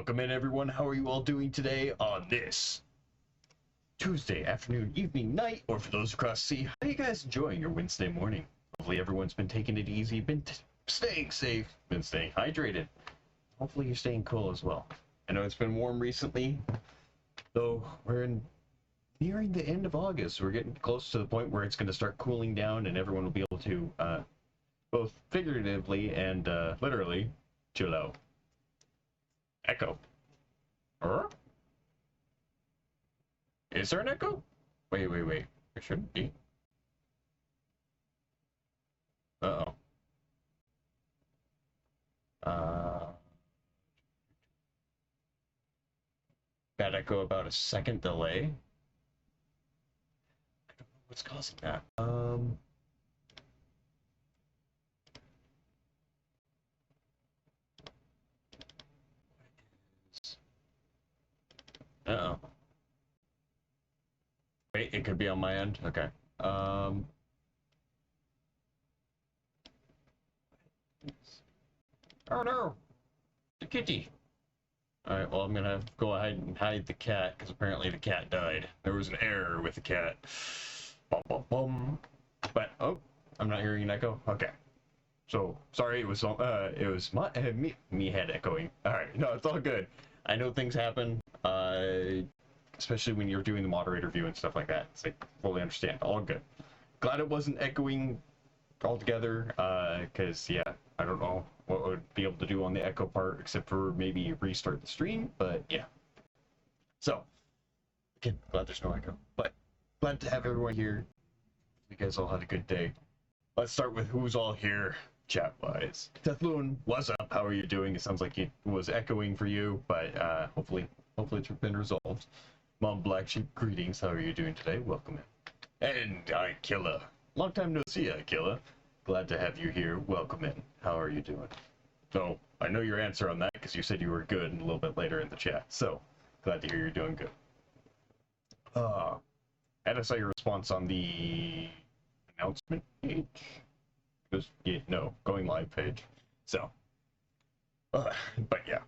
Welcome in, everyone. How are you all doing today on this Tuesday afternoon, evening, night, or for those across the sea, how are you guys enjoying your Wednesday morning? Hopefully everyone's been taking it easy, been staying safe, been staying hydrated. Hopefully you're staying cool as well. I know it's been warm recently, though nearing the end of August. We're getting close to the point where it's going to start cooling down and everyone will be able to, both figuratively and literally, chill out. Echo. Is there an echo? Wait. There shouldn't be. Uh-oh. Bad echo about a second delay. I don't know what's causing that. Uh-oh. Wait, it could be on my end. Okay. Oh no! The kitty! Alright, well, I'm gonna have to go ahead and hide the cat, because apparently the cat died. There was an error with the cat. Bum, bum, bum. But, oh, I'm not hearing an echo? Okay. So, sorry, it was me head echoing. Alright, no, it's all good. I know things happen, especially when you're doing the moderator view and stuff like that. It's like, fully understand. All good. Glad it wasn't echoing altogether, because, yeah, I don't know what I would be able to do on the echo part, except for maybe restart the stream, but yeah. So, again, glad there's no echo, but glad to have everyone here. You guys all had a good day. Let's start with who's all here, chat-wise. Tethloon, what's up? How are you doing? It sounds like it was echoing for you, but hopefully it's been resolved. Mom Black Sheep, greetings. How are you doing today? Welcome in. And Killa. Long time no see, Killa. Glad to have you here. Welcome in. How are you doing? So, I know your answer on that because you said you were good a little bit later in the chat. So, glad to hear you're doing good. And I saw your response on the announcement page. Just, yeah, no, going live page. So, but yeah.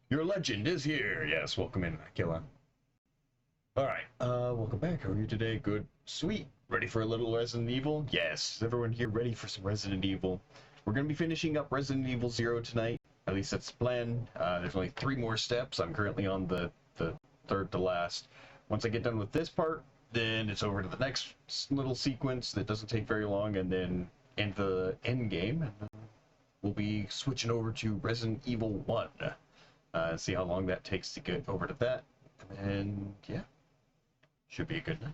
Your legend is here. Yes, welcome in, Killa. Alright, welcome back. How are you today? Good. Sweet. Ready for a little Resident Evil? Yes. Is everyone here ready for some Resident Evil? We're going to be finishing up Resident Evil 0 tonight. At least that's the plan. There's only 3 more steps. I'm currently on the third to last. Once I get done with this part, then it's over to the next little sequence that doesn't take very long, and then end the end game. And then we'll be switching over to Resident Evil 1. See how long that takes to get over to that. And yeah, should be a good night.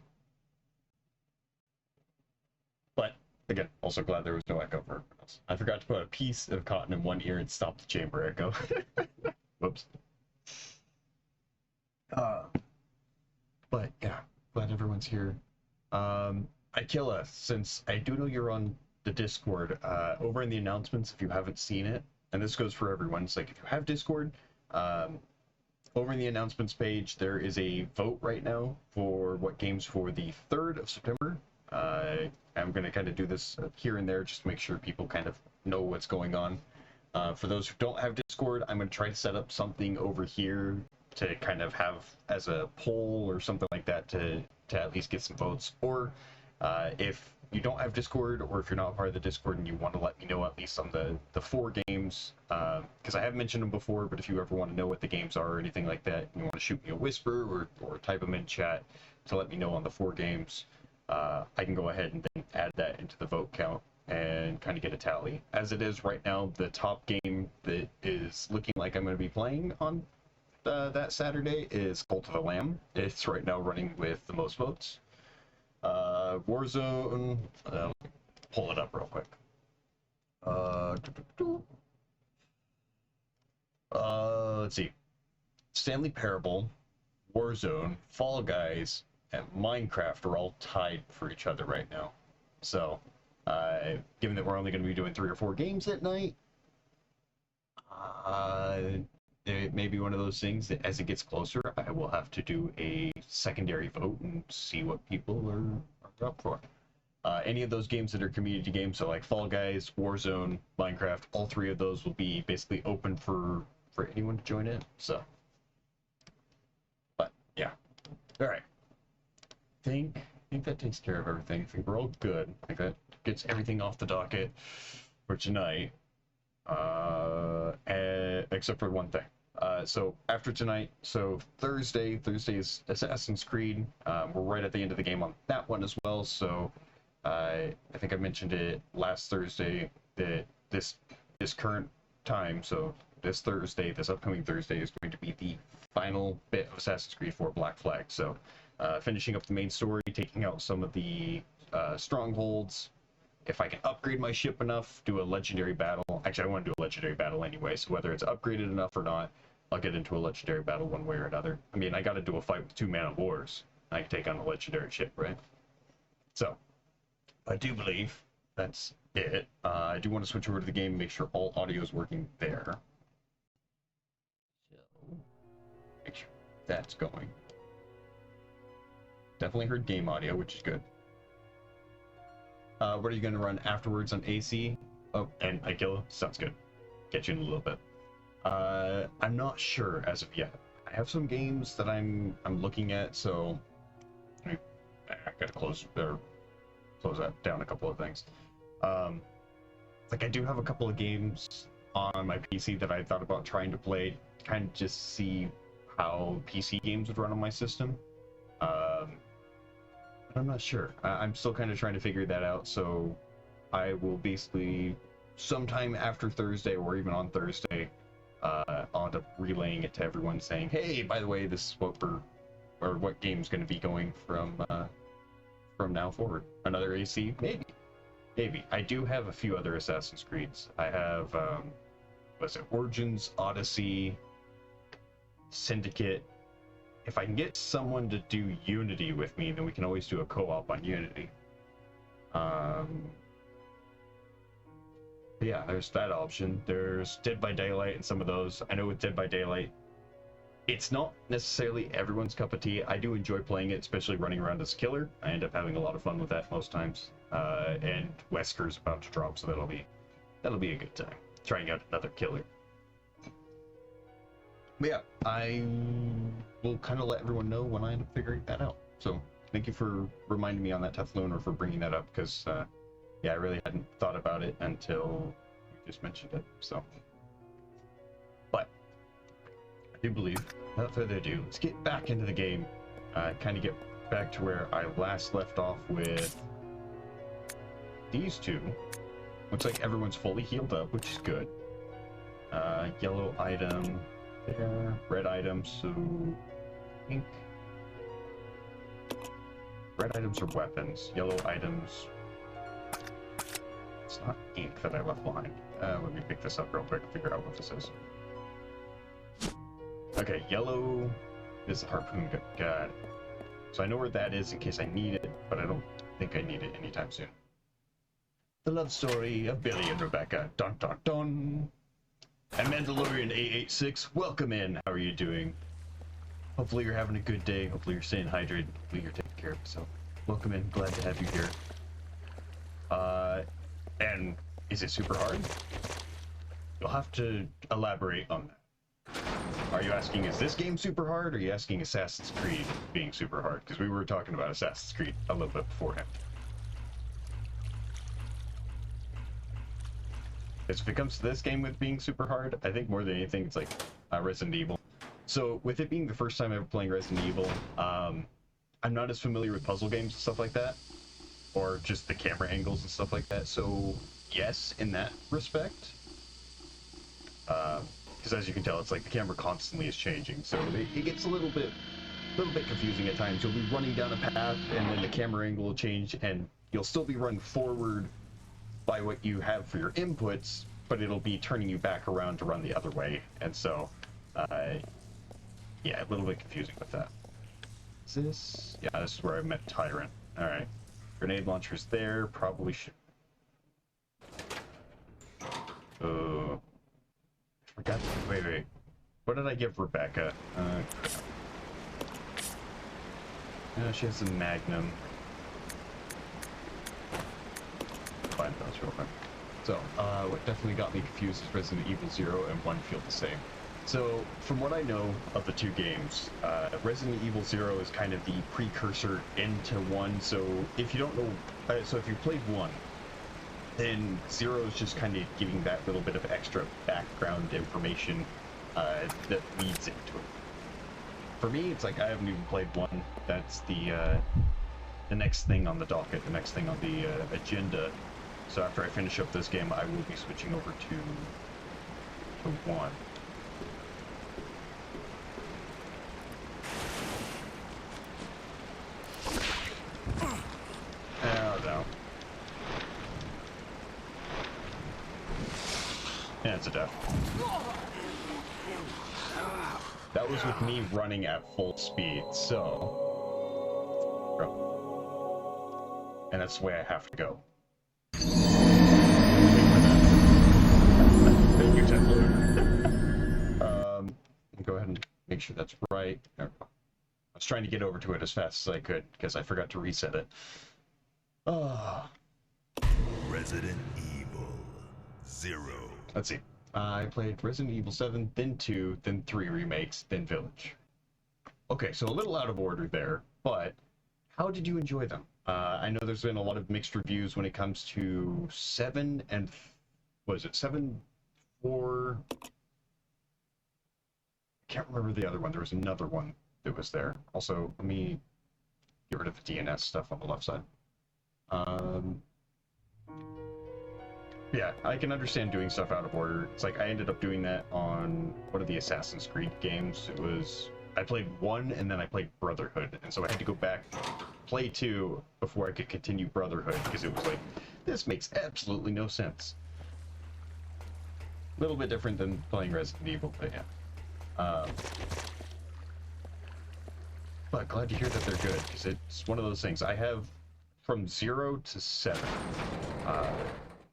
But again, also glad there was no echo for everyone else. I forgot to put a piece of cotton in one ear and stop the chamber echo. Whoops. But yeah, glad everyone's here. Akilla, since I do know you're on the Discord, over in the announcements, if you haven't seen it, and this goes for everyone, it's like if you have Discord, over in the announcements page, there is a vote right now for what games for the 3rd of September. I'm going to kind of do this here and there just to make sure people kind of know what's going on. For those who don't have Discord, I'm going to try to set up something over here to kind of have as a poll or something like that to at least get some votes. Or if you don't have Discord, or if you're not part of the Discord and you want to let me know at least on the 4 games, because I have mentioned them before, but if you ever want to know what the games are or anything like that, you want to shoot me a whisper or type them in chat to let me know on the 4 games, I can go ahead and then add that into the vote count and kind of get a tally. As it is right now, the top game that is looking like I'm going to be playing on that Saturday is Cult of the Lamb. It's right now running with the most votes. Warzone, pull it up real quick. Let's see. Stanley Parable, Warzone, Fall Guys, and Minecraft are all tied for each other right now. So, given that we're only going to be doing 3 or 4 games at night, it may be one of those things that as it gets closer, I will have to do a secondary vote and see what people are up for. Any of those games that are community games, so like Fall Guys, Warzone, Minecraft, all 3 of those will be basically open for anyone to join in. So Yeah. All right. Think that takes care of everything. I think we're all good. I think that gets everything off the docket for tonight. Except for one thing. So after tonight, so Thursday is Assassin's Creed. We're right at the end of the game on that one as well. So I think I mentioned it last Thursday that this current time, so this upcoming Thursday is going to be the final bit of Assassin's Creed 4 Black Flag. So finishing up the main story, taking out some of the strongholds. If I can upgrade my ship enough, do a legendary battle. Actually, I want to do a legendary battle anyway, so whether it's upgraded enough or not, I'll get into a legendary battle one way or another. I mean, I got to do a fight with 2 man-of-wars. I can take on a legendary ship, right? So, I do believe that's it. I do want to switch over to the game and make sure all audio is working there. So, make sure that's going. Definitely heard game audio, which is good. What are you going to run afterwards on AC? Oh, and Aikilla? Sounds good. Get you in a little bit. I'm not sure as of yet. I have some games that I'm looking at, so I gotta close that down a couple of things. Like I do have a couple of games on my PC that I thought about trying to play, kind of just see how PC games would run on my system. I'm not sure. I'm still kind of trying to figure that out, so I will basically sometime after Thursday or even on Thursday, I'll end up relaying it to everyone saying, hey, by the way, this is what game's going to be going from now forward. Another AC? Maybe. I do have a few other Assassin's Creeds. I have, what's it, Origins, Odyssey, Syndicate. If I can get someone to do Unity with me, then we can always do a co-op on Unity. Yeah, there's that option. There's Dead by Daylight and some of those. I know with Dead by Daylight, it's not necessarily everyone's cup of tea. I do enjoy playing it, especially running around as a killer. I end up having a lot of fun with that most times. And Wesker's about to drop, so that'll be a good time. Trying out another killer. But yeah, I will kind of let everyone know when I end up figuring that out. So thank you for reminding me on that Teflon or for bringing that up, because yeah, I really hadn't thought about it until you just mentioned it. So, but I do believe, without further ado, let's get back into the game. Kind of get back to where I last left off with these two. Looks like everyone's fully healed up, which is good. Yellow item there, red item, so ink. Red items are weapons, yellow items. It's not ink that I left behind. Let me pick this up real quick and figure out what this is. Okay, yellow is harpoon gun. So I know where that is in case I need it, but I don't think I need it anytime soon. The love story of Billy and Rebecca. Dun dun dun. And Mandalorian 886, welcome in. How are you doing? Hopefully you're having a good day. Hopefully you're staying hydrated. Hopefully you're taking care of yourself. Welcome in. Glad to have you here. And is it super hard? You'll have to elaborate on that. Are you asking, is this game super hard? Or are you asking Assassin's Creed being super hard? Because we were talking about Assassin's Creed a little bit beforehand. If it comes to this game with being super hard, I think more than anything, it's like Resident Evil. So with it being the first time ever playing Resident Evil, I'm not as familiar with puzzle games and stuff like that, or just the camera angles and stuff like that. So yes, in that respect, because as you can tell, it's like the camera constantly is changing, so it gets a little bit confusing at times. You'll be running down a path, and then the camera angle will change, and you'll still be running forward by what you have for your inputs, but it'll be turning you back around to run the other way, and so yeah, a little bit confusing with that. Is this? Yeah, this is where I met Tyrant. All right, grenade launchers there. Probably should. Forgot. Wait. What did I give Rebecca? She has a Magnum. Find those real quick. So, what definitely got me confused is Resident Evil 0 and 1 feel the same. So, from what I know of the two games, Resident Evil 0 is kind of the precursor into 1, so if you don't know, so if you played 1, then 0 is just kind of giving that little bit of extra background information that leads into it. For me, it's like I haven't even played 1, that's the next thing on the docket, the next thing on the agenda. So after I finish up this game, I will be switching over to 1. Oh no. Yeah, it's a death. That was with me running at full speed, so... And that's the way I have to go. Thank you, Ted Blue. Go ahead and make sure that's right. I was trying to get over to it as fast as I could, because I forgot to reset it. Oh. Resident Evil 0. Let's see. I played Resident Evil 7, then 2, then 3 remakes, then Village. Okay, so a little out of order there, but how did you enjoy them? I know there's been a lot of mixed reviews when it comes to 7 and... what is it? 7, 4... I can't remember the other one. There was another one that was there. Also, let me get rid of the DNS stuff on the left side. Yeah, I can understand doing stuff out of order. It's like I ended up doing that on one of the Assassin's Creed games. It was... I played 1 and then I played Brotherhood, and so I had to go back, play 2 before I could continue Brotherhood, because it was like, this makes absolutely no sense. A little bit different than playing Resident Evil, but yeah. But glad to hear that they're good, because it's one of those things. I have from 0 to 7,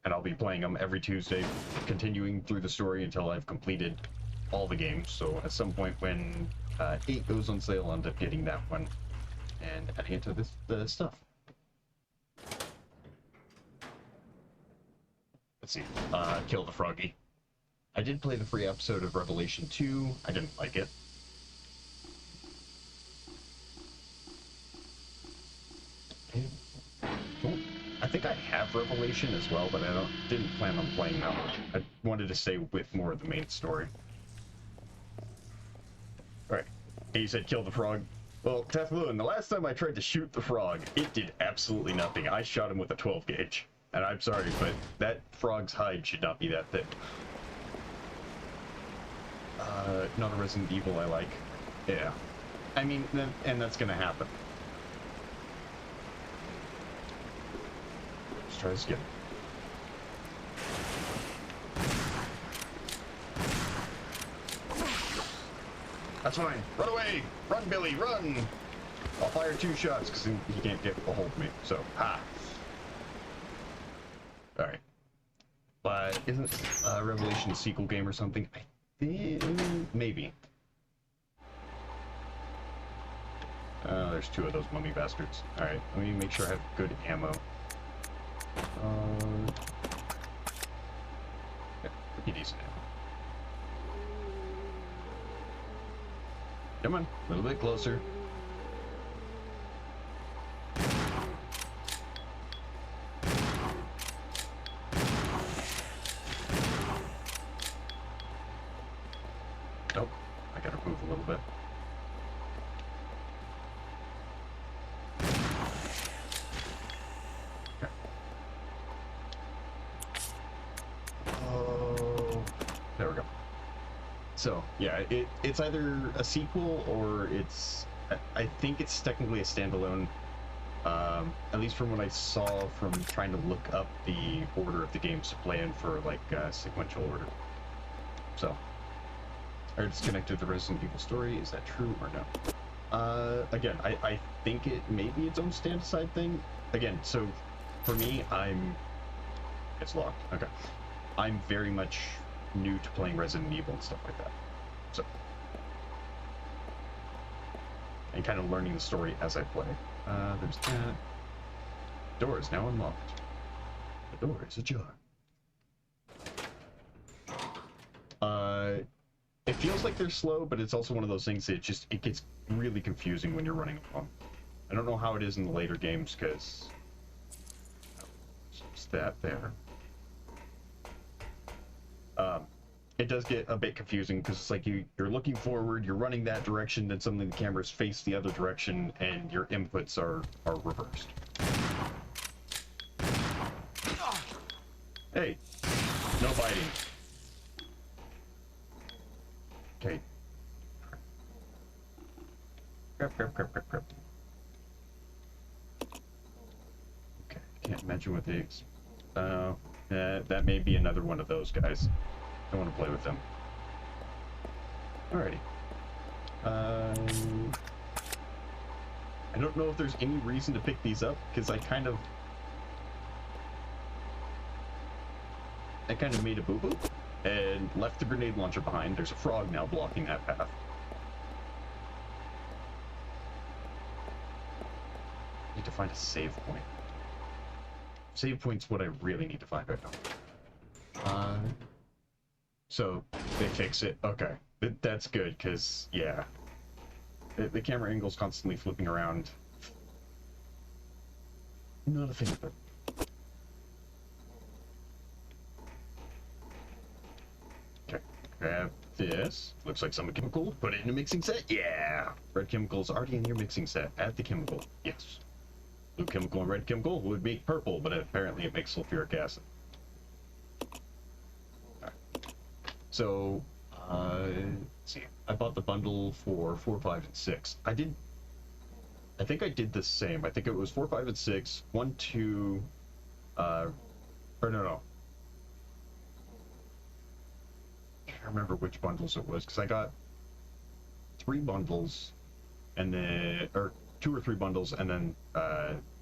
and I'll be playing them every Tuesday, continuing through the story until I've completed all the games. So at some point when 8 goes on sale, I'll end up getting that one and adding it to the stuff. Let's see. Kill the Froggy. I did play the free episode of Revelation 2. I didn't like it. I think I have Revelation as well, but I didn't plan on playing that one. I wanted to stay with more of the main story. Alright, he said kill the frog. Well, Tefloon, the last time I tried to shoot the frog, it did absolutely nothing. I shot him with a 12 gauge. And I'm sorry, but that frog's hide should not be that thick. Not a Resident Evil I like. Yeah. I mean, and that's gonna happen. Let's try this again. That's fine. Run away! Run, Billy, run! I'll fire 2 shots because he can't get a hold of me. So, ha! Alright. But isn't Revelation a sequel game or something? I think... maybe. There's 2 of those mummy bastards. Alright, let me make sure I have good ammo. Yeah, pretty decent ammo. Come on, a little bit closer. Nope, I gotta move a little bit. Okay. Oh, there we go. So, yeah, it's either a sequel or it's... I think it's technically a standalone, at least from what I saw from trying to look up the order of the games to play in for, like, sequential order. So, I disconnected the Resident Evil story. Is that true or no? Again, I think it may be its own stand-aside thing. Again, so, for me, it's locked. Okay. I'm very much new to playing Resident Evil and stuff like that. So, and kind of learning the story as I play. There's that. Door is now unlocked. The door is ajar. If feels like they're slow, but it's also one of those things that it gets really confusing when you're running along. I don't know how it is in the later games, because it's that there. It does get a bit confusing because it's like you're looking forward, you're running that direction, then suddenly the cameras face the other direction, and your inputs are reversed. Hey, no biting. Okay. Crap. Okay, can't imagine what the that may be another one of those guys. Don't want to play with them. Alrighty. I don't know if there's any reason to pick these up, because I kind of made a boo-boo and left the grenade launcher behind. There's a frog now blocking that path. Need to find a save point. Save point's what I really need to find right now. So they fix it. Okay, that's good, because yeah, the camera angle's constantly flipping around. Not a fan of it. Okay, grab this. Looks like some chemical. Put it in a mixing set. Yeah, red chemical's already in your mixing set. Add the chemical. Yes. Blue chemical and red chemical would make purple, but apparently it makes sulfuric acid. So, let's see. I bought the bundle for 4, 5, and 6. I think I did the same. I think it was 4, 5, and 6. 1, 2. Or no. I can't remember which bundles it was, because I got 3 bundles, and then, or 2 or 3 bundles, and then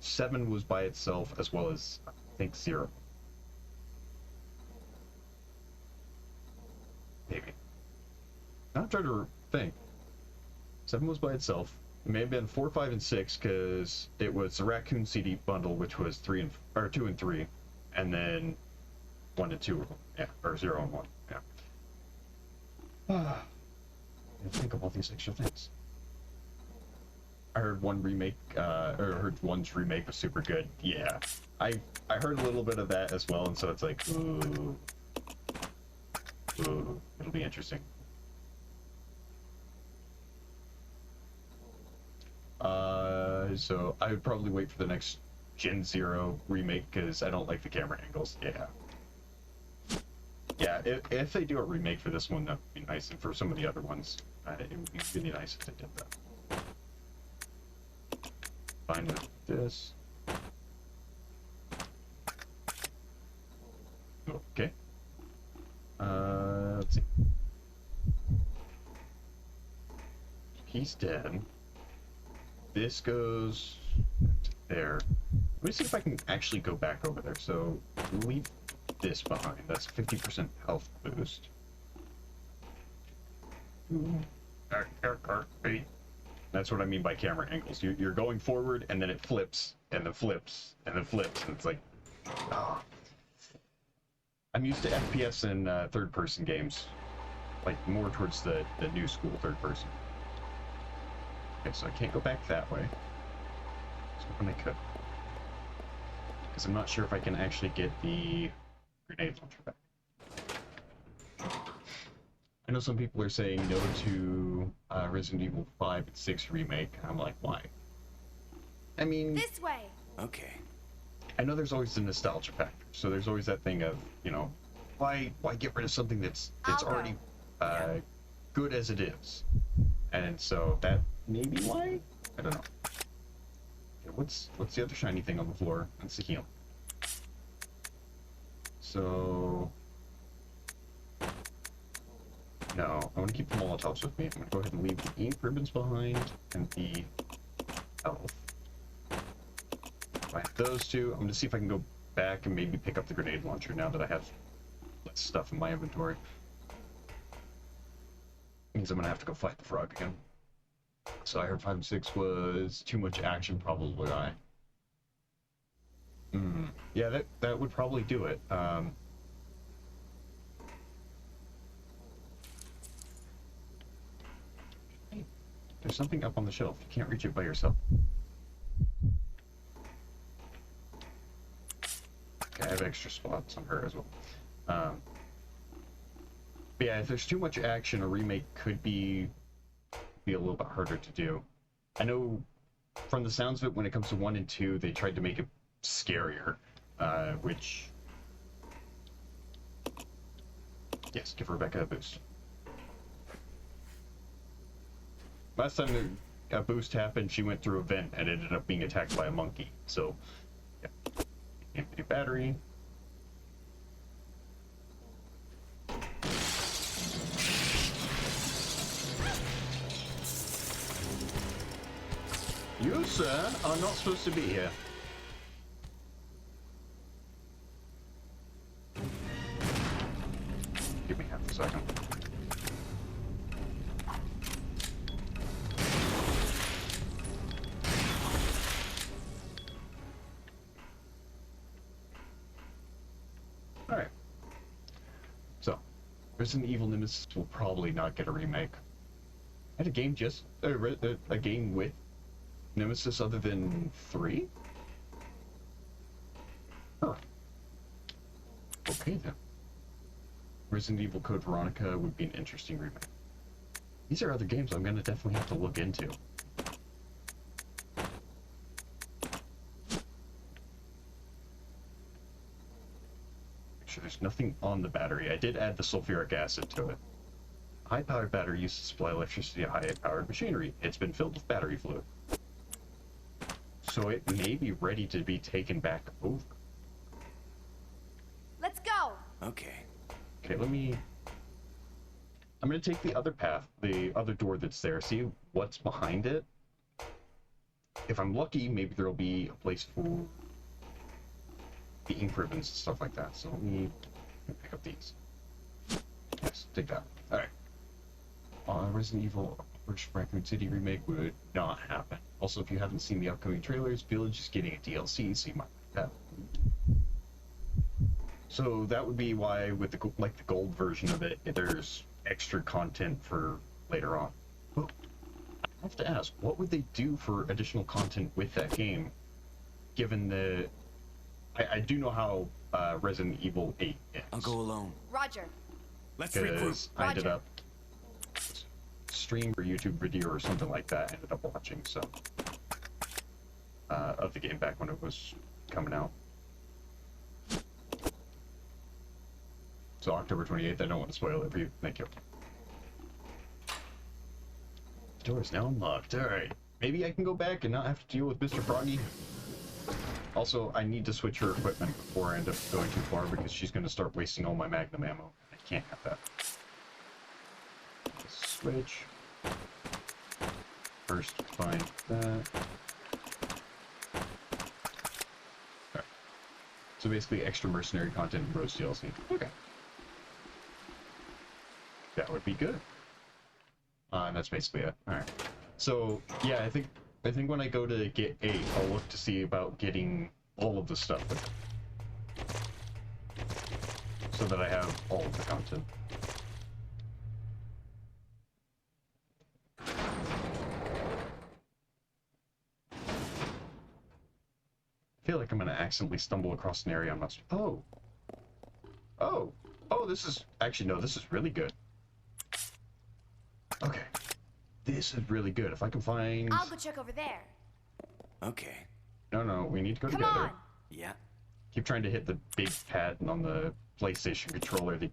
7 was by itself, as well as I think 0. Maybe. I'm trying to think. 7 was by itself. It may have been 4, 5, and 6, because it was the Raccoon CD bundle, which was 2 and 3, and then 1 and 2, yeah, or 0 and 1, yeah. Think of all these extra things. I heard one remake, or heard one's remake was super good. Yeah, I heard a little bit of that as well, and so it's like, ooh, it'll be interesting. So I would probably wait for the next Gen 0 remake, because I don't like the camera angles. Yeah, if they do a remake for this one, that would be nice, and for some of the other ones, it would be really nice if they did that. Fine with this. Okay. Let's see. He's dead. This goes to there. Let me see if I can actually go back over there. So leave this behind. That's 50% health boost. That's what I mean by camera angles. You're going forward, and then it flips, and then flips, and then flips, and it's like, ah. I'm used to FPS and third-person games, like more towards the new school third-person. Okay, so I can't go back that way. I was hoping I could, because I'm not sure if I can actually get the grenade launcher back. I know some people are saying no to Resident Evil 5 and 6 remake. I'm like, why? I mean, this way. Okay. I know there's always the nostalgia factor, so there's always that thing of, you know, why get rid of something that's already good as it is? And so that may be why? I don't know. Okay, what's the other shiny thing on the floor? That's the heal. So no, I want to keep the Molotovs with me. I'm going to go ahead and leave the ink ribbons behind and the health. I have those two. I'm going to see if I can go back and maybe pick up the grenade launcher now that I have less stuff in my inventory. Means I'm going to have to go fight the frog again. So I heard 5 and 6 was too much action, probably. Yeah, that would probably do it. There's something up on the shelf. You can't reach it by yourself. Okay, I have extra spots on her as well. But yeah, if there's too much action, a remake could be a little bit harder to do. I know from the sounds of it, when it comes to 1 and 2, they tried to make it scarier, which... Yes, give Rebecca a boost. Last time a boost happened, she went through a vent and ended up being attacked by a monkey. So, yeah. Empty battery. You, sir, are not supposed to be here. Give me half a second. Alright. So, Resident Evil Nemesis will probably not get a remake. I had a game a game with Nemesis other than 3? Huh. Okay then. Resident Evil Code Veronica would be an interesting remake. These are other games I'm gonna definitely have to look into. Make sure there's nothing on the battery. I did add the sulfuric acid to it. A high-powered battery used to supply electricity to high-powered machinery. It's been filled with battery fluid. So it may be ready to be taken back over. Let's go! Okay. Okay, I'm gonna take the other path, the other door that's there, see what's behind it. If I'm lucky, maybe there'll be a place for the ink ribbons and stuff like that. So let me pick up these. Yes, take that. Alright. Resident Evil Raccoon City remake would not happen. Also, if you haven't seen the upcoming trailers, Village is getting a DLC, so you might like that. So that would be why, with the gold version of it, there's extra content for later on. Well, I have to ask, what would they do for additional content with that game? Given the, I do know how Resident Evil 8 ends. I'll go alone. Roger. Let's regroup. Because I ended Roger. up stream or YouTube video or something like that. Ended up watching some of the game back when it was coming out. So October 28th, I don't want to spoil it for you. Thank you. The door is now unlocked. Alright. Maybe I can go back and not have to deal with Mr. Froggy. Also, I need to switch her equipment before I end up going too far because she's going to start wasting all my Magnum ammo. I can't have that. Switch. First, find that. Alright. So basically, extra mercenary content in Rose DLC. Okay. That would be good. And that's basically it. Alright. So, yeah, I think when I go to get 8, I'll look to see about getting all of the stuff with it. So that I have all of the content. I feel like I'm gonna accidentally stumble across an area I'm not. Oh! This is. Actually, no, this is really good. Okay. This is really good. If I can find. I'll go check over there. Okay. No, we need to go Come together. on! Yeah. Keep trying to hit the big pad on the PlayStation controller. They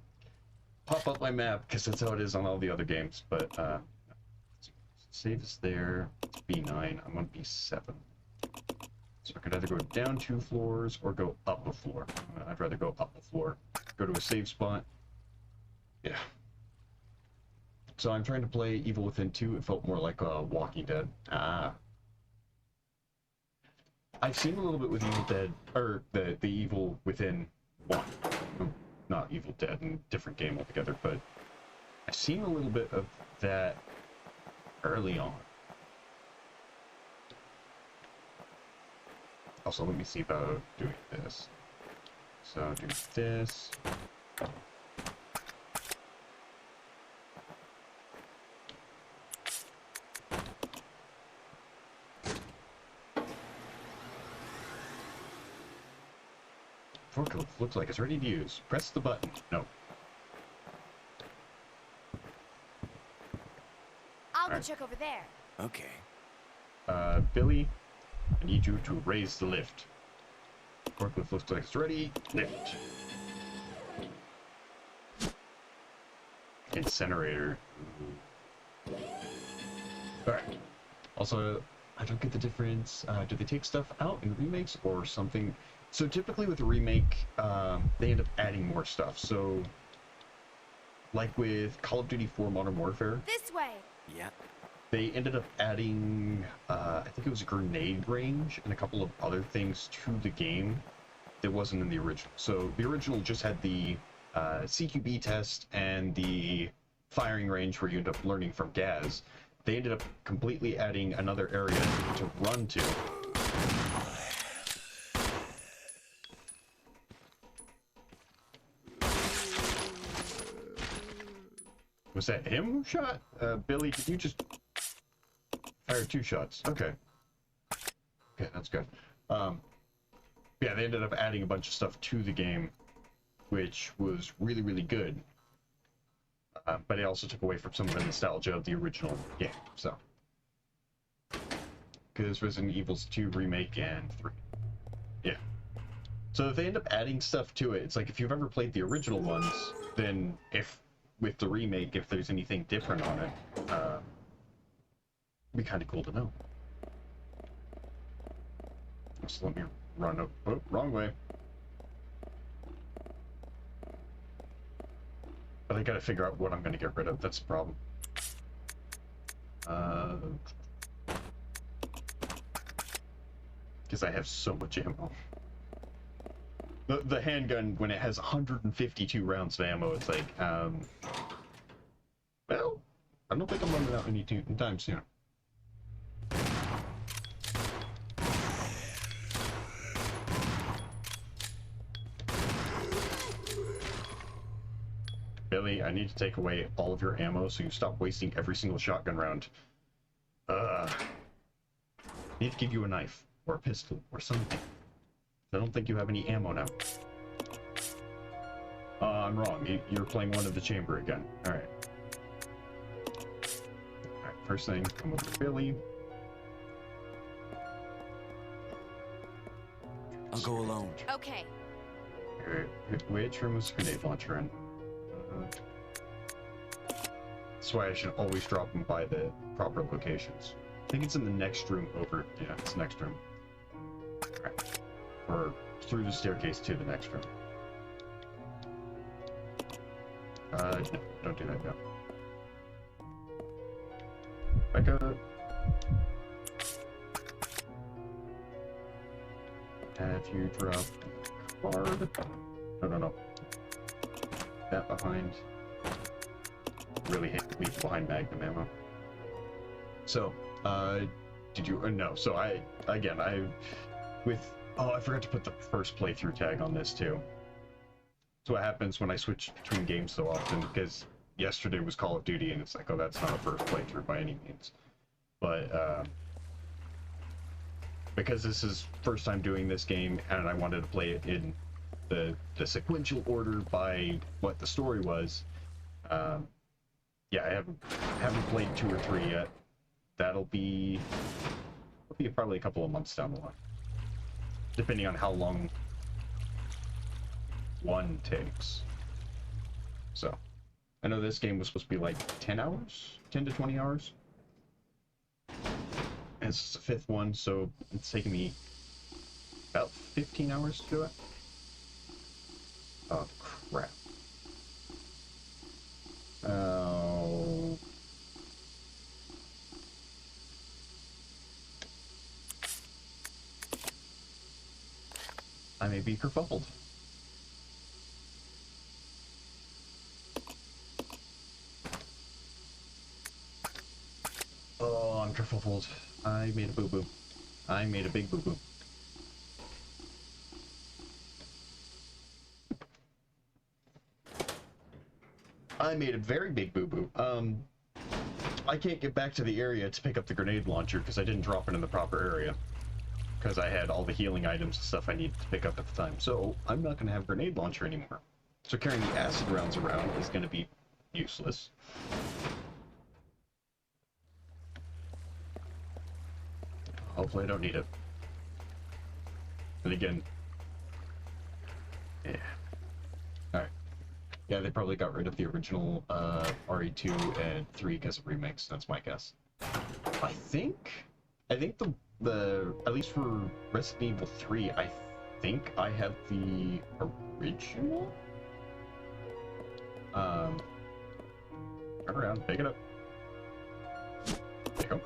pop up my map because that's how it is on all the other games. But save is there. It's B9. I'm on B7. So I could either go down 2 floors or go up a floor. I'd rather go up a floor. Go to a save spot. Yeah. So I'm trying to play Evil Within 2. It felt more like Walking Dead. I've seen a little bit with Evil Dead, or the Evil Within 1. Not Evil Dead, and different game altogether, but I've seen a little bit of that early on. Also, let me see about doing this. So, do this. Forklift looks like it's ready to use. Press the button. No. I'll go check over there. Okay. Billy, I need you to raise the lift. Forklift looks like it's ready. Lift. Incinerator. Alright. Also, I don't get the difference. Do they take stuff out in remakes or something? So typically with a remake, they end up adding more stuff. So, like with Call of Duty 4 Modern Warfare, This way. Yeah. they ended up adding, I think it was a grenade range and a couple of other things to the game that wasn't in the original. So the original just had the CQB test and the firing range where you end up learning from Gaz. They ended up completely adding another area to run to. Was that him who shot? Billy, did you just fire 2 shots? Okay. Okay, that's good. Yeah, they ended up adding a bunch of stuff to the game, which was really, really good. But it also took away from some of the nostalgia of the original game, so. Because Resident Evil's 2 Remake and 3. Yeah. So if they end up adding stuff to it, it's like if you've ever played the original ones, then if, with the remake, if there's anything different on it, it'd be kind of cool to know. So let me run up. Oh, wrong way. But I gotta figure out what I'm gonna get rid of. That's the problem. Because I have so much ammo. The handgun, when it has 152 rounds of ammo, it's like, well, I don't think I'm running out anytime soon. Billy, I need to take away all of your ammo so you stop wasting every single shotgun round. Need to give you a knife, or a pistol, or something. I don't think you have any ammo now. I'm wrong. You're playing one of the chamber again. Alright. Alright, first thing, come over to Billy. I'll go alone. Okay. Which room was the grenade launcher in? That's why I should always drop them by the proper locations. I think it's in the next room over. Yeah, it's the next room. Alright. Or through the staircase to the next room. No, don't do that, no. Back up. Have you dropped card? No. That behind. Really hate to leave behind magnum ammo. So, did you, no, so I forgot to put the first playthrough tag on this too. So what happens when I switch between games so often, because yesterday was Call of Duty and it's like, oh, that's not a first playthrough by any means. But, because this is first time doing this game and I wanted to play it in the sequential order by what the story was, yeah, I haven't played 2 or 3 yet. That'll be probably a couple of months down the line, depending on how long 1 takes. So, I know this game was supposed to be like 10 hours, 10 to 20 hours. And it's the 5th one, so it's taking me about 15 hours to do it. Oh, crap. Oh. I may be kerfuffled. Oh, I'm kerfuffled. I made a boo-boo. I made a big boo-boo. I made a very big boo-boo. I can't get back to the area to pick up the grenade launcher because I didn't drop it in the proper area. because I had all the healing items and stuff I needed to pick up at the time. So I'm not going to have grenade launcher anymore. So carrying the acid rounds around is going to be useless. Hopefully I don't need it. And again, yeah. Alright. Yeah, they probably got rid of the original RE2 and 3 because of remakes. That's my guess. I think the at least for Resident Evil 3, I think I have the original. Turn around, pick it up. There you go.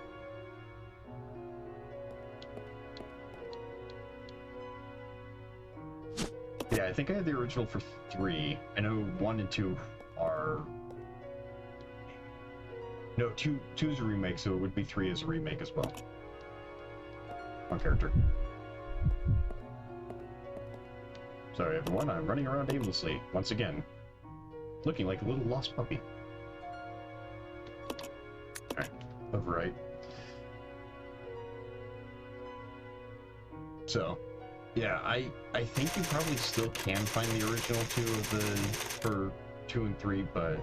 Yeah, I think I had the original for 3. I know 1 and 2 are... No, 2 is a remake, so it would be 3 as a remake as well. One character. Sorry everyone, I'm running around aimlessly, once again. Looking like a little lost puppy. Alright, overwrite. So, yeah, I think you probably still can find the original 2 of the... for 2 and 3, but...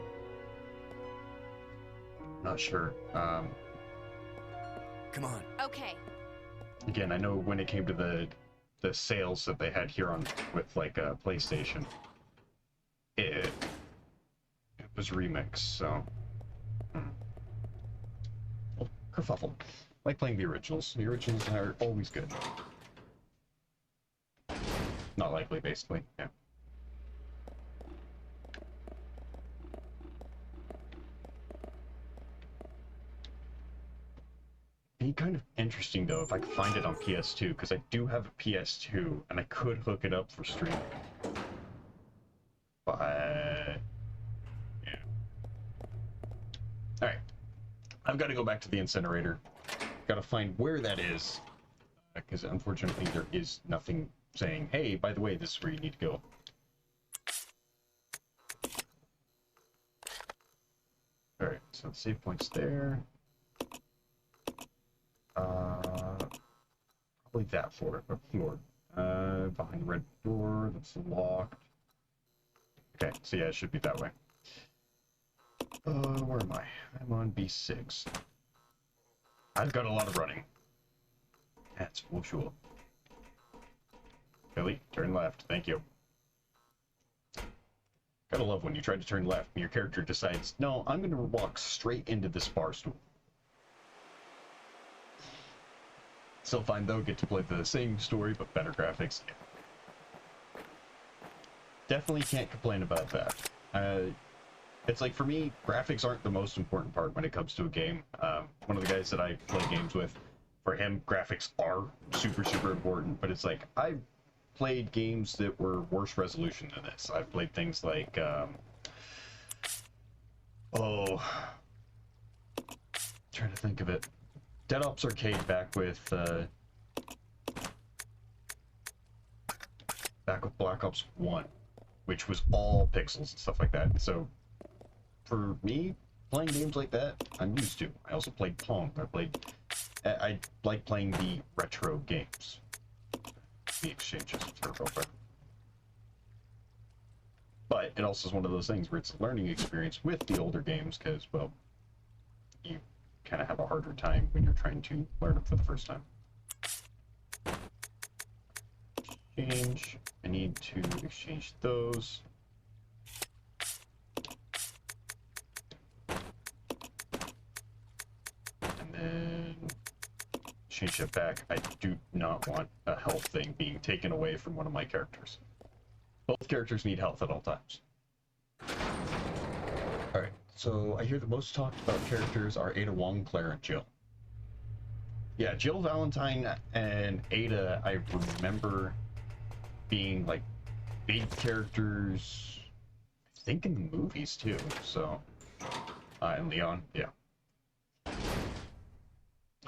not sure. Come on. Okay. Again, I know when it came to the sales that they had here on with like PlayStation, it was remixed, so well, kerfuffle. Like playing the originals. The originals are always good. Not likely, basically. Yeah. Be kind of interesting though if I could find it on PS2, because I do have a PS2 and I could hook it up for streaming. But yeah. Alright. I've got to go back to the incinerator. Got to find where that is. Because unfortunately there is nothing saying, hey, by the way, this is where you need to go. Alright, so the save point's there. Probably that floor. Behind the red door, that's locked. Okay, so yeah, it should be that way. Where am I? I'm on B6. I've got a lot of running. That's for sure. Billy, turn left. Thank you. Gotta love when you try to turn left and your character decides, no, I'm gonna walk straight into this bar stool. Still fine though, get to play the same story but better graphics. Definitely can't complain about that. It's like, for me, graphics aren't the most important part when it comes to a game. One of the guys that I play games with, for him, graphics are super, super important, but it's like, I've played games that were worse resolution than this. I've played things like, trying to think of it. Dead Ops Arcade back with Black Ops 1, which was all pixels and stuff like that. So for me, playing games like that, I'm used to. I also played Pong. I like playing the retro games. The exchanges with her girlfriend. But it also is one of those things where it's a learning experience with the older games, because, well, you kind of have a harder time when you're trying to learn it for the first time. Exchange. I need to exchange those. And then change it back. I do not want a health thing being taken away from one of my characters. Both characters need health at all times. Alright, so I hear the most talked about characters are Ada Wong, Claire, and Jill. Yeah, Jill Valentine and Ada, I remember being like big characters, I think in the movies too, so. And Leon, yeah.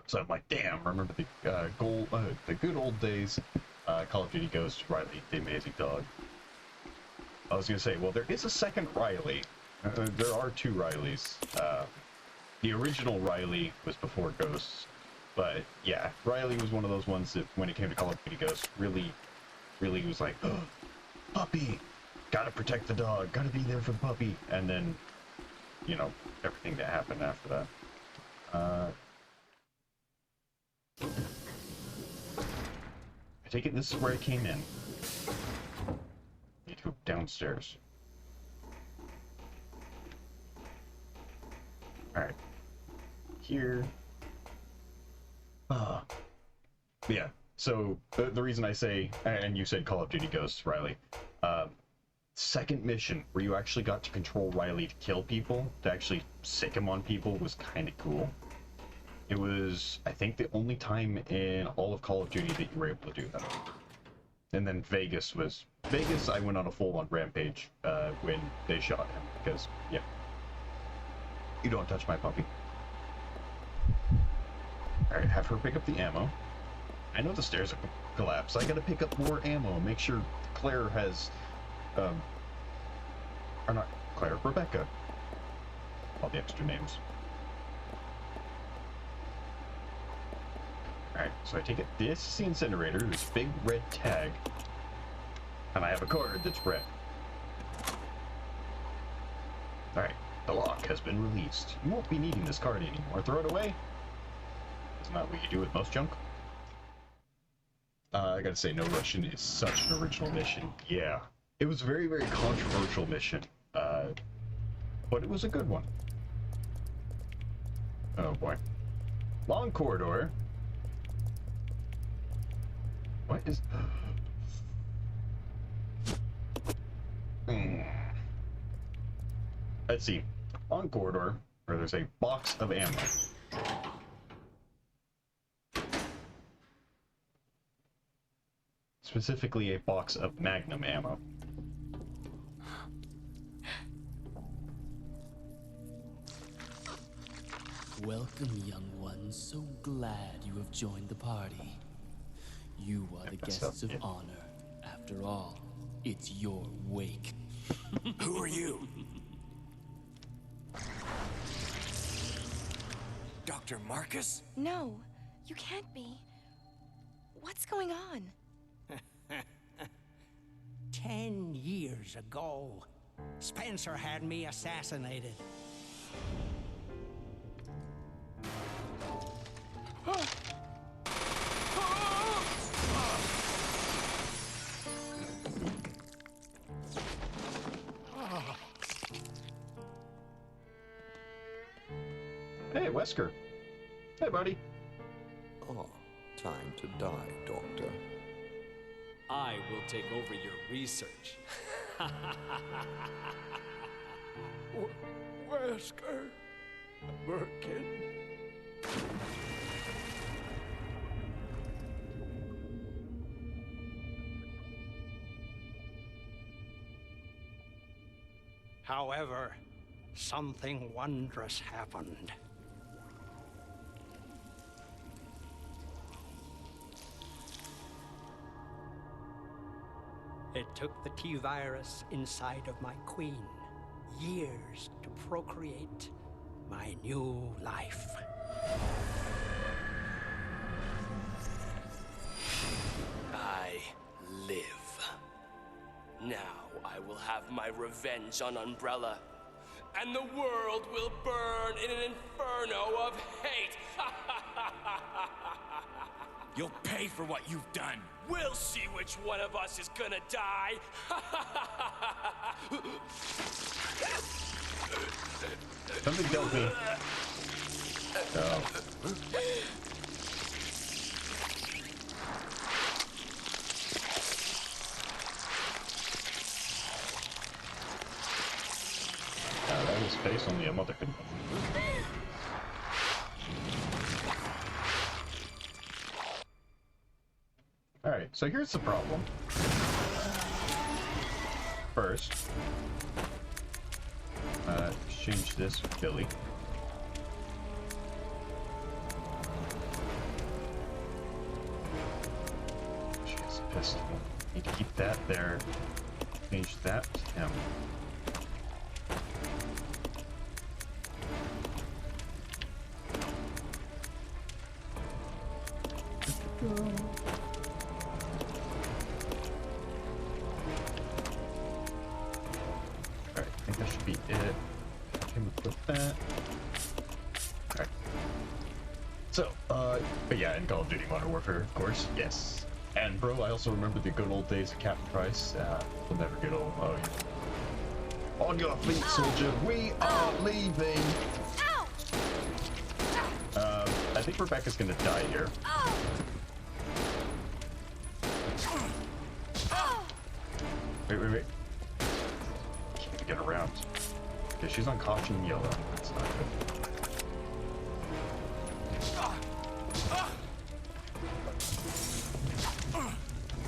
So I'm like, damn, remember the the good old days. Call of Duty Ghost, Riley, the amazing dog. I was gonna say, well, there is a second Riley. There are two Rileys. The original Riley was before Ghosts. But yeah, Riley was one of those ones that when it came to Call of Duty Ghosts, really was like, oh, puppy, gotta protect the dog, gotta be there for the puppy, and then, you know, everything that happened after that. I take it this is where I came in. Need to go downstairs. Alright. Here. Yeah, so the reason I say, and you said Call of Duty Ghosts, Riley, second mission where you actually got to control Riley to kill people, to actually sick him on people, was kind of cool. It was, I think, the only time in all of Call of Duty that you were able to do that. And then Vegas, I went on a full-on rampage when they shot him, because, yeah, you don't touch my puppy. Alright, have her pick up the ammo. I know the stairs are collapsed. I gotta pick up more ammo. Make sure Claire has, or not Claire, Rebecca. All the extra names. Alright, so I take it. This is the incinerator, this big red tag. And I have a card that's red. Alright, the lock has been released. You won't be needing this card anymore. Throw it away. Isn't that what you do with most junk? I gotta say, No Russian is such an original mission. Yeah. It was a very, very controversial mission. But it was a good one. Oh boy. Long corridor. What is... Let's see. Long corridor, where there's a box of ammo. Specifically a box of Magnum ammo. Welcome, young one. So glad you have joined the party. You are the guests of honor. After all, it's your wake. Who are you? Dr. Marcus? No, you can't be. What's going on? 10 years ago, Spencer had me assassinated. Hey, Wesker. Hey, buddy. Oh, time to die, Doctor. I will take over your research. Wesker, Birkin. However, something wondrous happened. It took the T-virus inside of my queen years to procreate my new life. I live. Now I will have my revenge on Umbrella, and the world will burn in an inferno of hate. You'll pay for what you've done. We'll see which one of us is gonna die. Something tells me. Oh. That was face only a mother could. Alright, so here's the problem. First, exchange this with Billy. She has a pistol. Need to keep that there. Change that to him. with that. Alright. So, but yeah, in Call of Duty Modern Warfare, of course, yes. And bro, I also remember the good old days of Captain Price. Will never get old. Oh, yeah. On your feet, soldier. We are leaving. I think Rebecca's gonna die here. Wait. Can't even get around. Okay, she's on caution yellow. That's not good.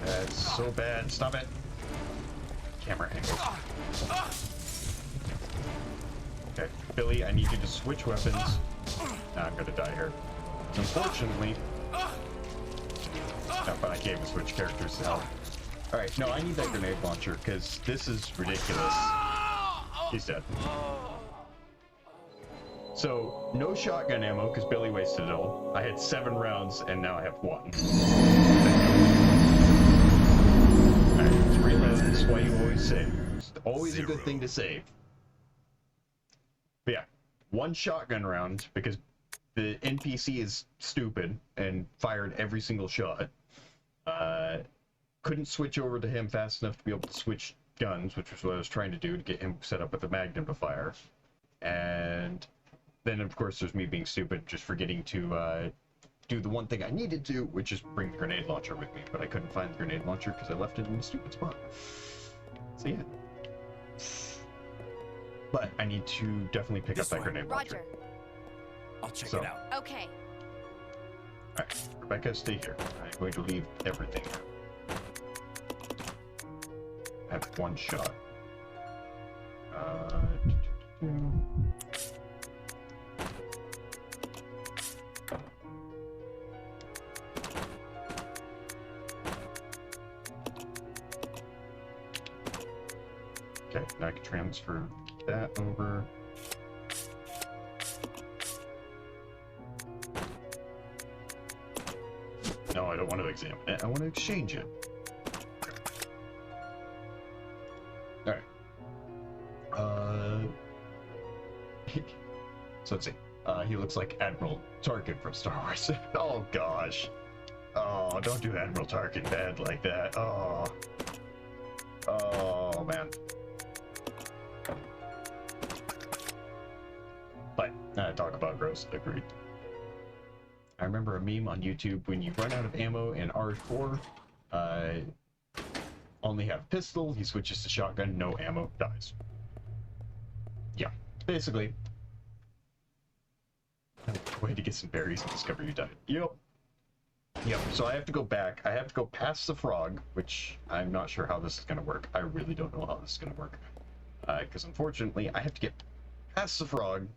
That's so bad. Stop it. Camera angle. Okay, Billy, I need you to switch weapons. Nah, I'm gonna die here. Unfortunately. No, but I gave him switch characters to help. Alright, no, I need that grenade launcher, because this is ridiculous. He's dead. So, no shotgun ammo, because Billy wasted it all. I had 7 rounds, and now I have 1. Alright, 3 rounds, that's why you always save. It's always a good thing to save. But yeah, 1 shotgun round, because the NPC is stupid, and fired every single shot. Couldn't switch over to him fast enough to be able to switch guns, which was what I was trying to do to get him set up with the Magnum to fire. And then, of course, there's me being stupid, just forgetting to do the one thing I needed to, which is bring the grenade launcher with me. But I couldn't find the grenade launcher because I left it in a stupid spot. So yeah. But I need to definitely pick up that grenade launcher. Roger. I'll check it out. Okay. Alright, Rebecca, stay here. I'm going to leave everything here. I have 1 shot. Okay, now I can transfer that over. No, I don't want to examine it. I want to exchange it. Alright. So let's see. He looks like Admiral Tarkin from Star Wars. Oh gosh. Oh, don't do Admiral Tarkin bad like that. Oh. Oh man. But talk about gross. Agreed. I remember a meme on YouTube when you run out of ammo in R4, only have pistol, he switches to shotgun, no ammo, dies. Yeah, basically. Way to get some berries and discover you died. Yep. So I have to go back. I have to go past the frog, which I'm not sure how this is going to work. I really don't know how this is going to work. Because unfortunately, I have to get past the frog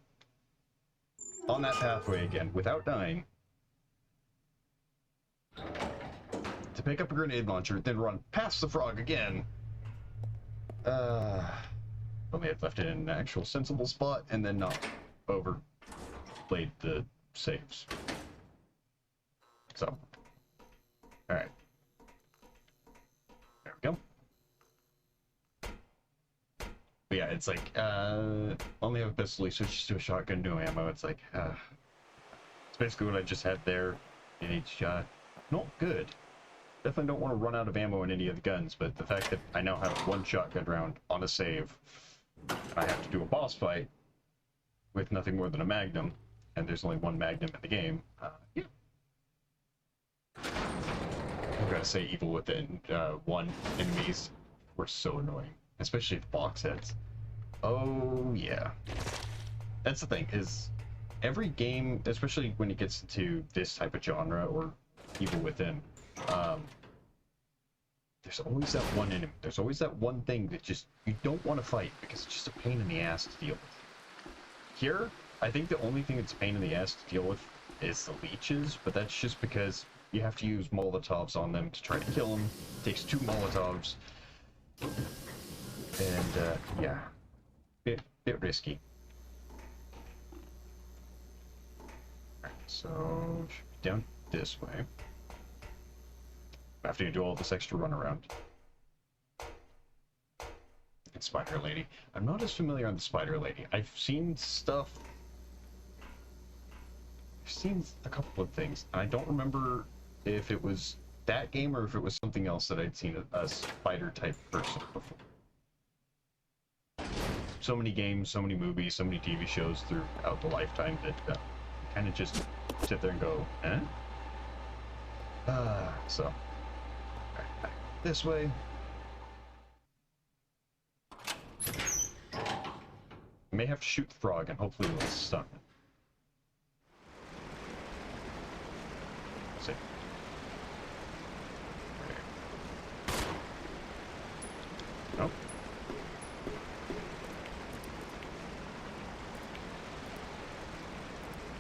on that pathway again without dying. To pick up a grenade launcher, then run past the frog again. Only I've left it in an actual sensible spot and then not overplayed the saves. So, alright. There we go. But yeah, it's like, only have a pistol, he switches to a shotgun, no ammo. It's like, it's basically what I just had there in each shot. Not good. Definitely don't want to run out of ammo in any of the guns, but the fact that I now have 1 shotgun round on a save, I have to do a boss fight with nothing more than a Magnum, and there's only 1 Magnum in the game. Yeah. I'm gonna say evil within 1 enemies were so annoying, especially the box heads. Oh yeah. That's the thing, is every game, especially when it gets into this type of genre or evil within, there's always that one enemy. There's always that one thing that just you don't want to fight because it's just a pain in the ass to deal with. Here, I think the only thing that's a pain in the ass to deal with is the leeches, but that's just because you have to use Molotovs on them to try to kill them. It takes 2 Molotovs, and yeah, bit risky. Alright, so should be down this way. After you do all this extra run around. fucking Spider Lady. I'm not as familiar on the Spider Lady. I've seen stuff. I've seen a couple of things. I don't remember if it was that game or if it was something else that I'd seen a spider type person before. So many games, so many movies, so many TV shows throughout the lifetime that kind of just sit there and go, eh? So, back this way. May have to shoot the frog and hopefully it'll stun it. Let's see. Nope.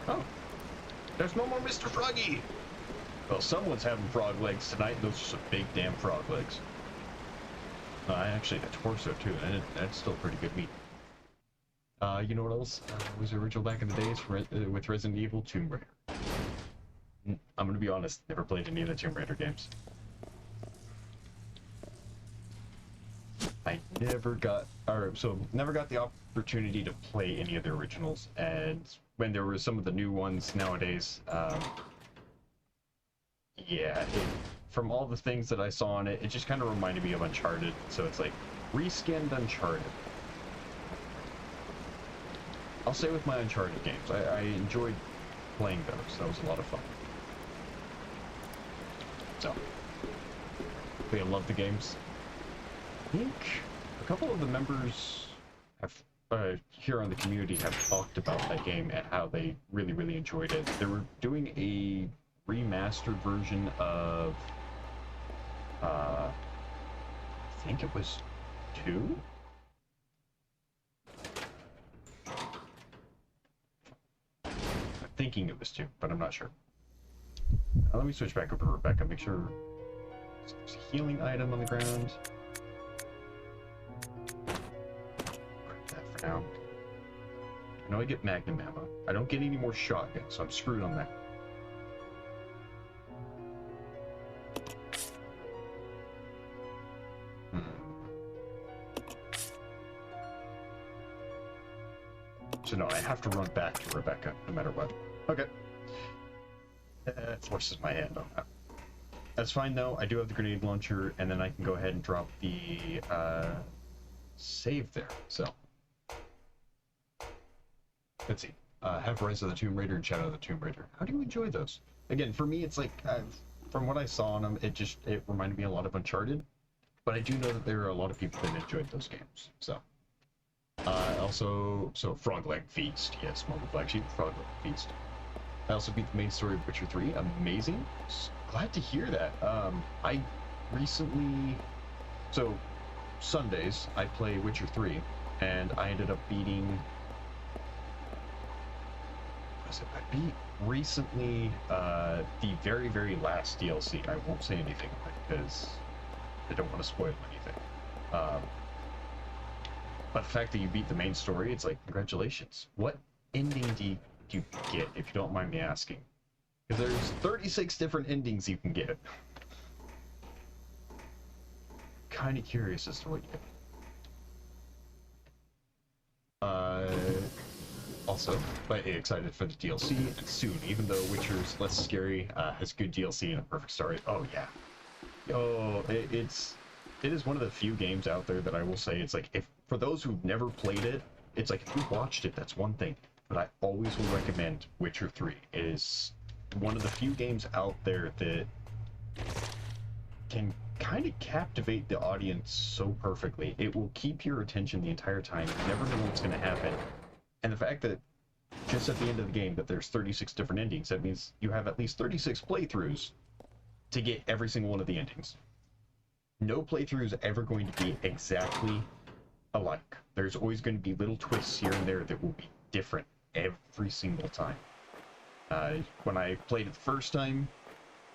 Oh. There's no more Mr. Froggy! Well, someone's having frog legs tonight. Those are some big damn frog legs. Actually, the torso too. That's still pretty good meat. You know what else was original back in the days with Resident Evil? Tomb Raider. I'm gonna be honest, never played any of the Tomb Raider games. I never got the opportunity to play any of the originals, and when there were some of the new ones nowadays, yeah, from all the things that I saw on it, it just kind of reminded me of Uncharted, so it's like, reskinned Uncharted. I'll say with my Uncharted games, I enjoyed playing those. That was a lot of fun. So, but I love the games. I think a couple of the members have here on the community have talked about that game and how they really, really enjoyed it. They were doing a remastered version of, I think it was 2? Thinking it was 2, but I'm not sure. Let me switch back over to Rebecca, make sure there's a healing item on the ground. Grab that for now. I know I get magnum ammo. I don't get any more shotgun, so I'm screwed on that. So no, I have to run back to Rebecca, no matter what. Okay. That forces my hand on that. That's fine though, I do have the grenade launcher, and then I can go ahead and drop the save there, so. Let's see. Have Rise of the Tomb Raider and Shadow of the Tomb Raider. How do you enjoy those? Again, for me, it's like, from what I saw on them, it reminded me a lot of Uncharted, but I do know that there are a lot of people that enjoyed those games, so. So Frog Leg Feast, yes, Mobile Flagship, Frog Leg Feast. I also beat the main story of Witcher 3, amazing. Glad to hear that. I recently, so Sundays, I play Witcher 3, and I ended up beating, I beat recently the very, very last DLC. I won't say anything because I don't want to spoil anything. But the fact that you beat the main story, it's like, congratulations. What ending do you get, if you don't mind me asking? Because there's 36 different endings you can get. Kind of curious as to what you get. Also, slightly excited for the DLC, and soon, even though Witcher's less scary, has good DLC and a perfect story. Oh yeah. Oh, it is one of the few games out there that I will say, it's like, if for those who've never played it, it's like, if you watched it, that's one thing, but I always will recommend Witcher 3. It is one of the few games out there that can kind of captivate the audience so perfectly. It will keep your attention the entire time. You never know what's going to happen. And the fact that just at the end of the game that there's 36 different endings, that means you have at least 36 playthroughs to get every single one of the endings. No playthrough is ever going to be exactly alike. There's always going to be little twists here and there that will be different every single time. When I played it the first time,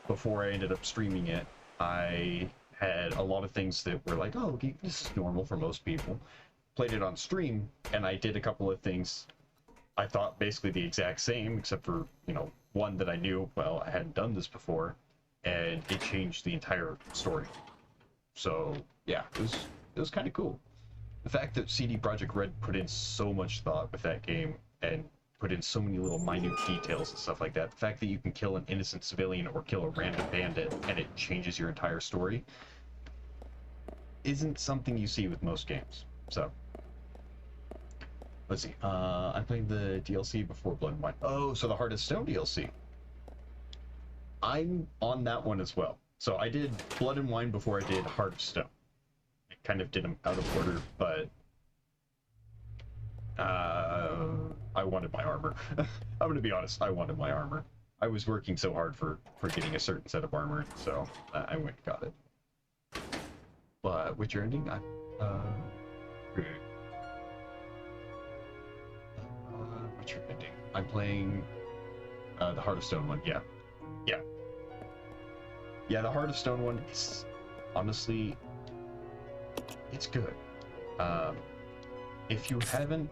before I ended up streaming it, I had a lot of things that were like, oh, okay, this is normal for most people. Played it on stream, and I did a couple of things I thought basically the exact same, except for, you know, one that I knew, well, I hadn't done this before, and it changed the entire story. So, yeah, it was kind of cool. the fact that CD Projekt Red put in so much thought with that game and put in so many little minute details and stuff like that, the fact that you can kill an innocent civilian or kill a random bandit and it changes your entire story isn't something you see with most games. So let's see. I played the DLC before Blood and Wine. Oh, so the Heart of Stone DLC. I'm on that one as well. So I did Blood and Wine before I did Heart of Stone. I kind of did them out of order, but I wanted my armor. I'm gonna be honest, I wanted my armor. I was working so hard for getting a certain set of armor, so I went and got it. But Witcher ending, Witcher ending. I'm playing the Heart of Stone one. Yeah. The Heart of Stone one is honestly, it's good. If you haven't,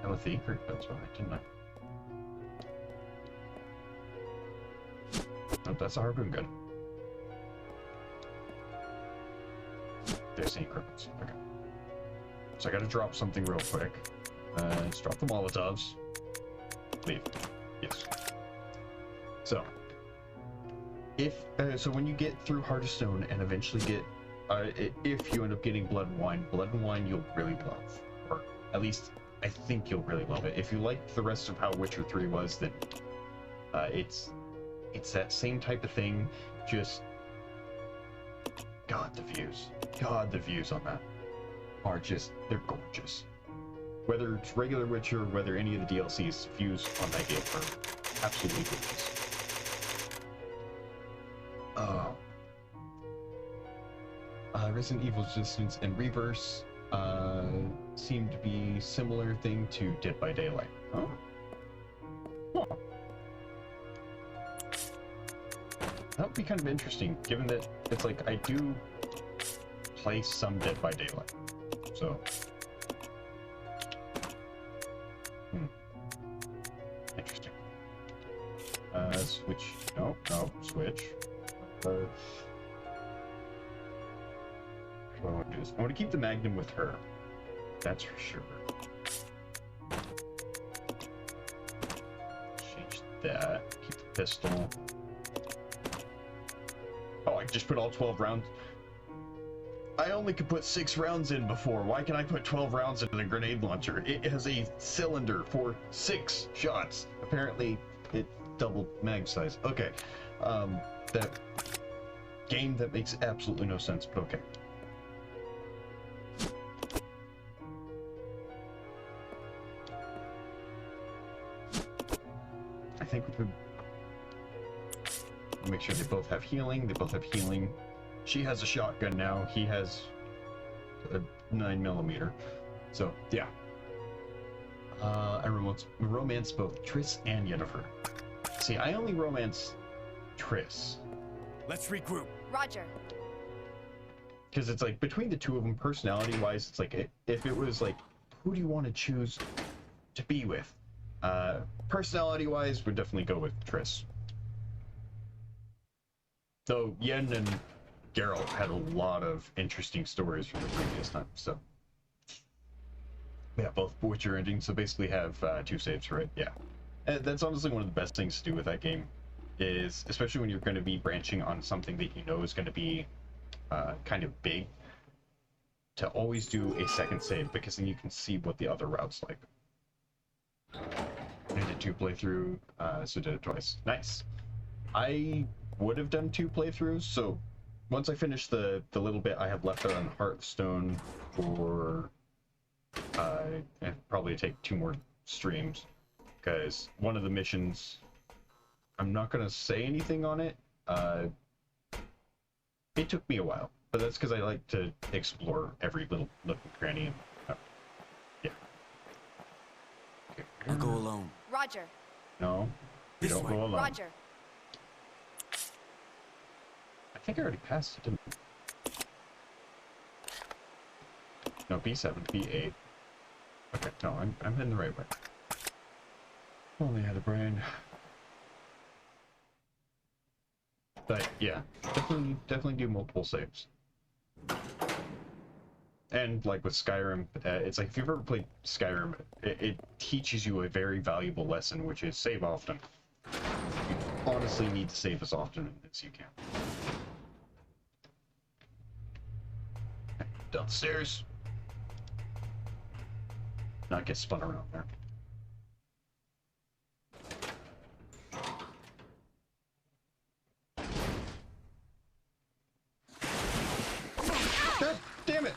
Elithie, that's right, didn't I? Nope, that's a Harpoon gun. There's any cripples. Okay. So I gotta drop something real quick. Let's drop the Molotovs. Leave. Yes. So, so when you get through Heart of Stone and eventually get, if you end up getting Blood and Wine you'll really love. Or at least, I think you'll really love it. If you like the rest of how Witcher 3 was, then it's that same type of thing, just... God, the views on that are just, they're gorgeous. Whether it's regular Witcher, whether any of the DLCs, views on that game are absolutely gorgeous. Resident Evil Resistance and Reverse seem to be similar thing to Dead by Daylight. Oh. Huh. That would be kind of interesting, given that it's like I do play some Dead by Daylight. So, interesting. Switch. No, switch. What I want to do is I want to keep the Magnum with her. That's for sure. Change that. Keep the pistol. Oh, I just put all 12 rounds. I only could put 6 rounds in before. Why can I put 12 rounds in a grenade launcher? It has a cylinder for 6 shots. Apparently, it doubled mag size. Okay. That game that makes absolutely no sense, but okay. I think we could make sure they both have healing. They both have healing. She has a shotgun now. He has a 9mm. So yeah. I romance both Triss and Yennefer. See, I only romance Triss. Let's regroup. Roger. Because it's like between the two of them, personality-wise, it's like if it was like, who do you want to choose to be with? Personality-wise, would definitely go with Triss. Though Yen and Geralt had a lot of interesting stories from the previous time, so yeah, both Witcher endings, so basically have 2 saves, right? Yeah, and that's honestly one of the best things to do with that game, is especially when you're going to be branching on something that you know is going to be kind of big, to always do a second save, because then you can see what the other route's like. I did 2 playthrough, so did it twice. Nice. I would have done 2 playthroughs, so once I finish the little bit I have left out on Hearthstone for probably take 2 more streams, because one of the missions, I'm not gonna say anything on it. It took me a while, but that's because I like to explore every little nook and cranny. And, yeah. Okay. I'll go alone. Roger. No, you This don't way. go alone. Roger. I think I already passed it, didn't I? No, B7, B8. Okay, no, I'm heading the right way. Only had a brain. But yeah, definitely do multiple saves. And like with Skyrim, it's like if you've ever played Skyrim, it teaches you a very valuable lesson, which is save often. You honestly need to save as often as you can. Downstairs. Not get spun around there. God damn it!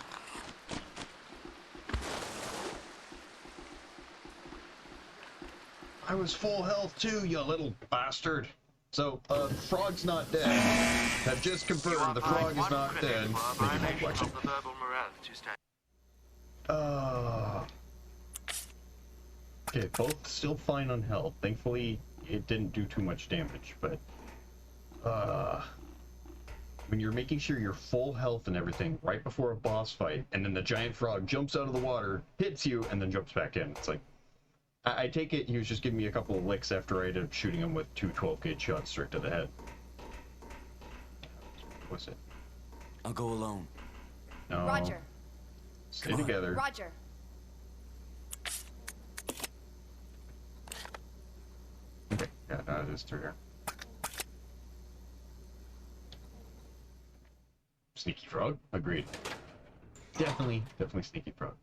I was full health too, you little bastard. So, frog's not dead. Have just confirmed the frog is not dead. Maybe one question. Okay, both still fine on health. Thankfully, it didn't do too much damage, but when you're making sure you're full health and everything right before a boss fight, and then the giant frog jumps out of the water, hits you, and then jumps back in. It's like, I take it he was just giving me a couple of licks after I ended up shooting him with two 12-gauge shots straight to the head. What's it? I'll go alone. No. Roger. Stay together. Roger. Okay, yeah, no, it is through here. Sneaky frog? Agreed. Definitely sneaky frog.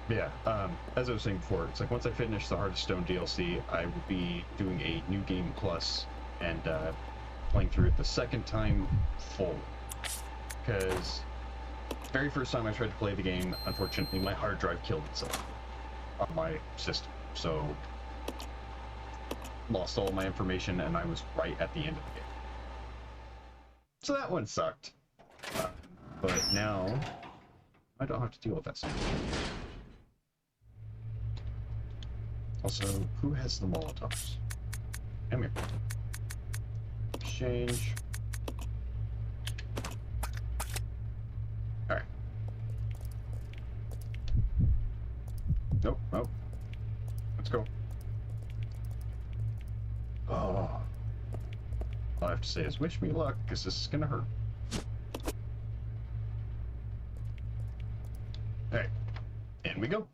Yeah, as I was saying before, it's like once I finish the Heart of Stone DLC, I will be doing a New Game Plus and playing through it the second time full. Because very first time I tried to play the game, unfortunately my hard drive killed itself on my system. So lost all my information and I was right at the end of the game. So that one sucked. But now I don't have to deal with that so much. Also, who has the Molotovs? Come here. Exchange. Alright. Nope, nope. Let's go. Oh. All I have to say is wish me luck, because this is gonna hurt. Alright. In we go.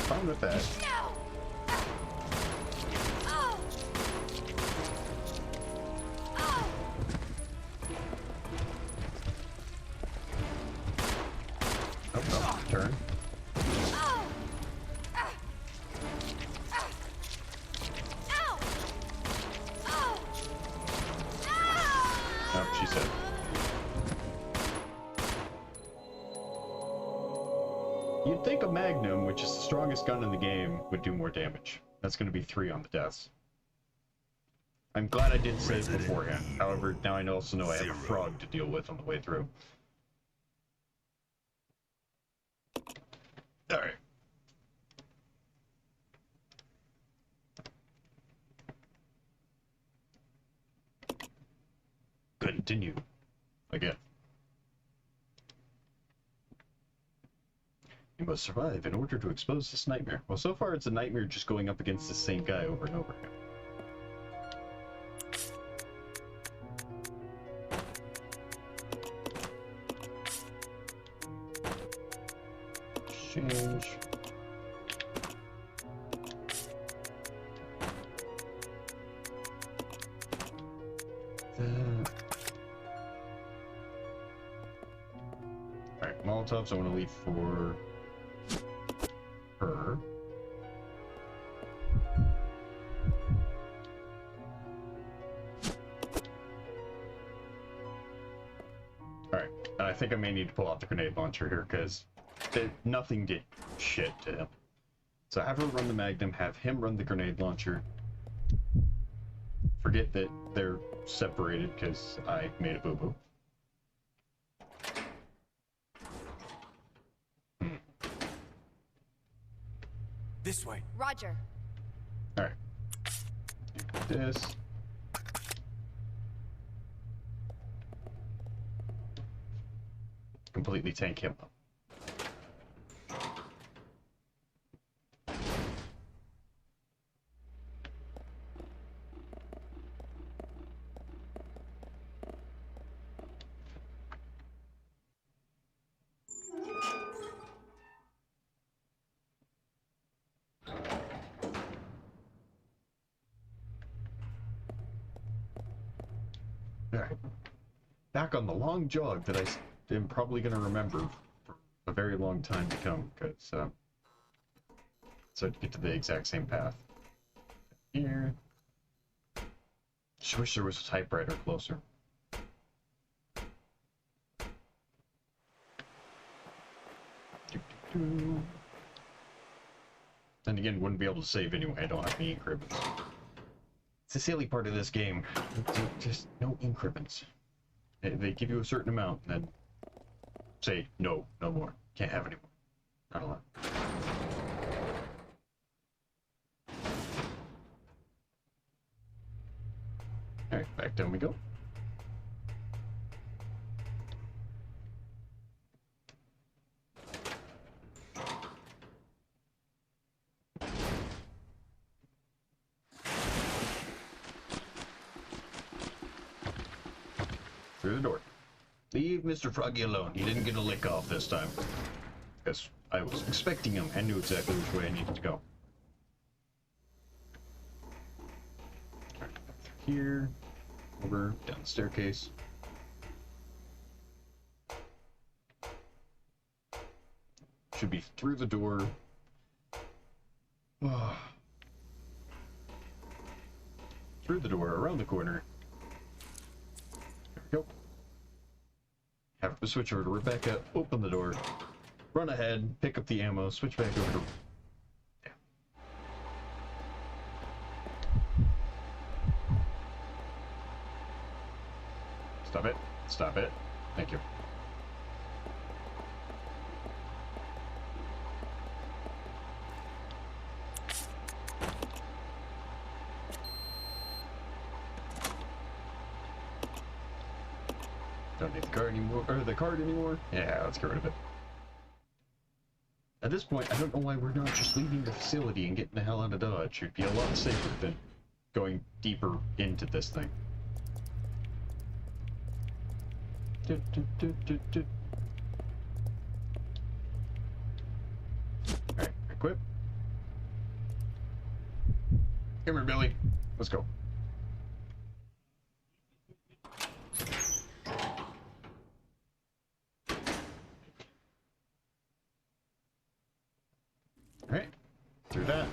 Fine with that. Oh, turn. Oh, she said. You'd think a Magnum, which is the strongest gun in the game, would do more damage. That's going to be 3 on the deaths. I'm glad I did save beforehand. However, now I also know I have a frog to deal with on the way through. Alright. Continue. Again. You must survive in order to expose this nightmare. Well, so far it's a nightmare just going up against the same guy over and over again. Exchange. Alright, Molotovs I want to leave for her. Alright, and I think I may need to pull out the grenade launcher here because nothing did shit to him. So have her run the Magnum, have him run the grenade launcher. Forget that they're separated because I made a boo-boo. This way. Roger. Alright. Do this. completely tank him up. Alright. Back on the long jog that I am probably going to remember for a very long time to come, because so to get to the exact same path. Here. Just wish there was a typewriter closer. Then again, wouldn't be able to save anyway. I don't have any ink ribbons. It's the silly part of this game. Just no ink ribbons. They give you a certain amount and then say, no more. Can't have any more. Not allowed. Alright, back down we go. Through the door. Leave Mr. Froggy alone. He didn't get a lick off this time. Because I was expecting him and knew exactly which way I needed to go. Alright, back through here. Over, down the staircase. Should be through the door. Through the door, around the corner. There we go. Have to switch over to Rebecca, open the door, run ahead, pick up the ammo, switch back over to... Yeah. Stop it. Stop it. Thank you. Don't need the card anymore, or the card anymore. Yeah, let's get rid of it. At this point, I don't know why we're not just leaving the facility and getting the hell out of Dodge. It'd be a lot safer than going deeper into this thing. Alright, equip. Come here, Billy. Let's go. Alright, through that.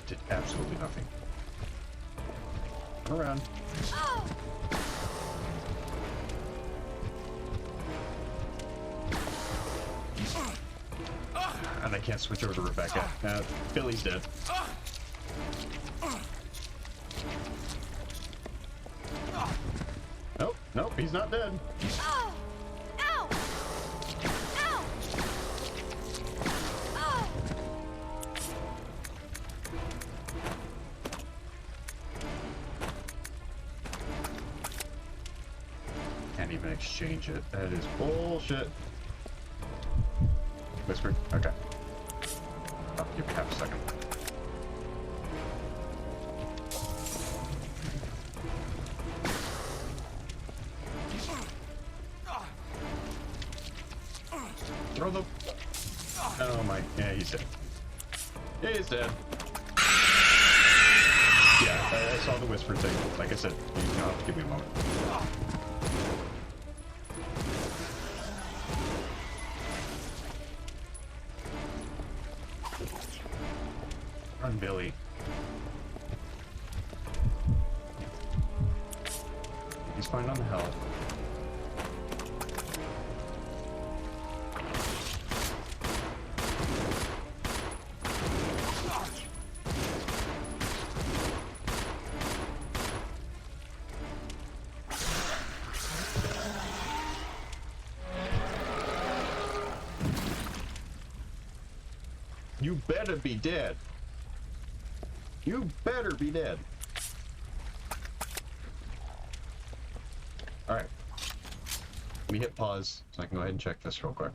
Did absolutely nothing. Turn around. And I can't switch over to Rebecca. Billy's dead. Nope, nope, he's not dead. Can't even exchange it. That is bullshit. Whisper. Okay. I'll give you half a second. Throw the... Oh my... Yeah, he's dead. Yeah, he's dead. Yeah, I saw the whisper thing. Like I said, you'll have to give me a moment. Run, Billy. He's fine on the health. You better be dead. You better be dead. Alright. Let me hit pause so I can go ahead and check this real quick.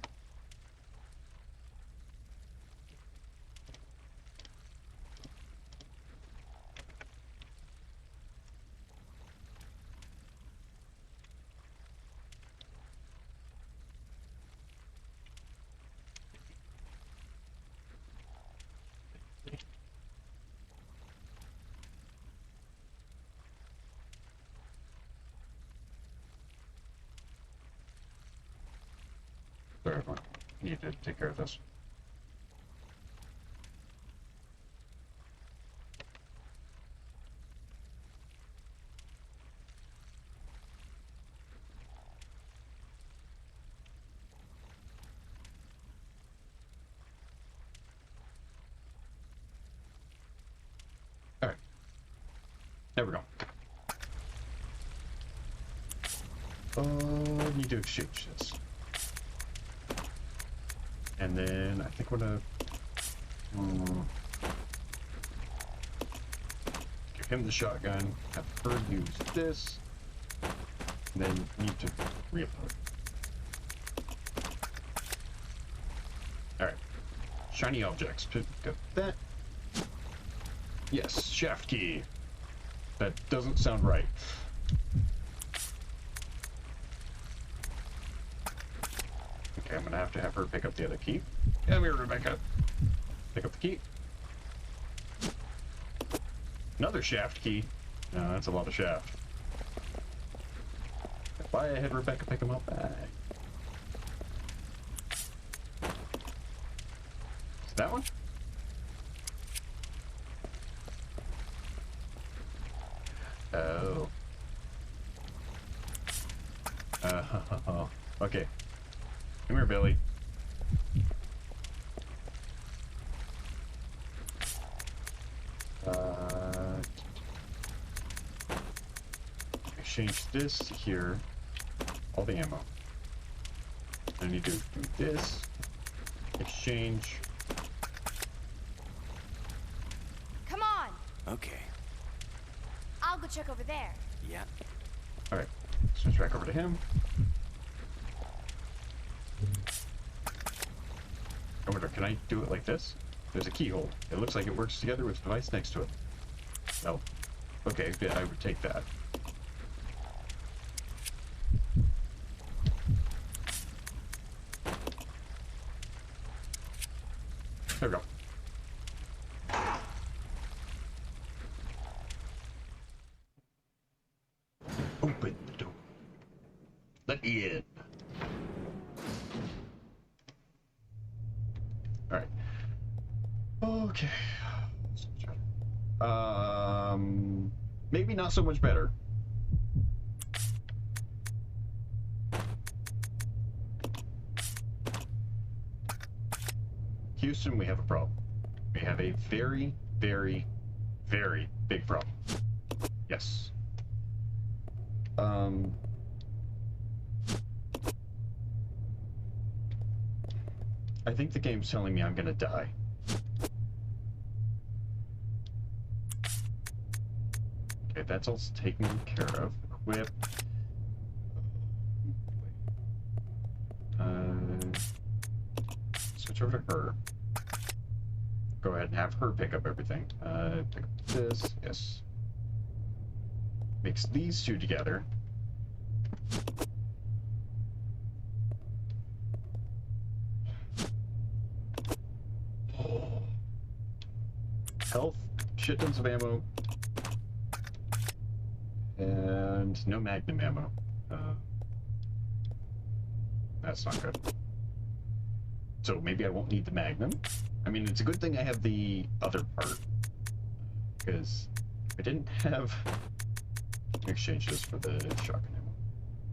Sorry, everyone. Need to take care of this. Alright. There we go. Need to exchange this. And then I think we're gonna give him the shotgun, have her use this, and then need to reload. Alright. Shiny objects. Pick up that. Yes, shaft key. That doesn't sound right. Okay, I'm gonna have her pick up the other key. Come here, Rebecca. Pick up the key. Another shaft key. No, that's a lot of shaft. Why I had Rebecca pick them up? Is that one? Oh. Okay. Come here, Billy. Exchange this here. All the ammo. I need to do this. Exchange. Come on! Okay. I'll go check over there. Yeah. Alright. Switch back over to him. I wonder, can I do it like this? There's a keyhole. It looks like it works together with the device next to it. No. Okay, yeah, I would take that. There we go. Open the door. Let me in. Alright. Okay. Maybe not so much better. Houston, we have a problem. We have a very, very, very big problem. Yes. I think the game's telling me I'm gonna die. Okay, that's all taken care of. Equip. Switch over to her. Go ahead and have her pick up everything. Pick up this, yes. Mix these two together. Health, shit tons of ammo, and no magnum ammo. That's not good. So maybe I won't need the magnum. I mean, it's a good thing I have the other part, because if I didn't have... exchange this for the shotgun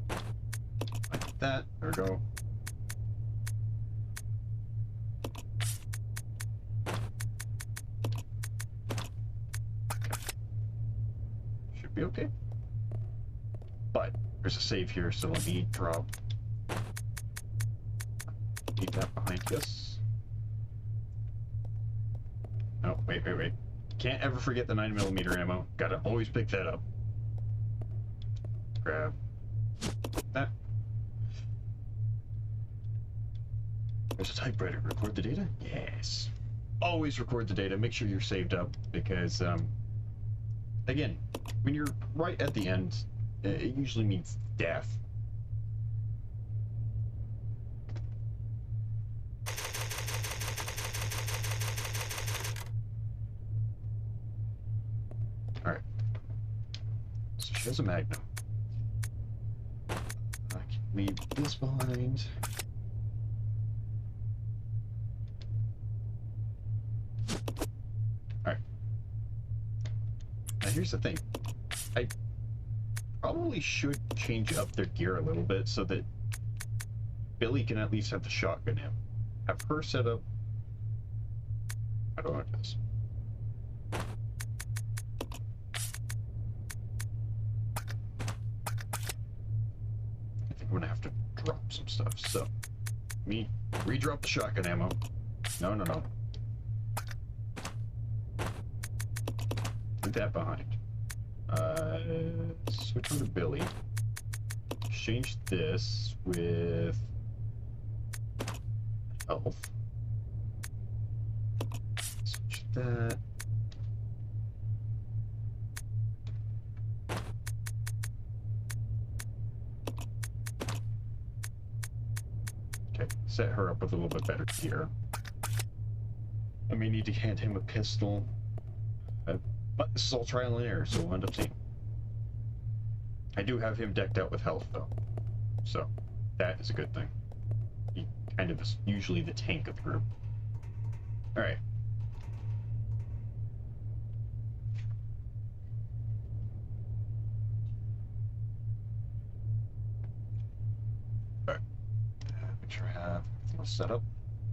ammo. Like that. There we go. Should be okay. But there's a save here, so let me drop. Need that behind us. Oh, wait. Can't ever forget the 9mm ammo. Gotta always pick that up. Grab that. There's a typewriter. Record the data? Yes. Always record the data. Make sure you're saved up because, again, when you're right at the end, it usually means death. Alright. So she has a magnum. I can leave this behind. Alright. Now here's the thing. I probably should change up their gear a little bit so that Billy can at least have the shotgun in. Have her set up. I don't know what it is. I think I'm gonna have to drop some stuff. So, me redrop the shotgun ammo. No, no, no. Leave that behind. Switch on to Billy. Exchange this with health. Switch that. Okay, set her up with a little bit better gear. I may need to hand him a pistol. But this is all trial and error, so we'll end up seeing. I do have him decked out with health, though. So, that is a good thing. He kind of is usually the tank of the group. Alright. Alright. Make sure I have everything set up.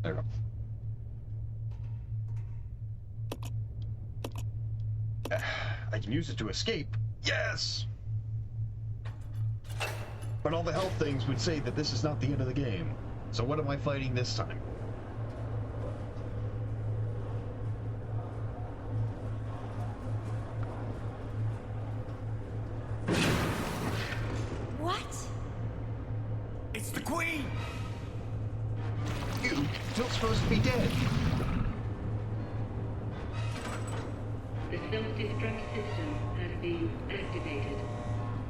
There we go. I can use it to escape. Yes! But all the health things would say that this is not the end of the game. So what am I fighting this time? What? It's the Queen! You're still supposed to be dead. The self-destruct system has been activated.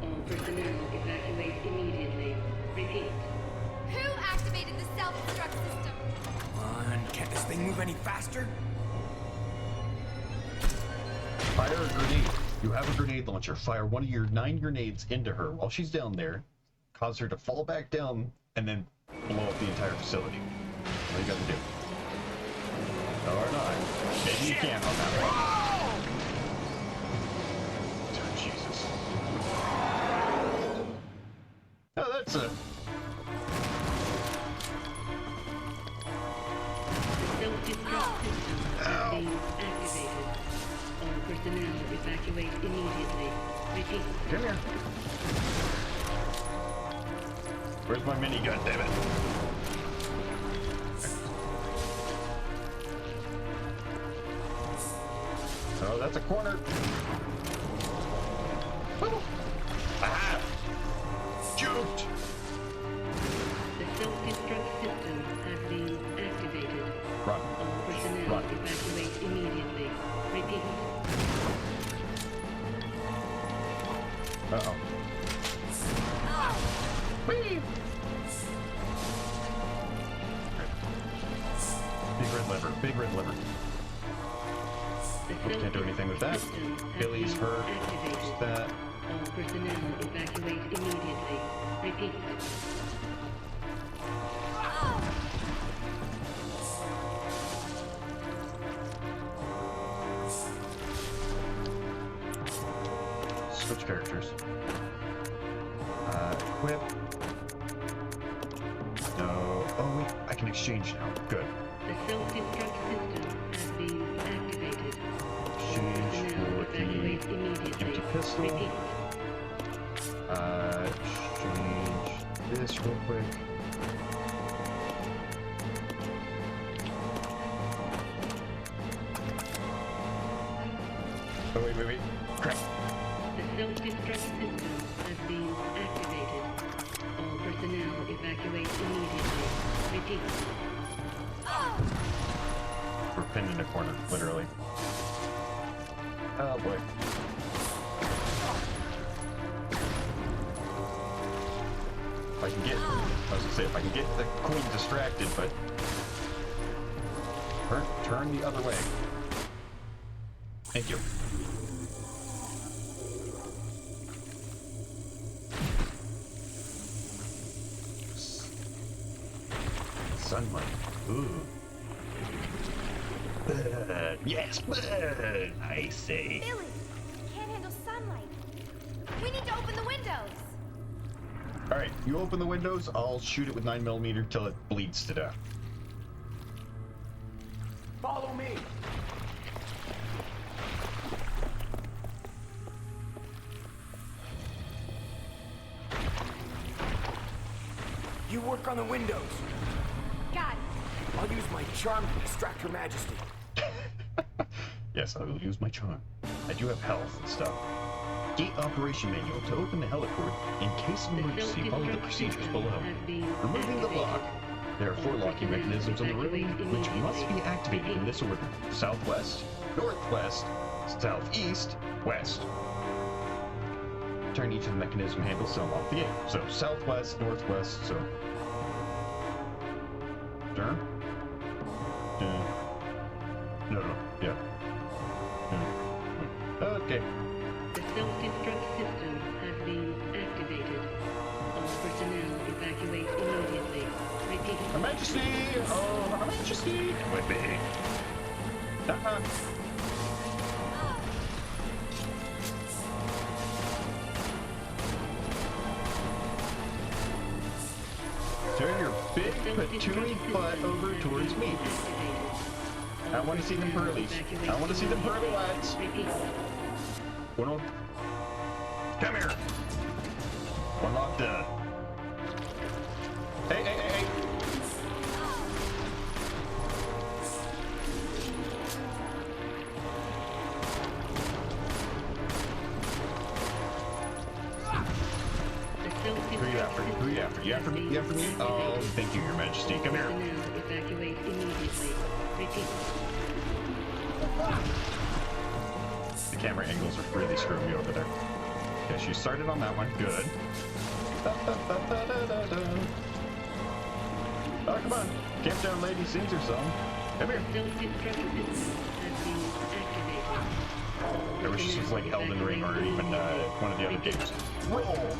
All personnel evacuate immediately. Repeat. Who activated the self-destruct system? Come on, can't this thing move any faster? Fire a grenade. You have a grenade launcher. Fire one of your 9 grenades into her while she's down there. Cause her to fall back down and then blow up the entire facility. What you gotta do? Or not. Maybe you can on that one. Jesus. Oh, that's a... The self-destruct system has been activated. All personnel evacuate immediately. Repeat. Come here. Where's my minigun, damn it? Oh, that's a corner. Oh. Ah! Juked! The self-destruct system has been activated. Run. All personnel Run. evacuate immediately. Repeat. Uh-oh. Whee! Big red lever. Big red lever. The Can't do anything with that. system has Billy's been hurt. activated. Just that. All personnel evacuate immediately. Repeat. Switch characters. Equip. No. Oh, wait. I can exchange now. Good. The self-destruct system has been activated. Exchange Personnel for evacuate the immediately. empty pistol. Repeat. Exchange this real quick. Oh, wait. Crap. The self-destruct system has been activated. All personnel evacuate immediately. Repeat. We're pinned in a corner, literally. Oh boy. If I can get, I was gonna say, if I can get the queen distracted, but turn the other way. Thank you. Sunlight. Ooh. Burn. Yes, burn, I say. Billy, can't handle sunlight. We need to open the windows. Alright, you open the windows, I'll shoot it with 9mm till it bleeds to death. Follow me. You work on the windows. Got it. I'll use my charm to distract Her Majesty. Yes, I will use my charm. I do have health and stuff. Gate operation manual to open the heliport. In case of emergency, follow the procedures below. Removing the lock. There are 4 locking mechanisms in the room, which must be activated in this order. Southwest, northwest, southeast, west. Turn each of the mechanism handles to unlock the gate. So, southwest, northwest, so... Turn? No, yeah. Okay. The self-destruct system has been activated. All personnel evacuate immediately. Repeat. Her Majesty! Oh, Her Majesty! With me. Turn your big patooey butt over towards me. I want to see them pearlies. I want to see them pearly whites. One on. Come here. One lock done. Hey. Who you after? You after me? You after me? Oh, thank you, Your Majesty. Come here. Evacuate immediately. Repeat. The camera angles are really screwing me over there. Okay, she started on that one. Good. Oh, come on. Camp down, lady. Sings her song. Come here. Self-destruct system has been activated. I wish this was like Elden Ring or even one of the other games. Roll!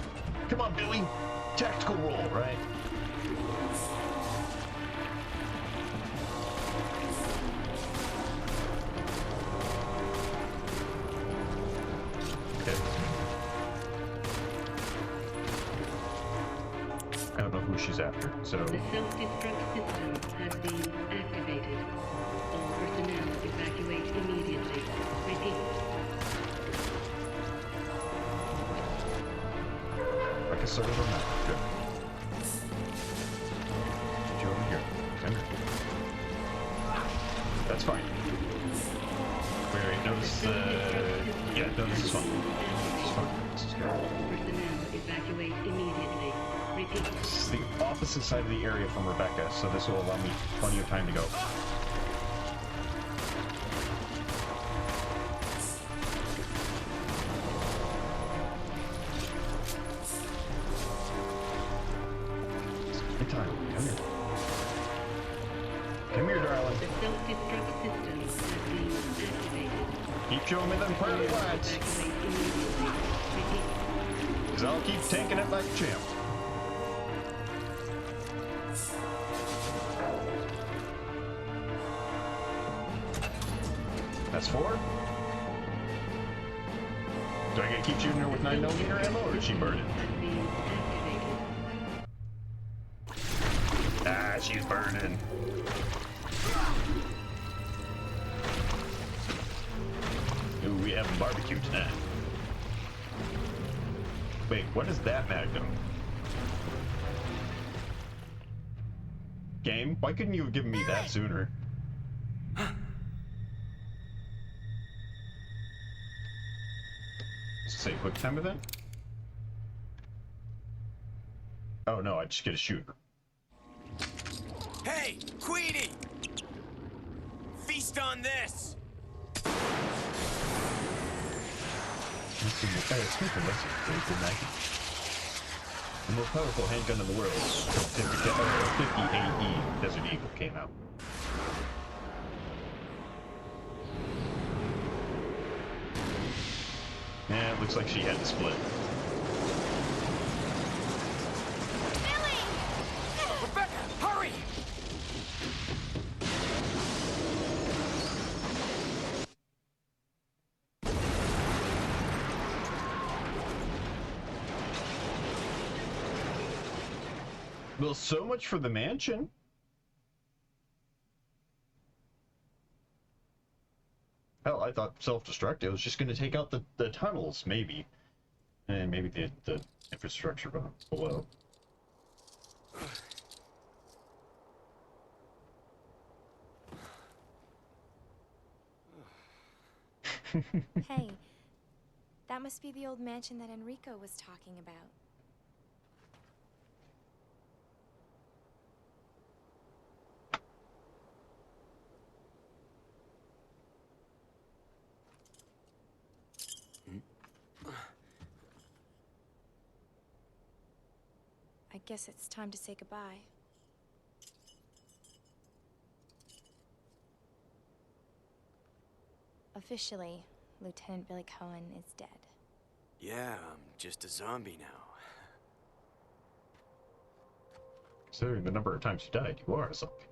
Come on, Billy. Tactical roll, right? Okay. I don't know who she's after, so... The self-destruct system has been activated. All personnel evacuate immediately. Repeat. Like a sort of a map. Good. Get you over here. Come here. That's fine. Wait, notice yeah, no, this is fine. This is fine. This is good. Personnel evacuate immediately. Repeat. This is the opposite side of the area from Rebecca, so this will allow me plenty of time to go. Time. Come here. Come here, darling. The self-destruct system has been activated. Keep showing me them pearly whites. Evacuate immediately. Repeat. Because I'll keep taking it like a champ. That's 4. Do I get to keep shooting her with 9mm ammo, or is she burning? Has been activated. Ah, she's burning. Ooh, we have a barbecue tonight. Wait, what is that magnum? Game? Why couldn't you have given me that sooner? Say quick time event? Oh no, I just get a shooter. Hey, Queenie! Feast on this! Speaking of this, pretty nice. The most powerful handgun in the world, 50 AE Desert Eagle came out. Yeah, it looks like she had to split. Rebecca, hurry! Well, so much for the mansion. Hell, I thought self-destruct, it was just going to take out the tunnels, maybe. And maybe the infrastructure below. Hey, that must be the old mansion that Enrico was talking about. I guess it's time to say goodbye. Officially, Lieutenant Billy Cohen is dead. Yeah, I'm just a zombie now. Considering the number of times you died, you are a zombie now.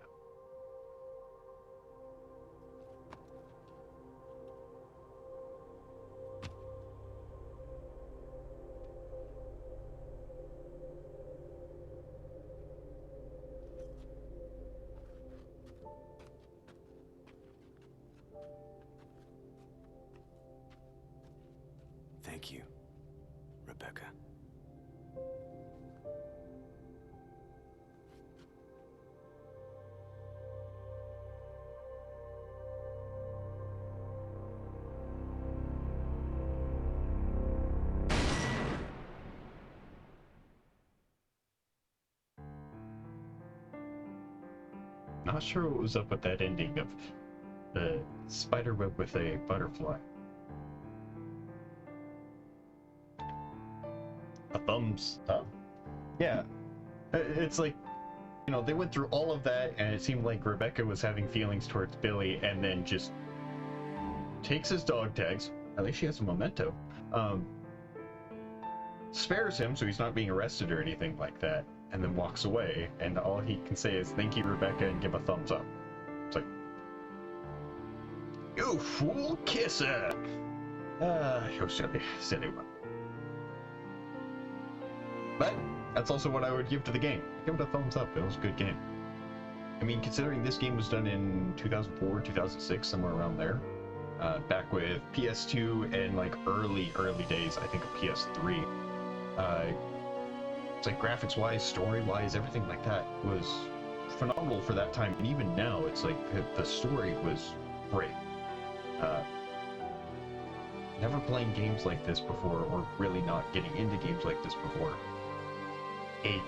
Thank you, Rebecca. Not sure what was up with that ending of the spider web with a butterfly. A thumbs up? Yeah. It's like, you know, they went through all of that and it seemed like Rebecca was having feelings towards Billy and then just takes his dog tags, at least she has a memento, spares him so he's not being arrested or anything like that, and then walks away, and all he can say is, "Thank you, Rebecca," and give a thumbs up. It's like, you fool kisser! You're silly one. But that's also what I would give to the game. Give it a thumbs up, it was a good game. I mean, considering this game was done in 2004, 2006, somewhere around there, back with PS2 and like early days, I think, of PS3. It's like graphics-wise, story-wise, everything like that was phenomenal for that time. And even now, it's like the story was great. Never playing games like this before, or really not getting into games like this before, it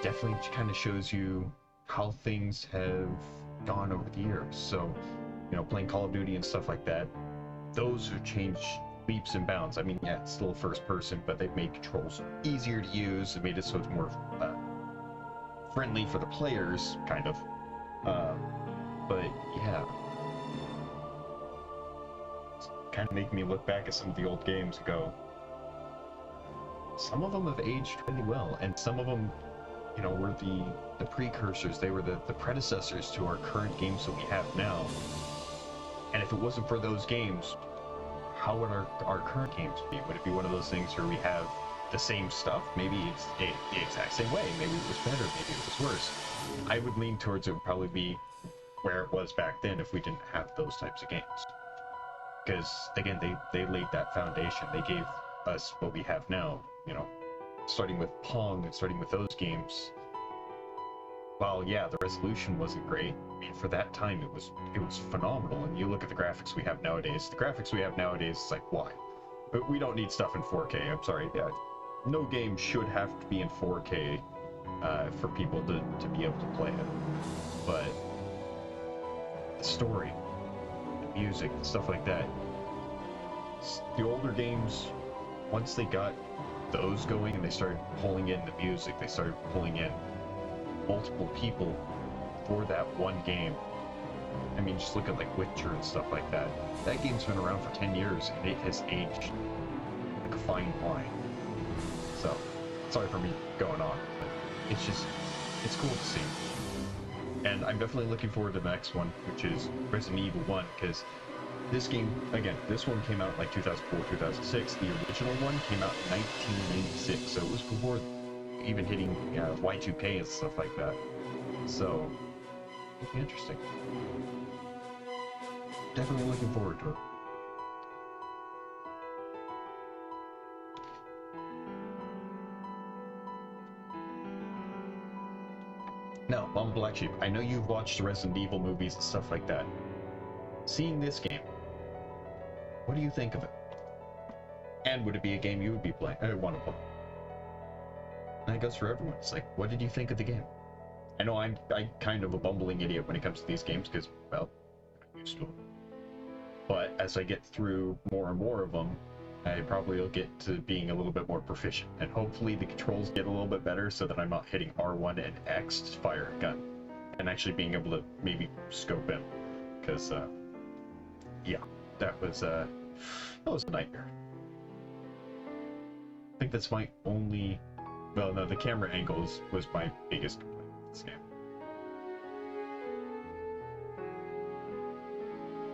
definitely kind of shows you how things have gone over the years. So, you know, playing Call of Duty and stuff like that, those have changed leaps and bounds. I mean, yeah, it's still first person, but they've made controls easier to use. They made it so it's more friendly for the players, kind of. But yeah, it's kind of making me look back at some of the old games and go, some of them have aged really well, and some of them, you know, were the precursors. They were the predecessors to our current games that we have now. And if it wasn't for those games, how would our current games be? Would it be one of those things where we have the same stuff? Maybe it's the exact same way. Maybe it was better. Maybe it was worse. I would lean towards it would probably be where it was back then if we didn't have those types of games. Because, again, they laid that foundation. They gave us what we have now, you know, starting with Pong and starting with those games. While, yeah, the resolution wasn't great, I mean, for that time, it was phenomenal. And you look at the graphics we have nowadays. The graphics we have nowadays, it's like, why? But we don't need stuff in 4K. I'm sorry. Yeah, no game should have to be in 4K for people to be able to play it. But the story, the music, stuff like that, the older games, once they got those going and they started pulling in the music, they started pulling in multiple people for that one game. I mean, just look at like Witcher and stuff like that. That game's been around for 10 years and it has aged like a fine wine. So, sorry for me going on, but it's cool to see. And I'm definitely looking forward to the next one, which is Resident Evil 1, because this game, again, this one came out like 2004, 2006. The original one came out in 1996, so it was before even hitting Y2K and stuff like that. So, it'll be interesting. Definitely looking forward to it. Now, Mom Black Sheep, I know you've watched the Resident Evil movies and stuff like that. Seeing this game, what do you think of it? And would it be a game you would be playing? I want to play. And that goes for everyone. It's like, what did you think of the game? I know I'm kind of a bumbling idiot when it comes to these games because, well, I'm used to them. But as I get through more and more of them, I probably will get to being a little bit more proficient. And hopefully the controls get a little bit better so that I'm not hitting R1 and X to fire a gun. And actually being able to maybe scope in. Because, yeah, that was a nightmare. I think that's my only... Well, no, the camera angles was my biggest complaint with this game.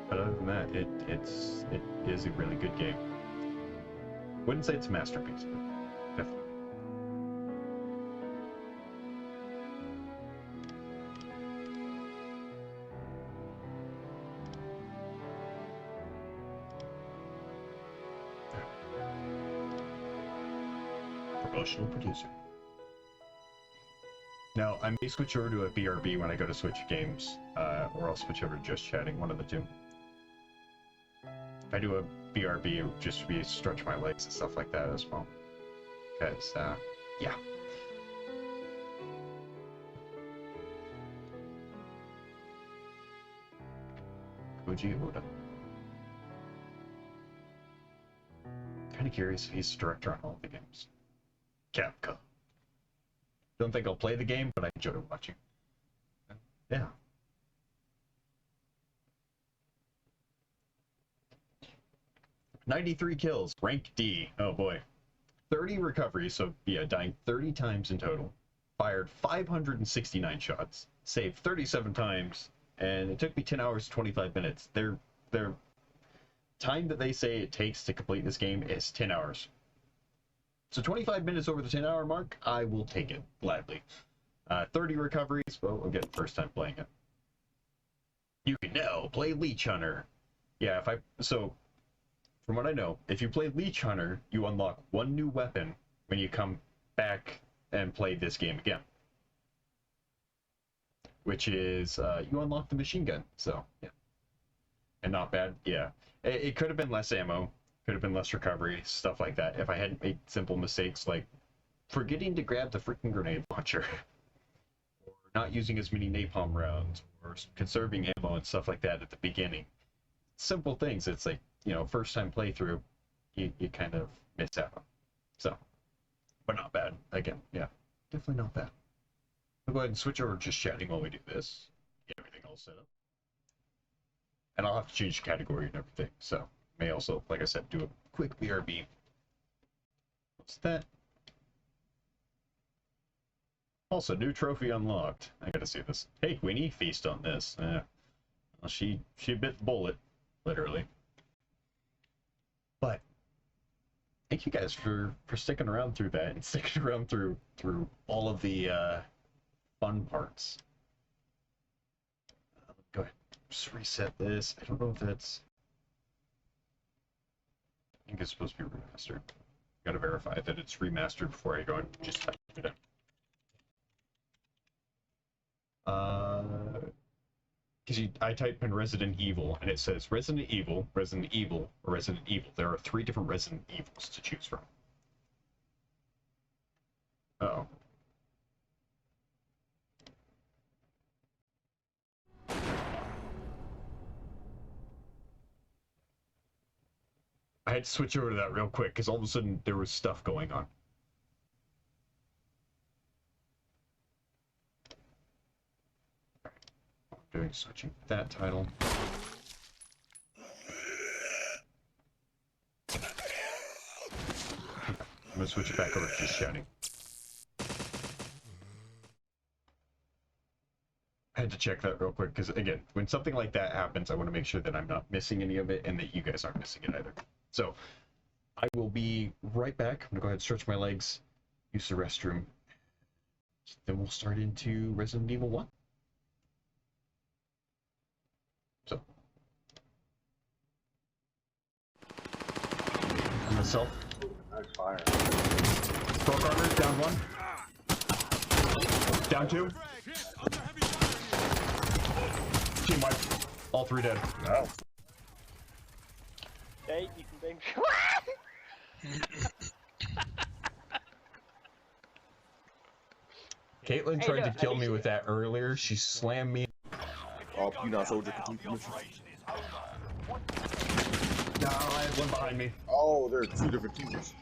But other than that, it is a really good game. Wouldn't say it's a masterpiece, but definitely. Promotional producer. Now, I may switch over to a BRB when I go to Switch Games, or I'll switch over to Just Chatting, one of the two. If I do a BRB, it would just be stretch my legs and stuff like that as well. Because, yeah. Koji Oda. Kind of curious if he's the director on all the games. Capcom. Don't think I'll play the game, but I enjoy watching. Yeah. "93 kills, rank D. Oh boy. 30 recoveries, so yeah, dying 30 times in total. Fired 569 shots. Saved 37 times, and it took me 10 hours 25 minutes. Their time that they say it takes to complete this game is 10 hours. So 25 minutes over the 10-hour mark, I will take it gladly. 30 recoveries, well, again, first time playing it. You can now play Leech Hunter. Yeah, so from what I know, if you play Leech Hunter, you unlock one new weapon when you come back and play this game again. Which is, you unlock the machine gun, so, yeah. And not bad, yeah. It could have been less ammo, could have been less recovery, stuff like that, if I hadn't made simple mistakes like forgetting to grab the freaking grenade launcher, or not using as many napalm rounds, or conserving ammo and stuff like that at the beginning. Simple things, it's like, you know, first time playthrough, you kind of miss out. So, but not bad. Again, yeah, definitely not bad. I'll go ahead and switch over to Just Chatting while we do this. Get everything all set up. And I'll have to change the category and everything, so may also, like I said, do a quick BRB. What's that? Also, new trophy unlocked. I gotta see this. Hey, Queenie, feast on this. Well, she bit the bullet, literally. But thank you guys for sticking around through that and sticking around through all of the fun parts. Go ahead, just reset this. I don't know if that's. I think it's supposed to be remastered. Gotta verify that it's remastered before I go and just type it in. Because I type in Resident Evil and it says Resident Evil, Resident Evil, or Resident Evil. There are 3 different Resident Evils to choose from. Uh-oh. I had to switch over to that real quick because all of a sudden there was stuff going on. Doing switching that title. I'm gonna switch it back over to just shouting. I had to check that real quick because, again, when something like that happens, I want to make sure that I'm not missing any of it and that you guys aren't missing it either. So, I will be right back. I'm gonna go ahead and stretch my legs, use the restroom. Then we'll start into Resident Evil 1. So, myself. Nice fire. Broke armor, down 1. Down 2. Team wipe. All 3 dead. No. Hey, you can bang. Caitlin tried to kill me with that earlier. She slammed me. Oh, you not soldier complete mission. No, I had one behind me. Oh, there are 2 different teams.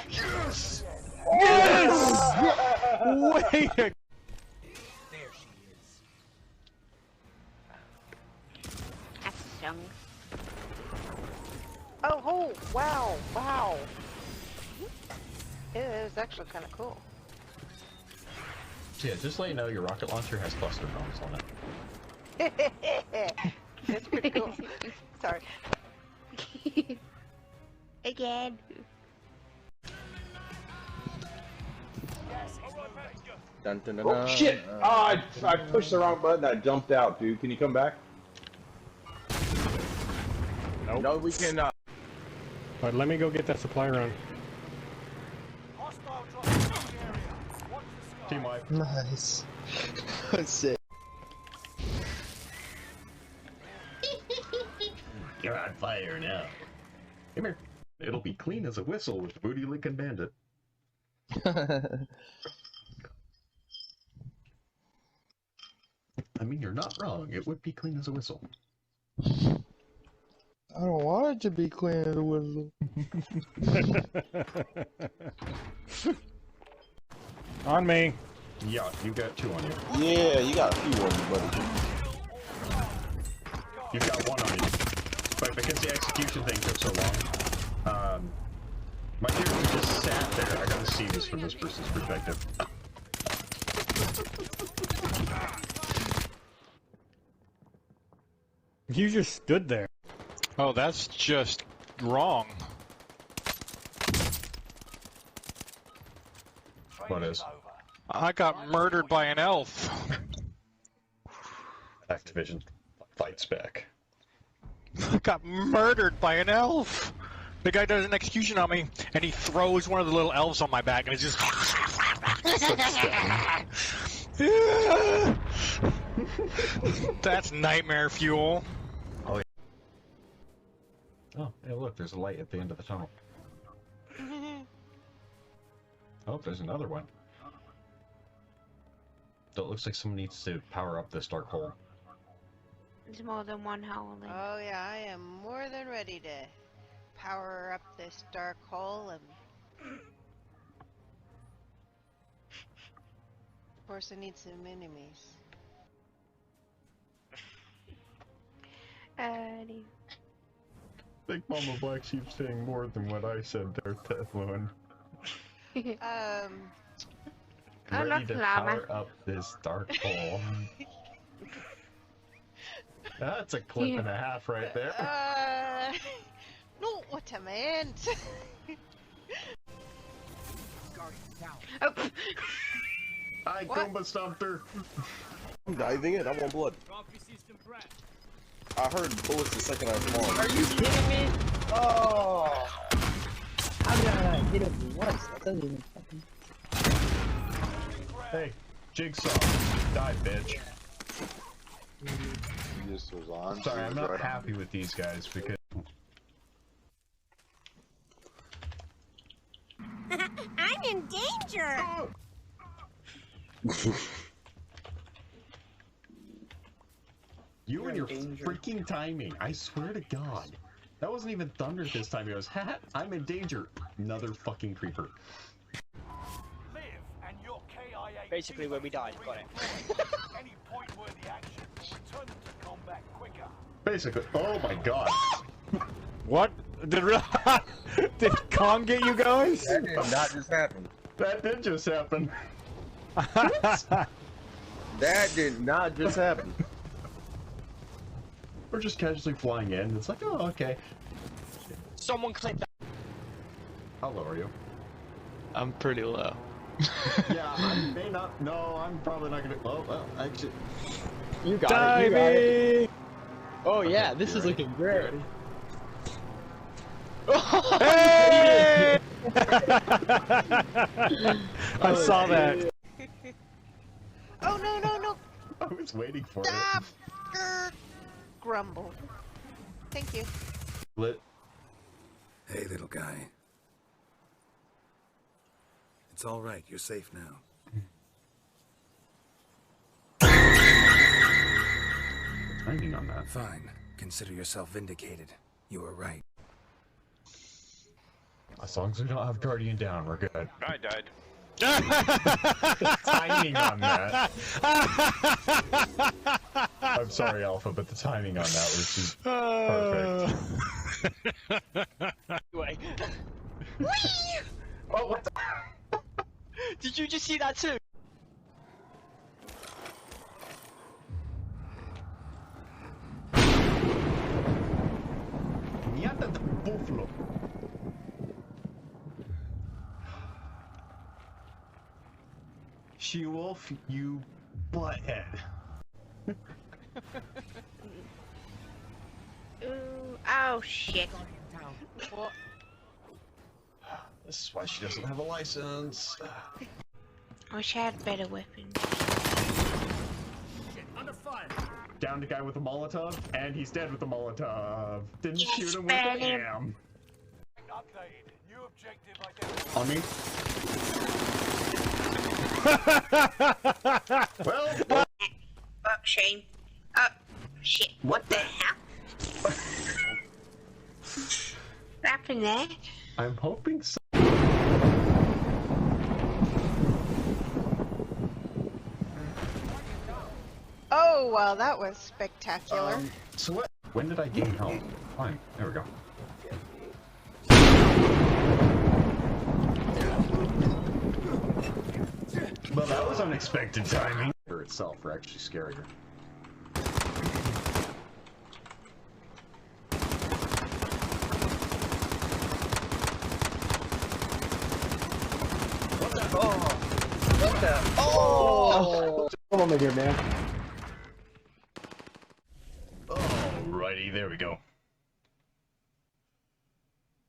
Yes! Yes! Wait a... There she is. That's young. Oh, wow, wow. It is actually kind of cool. So yeah, just let you know your rocket launcher has cluster bombs on it. It's pretty cool. Sorry. Again. Dun, dun, dun, Oh dun. shit! I pushed the wrong button. I jumped out, dude. Can you come back? Nope. No, we cannot. But let me go get that supply run. Team wipe. Nice. Sick. You're on fire now. Come here. It'll be clean as a whistle with Booty Lickin' Bandit. I mean, you're not wrong. It would be clean as a whistle. I don't want it to be clean as a whistle. On me. Yeah, you got 2 on you. Yeah, you got a few on you, buddy. You've got 1 on you. But because the execution thing took so long, my character just sat there. I gotta see this from this person's perspective. You just stood there. Oh, that's just wrong. What is? I got murdered by an elf. Activision fights back. I got murdered by an elf. The guy does an execution on me, and he throws one of the little elves on my back, and it's just... That's nightmare fuel. Oh, yeah. Oh, hey, look, there's a light at the end of the tunnel. Oh, there's another one. So it looks like someone needs to power up this dark hole. There's more than one howling. Oh yeah, I am more than ready to power up this dark hole and... Of course I need some enemies. Big Mama Black Sheep's saying more than what I said there, Teflon. Ready to power up this dark hole. That's a clip and a half right there. Not what I meant. Oh. I Goomba stomped her. I'm diving in. I want blood. I heard bullets the second I spawned. Are you kidding me? Oh! How did I not hit him once? That doesn't even fucking... Hey, Jigsaw, die, bitch. This was on. Sorry, I'm not happy with these guys because... I'm in danger! You and your freaking timing. I swear to God. That wasn't even thunder this time. It was, ha, I'm in danger. Another fucking creeper. Basically where we died, got it. Basically, oh my God. What? Did Kong get you guys? That did not just happen. That did just happen. That did not just happen. We're just casually flying in. It's like, oh, okay. Someone clip that. How low are you? I'm pretty low. Yeah, I may not. No, I'm probably not gonna. Oh, well, actually. You got it. You got it. Oh yeah, Okay, this is ready? looking great. Ready? Hey! I saw that. Oh no no no! I was waiting for Stop! Grumble. Thank you. it. Lit. Hey, little guy. It's all right. You're safe now. Timing on that. Fine. Consider yourself vindicated. You were right. As long as we don't have Guardian down, we're good. I died. Timing on that. I'm sorry, Alpha, but the timing on that was just perfect. Anyway. Oh, what the? Did you just see that too? Niata de buffalo. She-Wolf, you butthead. Ooh, oh shit. What? This is why she doesn't have a license. Wish I had better weapons. Under fire. Down the guy with the Molotov, and he's dead with the Molotov. Didn't Yes, shoot him with the Brandon. ham. Updated. New objective identified. On me. Well, Oh, shame. Oh, shit. What the hell? What happened there? I'm hoping so. Oh, well, that was spectacular. So what? When did I gain health? Fine. There we go. Well, that was unexpected timing. For itself, are actually scarier. What the? Oh! What the? Oh! Come over here, man. Alrighty, there we go.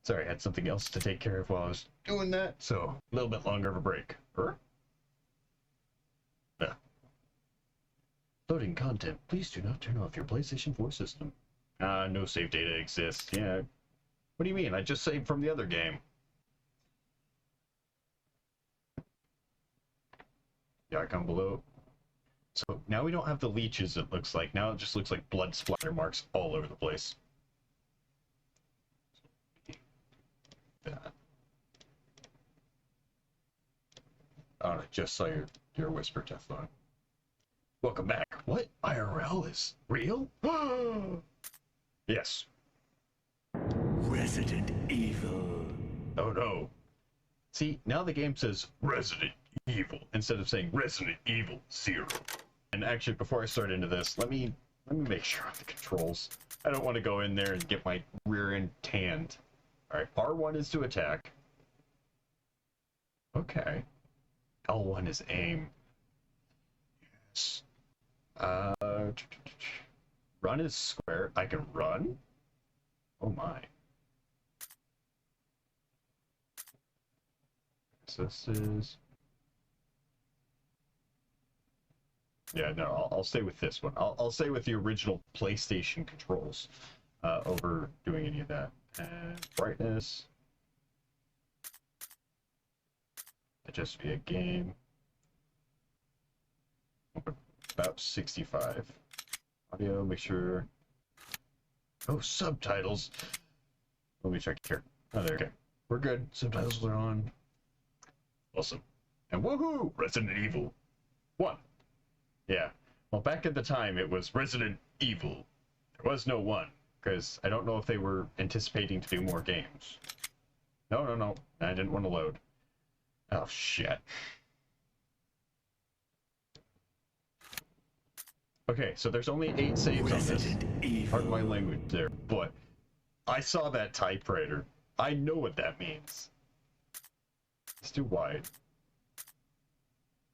Sorry, I had something else to take care of while I was doing that, so a little bit longer of a break. Yeah. Loading content. Please do not turn off your PlayStation 4 system. No save data exists. Yeah. What do you mean? I just saved from the other game. Yeah, I come below. So now we don't have the leeches, it looks like. Now it just looks like blood splatter marks all over the place. Oh, I just saw your whisper, Teflon. Welcome back. What? IRL is real? Yes. Resident Evil. Oh no. See, now the game says Resident Evil instead of saying Resident Evil 0. And actually, before I start into this, let me make sure of the controls. I don't want to go in there and get my rear end tanned. Alright, R1 is to attack. Okay. L1 is aim. Yes. Run is square. I can run? Oh my. So this is... Yeah, no, I'll stay with this one. I'll stay with the original PlayStation controls over doing any of that. And brightness. Adjust via game. About 65. Audio, make sure. Oh, subtitles. Let me check here. Oh, there we go. We're good. Subtitles are on. Awesome. And woohoo! Resident Evil 1. Yeah. Well, back at the time, it was Resident Evil. There was no 1, because I don't know if they were anticipating to do more games. No. I didn't want to load. Oh, shit. Okay, so there's only 8 saves on this. Pardon my language there, but I saw that typewriter. I know what that means. It's too wide.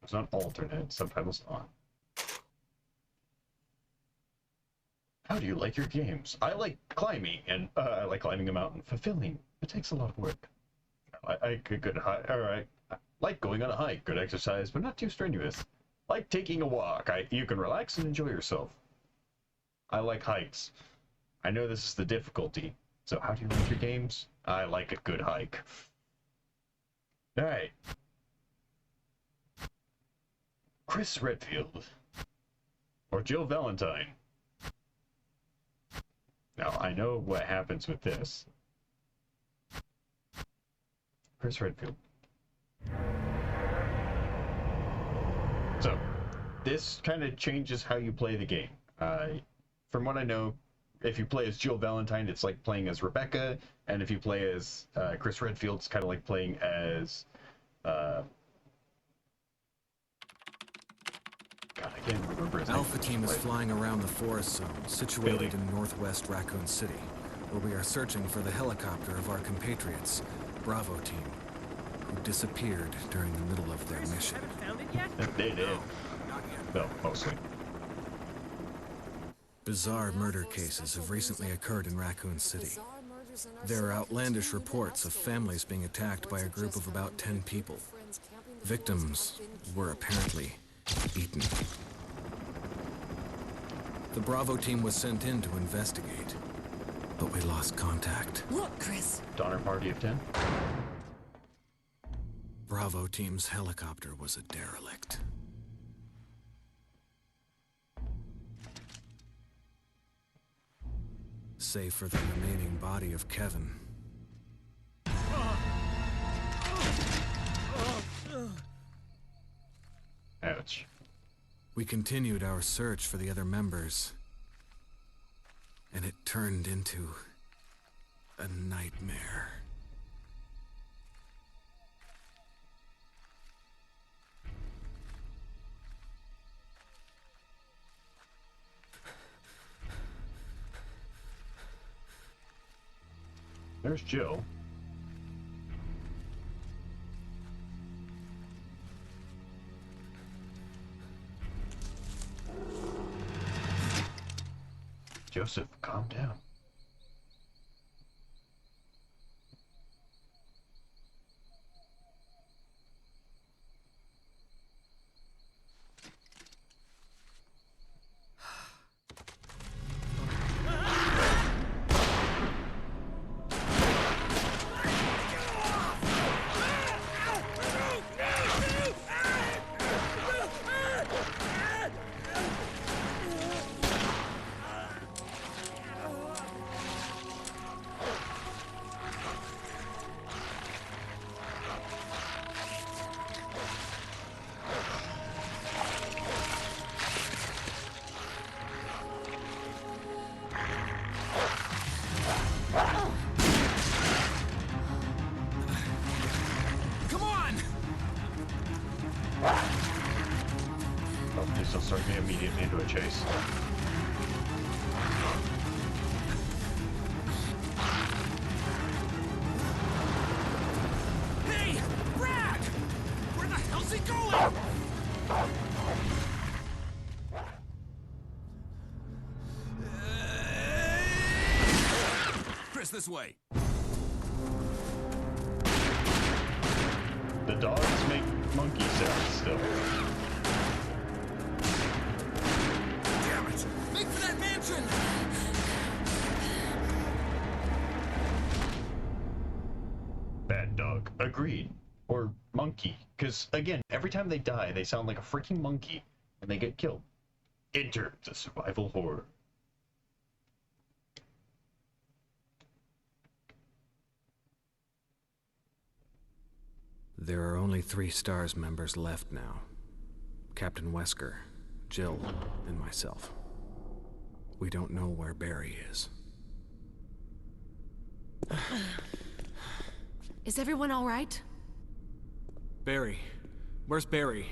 It's not alternate, subtitles on. How do you like your games? I like climbing, and I like climbing a mountain. Fulfilling. It takes a lot of work. I could good hike. Alright. I like going on a hike. Good exercise, but not too strenuous. Like taking a walk. You can relax and enjoy yourself. I like hikes. I know this is the difficulty. So how do you like your games? I like a good hike. Alright. Chris Redfield. Or Jill Valentine. Now, I know what happens with this. Chris Redfield. So, this kind of changes how you play the game. From what I know, if you play as Jill Valentine, it's like playing as Rebecca, and if you play as Chris Redfield, it's kind of like playing as... God, I can't remember his name. Alpha Team is flying around the forest zone, situated in northwest Raccoon City, where we are searching for the helicopter of our compatriots, Bravo Team, who disappeared during the middle of their mission. They did. No, mostly. Bizarre murder cases have recently occurred in Raccoon City. There are outlandish reports of families being attacked by a group of about 10 people. Victims were apparently eaten. The Bravo Team was sent in to investigate, but we lost contact. Look, Chris. Donner Party of 10? Bravo Team's helicopter was a derelict. Save for the remaining body of Kevin. Ouch. We continued our search for the other members, and it turned into a nightmare. There's Jill. Joseph, calm down. They'll start me immediately into a chase. Hey, Brad! Where the hell's he going? Chris, this way. The dogs make monkey sounds still. Make for that mansion! Bad dog. Agreed. Or monkey. Because, again, every time they die, they sound like a freaking monkey, and they get killed. Enter the survival horror. There are only 3 STARS members left now. Captain Wesker, Jill, and myself. We don't know where Barry is. Is everyone all right? Barry. Where's Barry?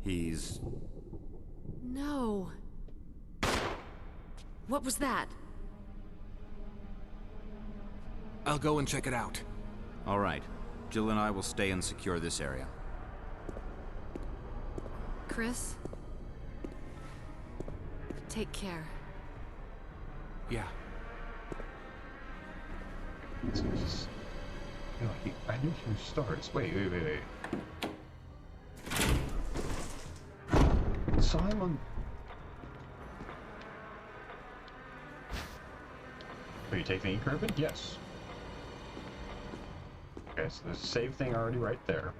He's... No. What was that? I'll go and check it out. All right. Jill and I will stay and secure this area. Chris? Take care. Yeah. No, I knew he was STARS. Wait. Simon. Are you taking the E-Carbon? Yes. Okay, so there's a save thing already right there.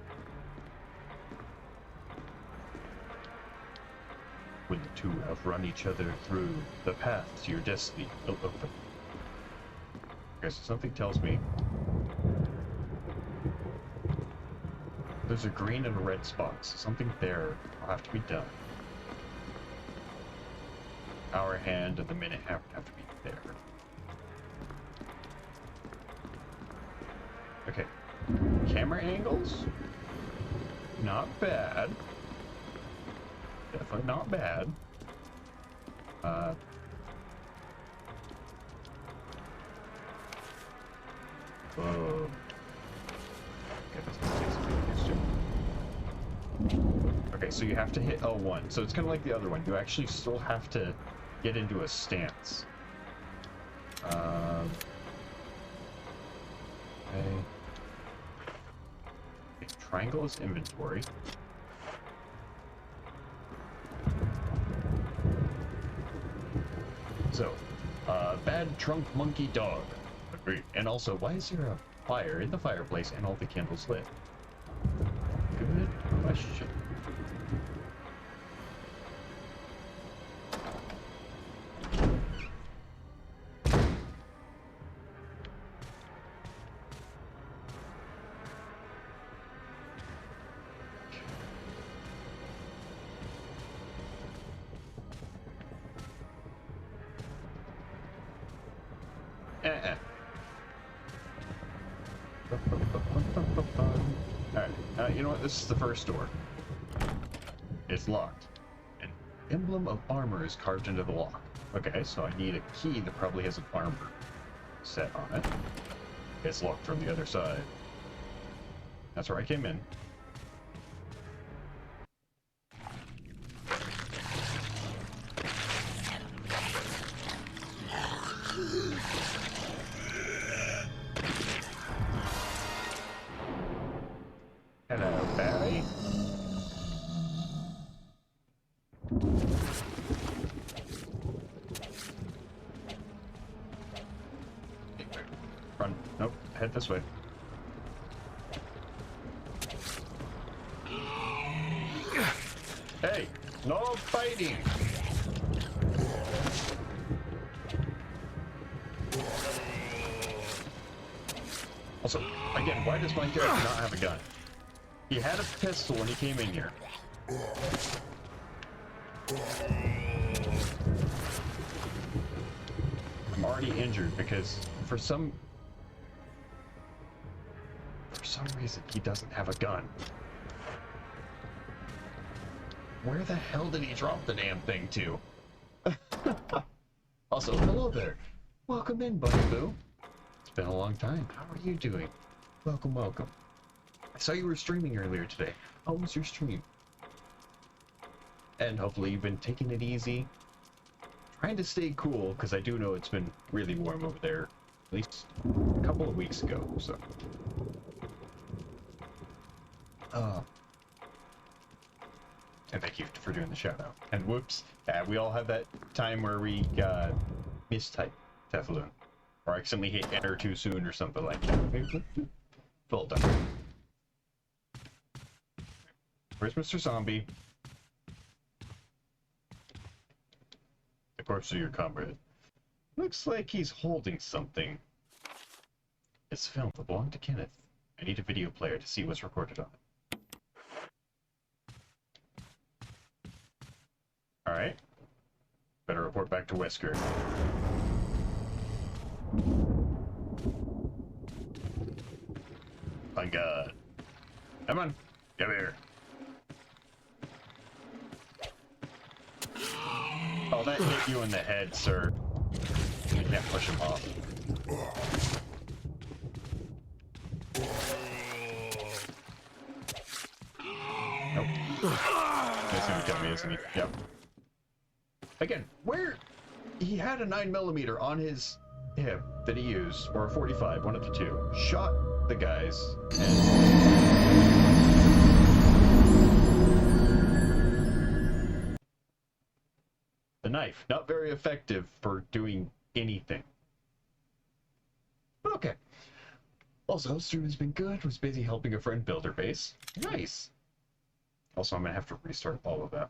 When the two have run each other through the path to your destiny will open. Okay, so something tells me there's a green and a red spot, so something there will have to be done. Hour hand and the minute hand have to be there. Okay. Camera angles? Not bad. Definitely not bad. Whoa. Okay, that's gonna take some getting used to. Okay, so you have to hit L1. So it's kind of like the other one. You actually still have to get into a stance. Okay. Triangle is inventory. So, bad trunk monkey dog. Agreed. And also, why is there a fire in the fireplace and all the candles lit? Good question. Alright, you know what? This is the first door. It's locked. An emblem of armor is carved into the lock. Okay, so I need a key that probably has an armor set on it. It's locked from the other side. That's where I came in. Hello, Barry. Run. Nope. Head this way. Hey! No fighting! Also, again, why does my character not have a gun? He had a pistol when he came in here. I'm already injured because for some reason he doesn't have a gun. Where the hell did he drop the damn thing to? Also, hello there. Welcome in, Buddy Boo. It's been a long time. How are you doing? Welcome, welcome. I saw you were streaming earlier today. How was your stream? And hopefully you've been taking it easy. Trying to stay cool, because I do know it's been really warm over there. At least a couple of weeks ago, so. And thank you for doing the shout out. And whoops, we all have that time where we mistype Teflon. Or accidentally hit enter too soon or something like that. Full done. Where's Mr. Zombie? corpse of your comrade. Looks like he's holding something. It's film that belonged to Kenneth. I need a video player to see what's recorded on it. Alright. Better report back to Wesker. My God. Come on. Come here. Oh, that hit you in the head, sir. You can't push him off. Nope. He's gonna kill me, isn't he? Yep. Again, where... He had a 9mm on his hip that he used, or a 45, one of the two. Shot the guys, and... The knife, not very effective for doing anything. Okay. Also, stream has been good. Was busy helping a friend build her base. Nice. Also, I'm gonna have to restart all of that.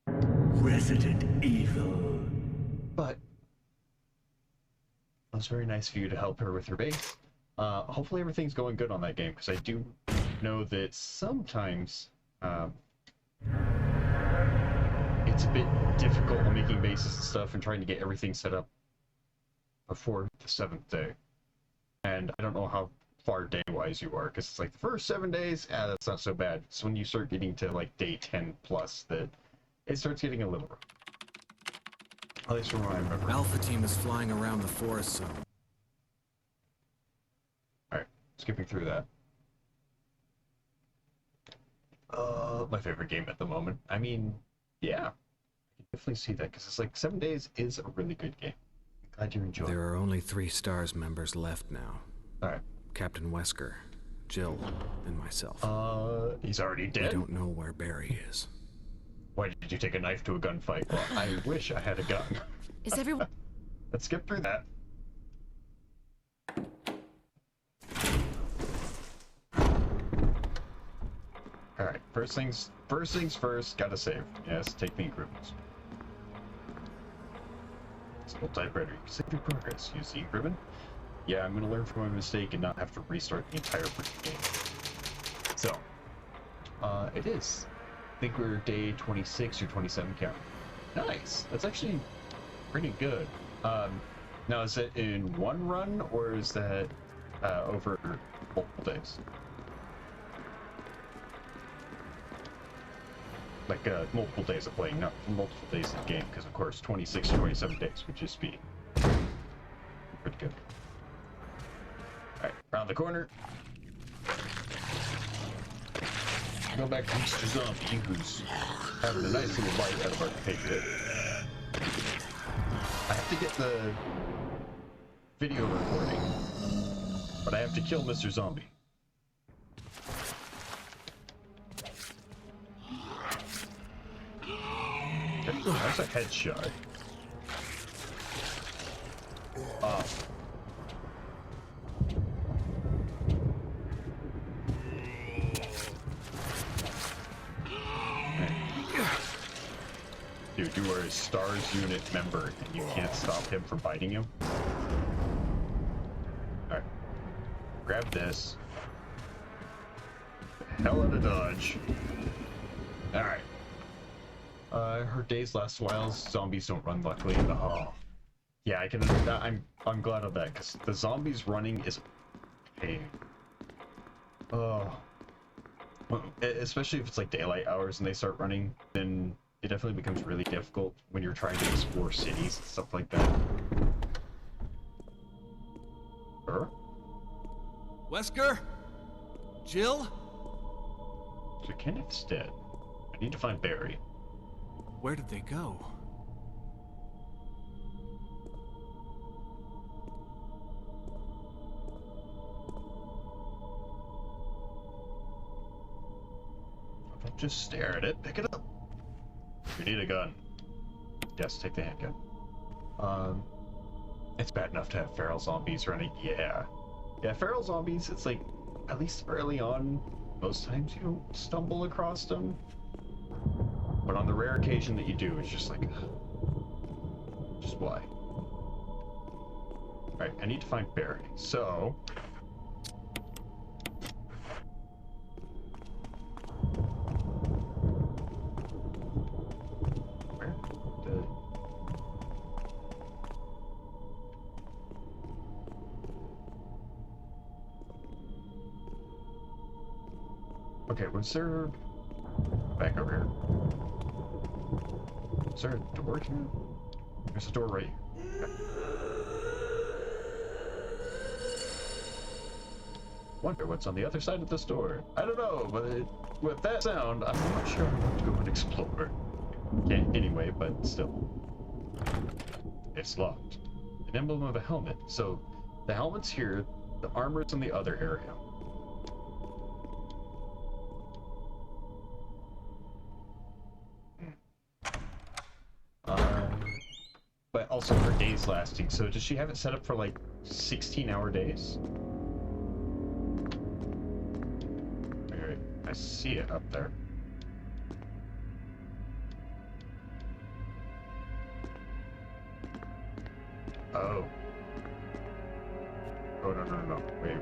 Resident Evil. But it was very nice for you to help her with her base. Hopefully everything's going good on that game, because I do know that sometimes it's a bit difficult on making bases and stuff and trying to get everything set up before the 7th day. And I don't know how far day-wise you are, because it's like the first 7 days, that's not so bad. It's when you start getting to like day 10 plus that it starts getting a little rough. At least from what I remember. Alpha team is flying around the forest zone. Alright, skipping through that. My favorite game at the moment. I mean, yeah. I can definitely see that, because it's like 7 days is a really good game. I'm glad you enjoyed it. There are only 3 STARS members left now. Alright. Captain Wesker, Jill, and myself. He's already dead? We don't know where Barry is. Why did you take a knife to a gunfight? Well, I wish I had a gun. Is everyone... Let's skip through that. Alright, first things first, gotta save. Yes, take the improvements. Simple typewriter, you can save your progress. Use the improvement. Yeah, I'm gonna learn from my mistake and not have to restart the entire freaking game. So, it is. I think we're day 26 or 27 count. Nice. That's actually pretty good. Now is it in one run or is that over multiple days? Like multiple days of playing, not multiple days of the game, because of course 26 or 27 days would just be pretty good. Alright, around the corner. Go back to Mr. Zombie, who's having a nice little bite out of our pig pit. I have to get the video recording, but I have to kill Mr. Zombie. Okay, that's a headshot. Dude, you are a STARS unit member and you can't stop him from biting you? Alright. Grab this. Hell out of dodge. Alright. Her days last a while. Zombies don't run, luckily. Oh. Yeah, I can. I'm glad of that, because the zombies running is a pain. Oh. Especially if it's like daylight hours and they start running, then it definitely becomes really difficult when you're trying to explore cities and stuff like that. Wesker? Jill? So Kenneth's dead. I need to find Barry. Where did they go? Don't just stare at it, pick it up. You need a gun. Yes, take the handgun. It's bad enough to have feral zombies running. Yeah, feral zombies, it's like, at least early on, most times you don't stumble across them. But on the rare occasion that you do, it's just like, just why? Alright, I need to find Barry. So, where the... Okay, was there... Back over here. Is there a door here? There's a door right here. Okay. Wonder what's on the other side of this door. I don't know, but with that sound, I'm not sure I want to go and explore. Can't anyway, but still. It's locked. An emblem of a helmet. So, the helmet's here, the armor's in the other area. But also her days lasting. So does she have it set up for like 16-hour days? Alright, I see it up there. Oh. Oh, no. Wait.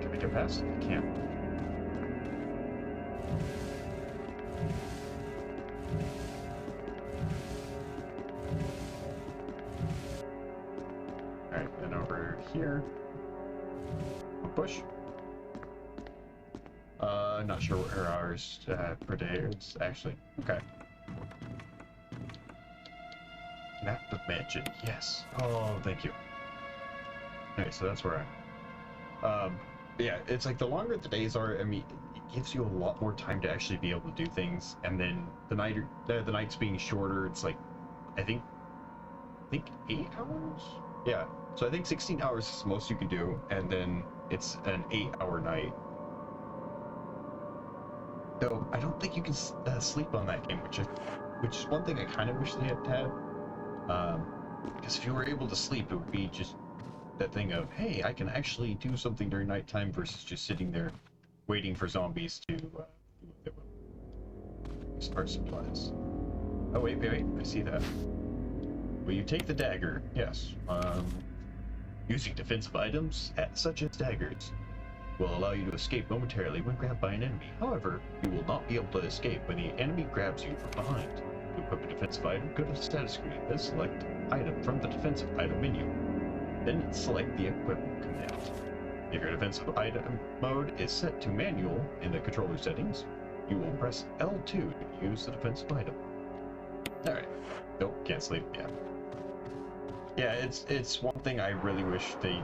Can I get past? I can't. Alright, then over here. Push. Not sure what her hours per day is, actually. Okay. Map of mansion, yes. Oh, thank you. Okay, so that's where I'm. Yeah, it's like the longer the days are, I mean, it gives you a lot more time to actually be able to do things, and then the nights being shorter, it's like, I think 8 hours? Yeah, so I think 16 hours is the most you can do, and then it's an 8-hour night. Though, I don't think you can sleep on that game, which is one thing I kind of wish they had had. Because if you were able to sleep, it would be just that thing of, hey, I can actually do something during nighttime versus just sitting there waiting for zombies to do what they will. Start supplies. Oh, wait, I see that. Will you take the dagger? Yes. Using defensive items, such as daggers, will allow you to escape momentarily when grabbed by an enemy. However, you will not be able to escape when the enemy grabs you from behind. To equip a defensive item, go to the status screen, then select item from the defensive item menu. Then select the equipment command. If your defensive item mode is set to manual in the controller settings, you will press L2 to use the defensive item. Alright. Nope, can't sleep. Yeah. Yeah, it's one thing I really wish they...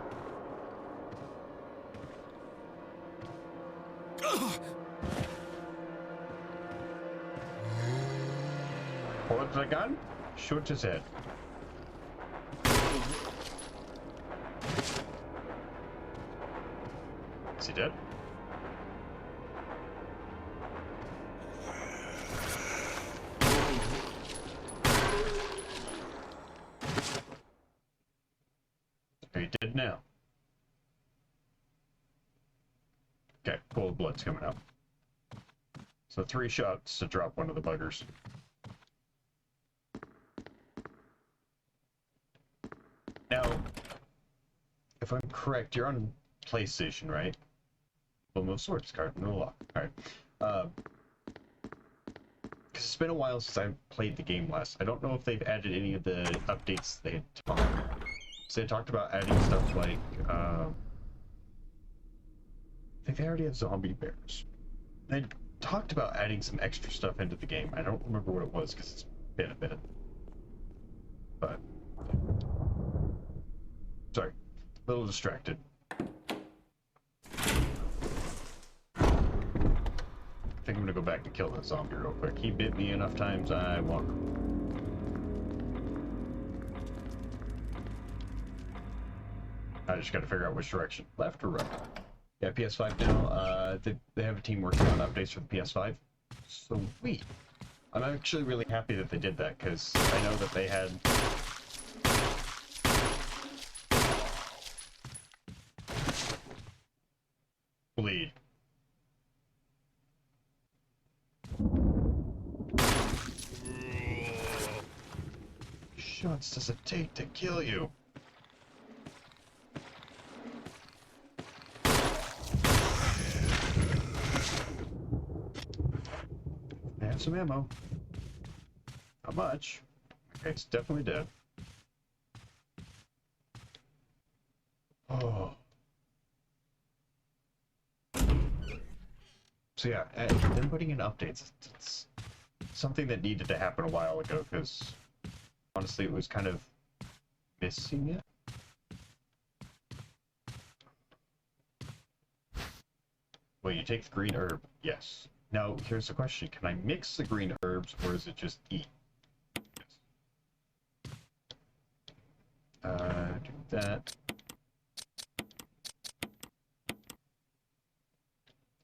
Hold the gun, shoot his head. Is he dead? Are you dead now? Okay, pool of blood's coming out. So 3 shots to drop one of the buggers. Now, if I'm correct, you're on PlayStation, right? Well, no swords card, no lock. Alright. Because it's been a while since I played the game last. I don't know if they've added any of the updates they had talked about. So they talked about adding stuff like, I think they already have zombie bears. They talked about adding some extra stuff into the game. I don't remember what it was because it's been a minute. But... sorry, a little distracted. I think I'm gonna go back and kill that zombie real quick. He bit me enough times, I want him. I just gotta figure out which direction. Left or right? Yeah, PS5 now. They have a team working on updates for the PS5. Sweet. I'm actually really happy that they did that, because I know that they had... bleed. shots does it take to kill you? I have some ammo. Not much. Okay, it's definitely dead. Oh. So yeah, them putting in updates, it's something that needed to happen a while ago, because honestly it was kind of missing it. Well, you take the green herb, yes. Now, here's the question, can I mix the green herbs, or is it just eat? Do that.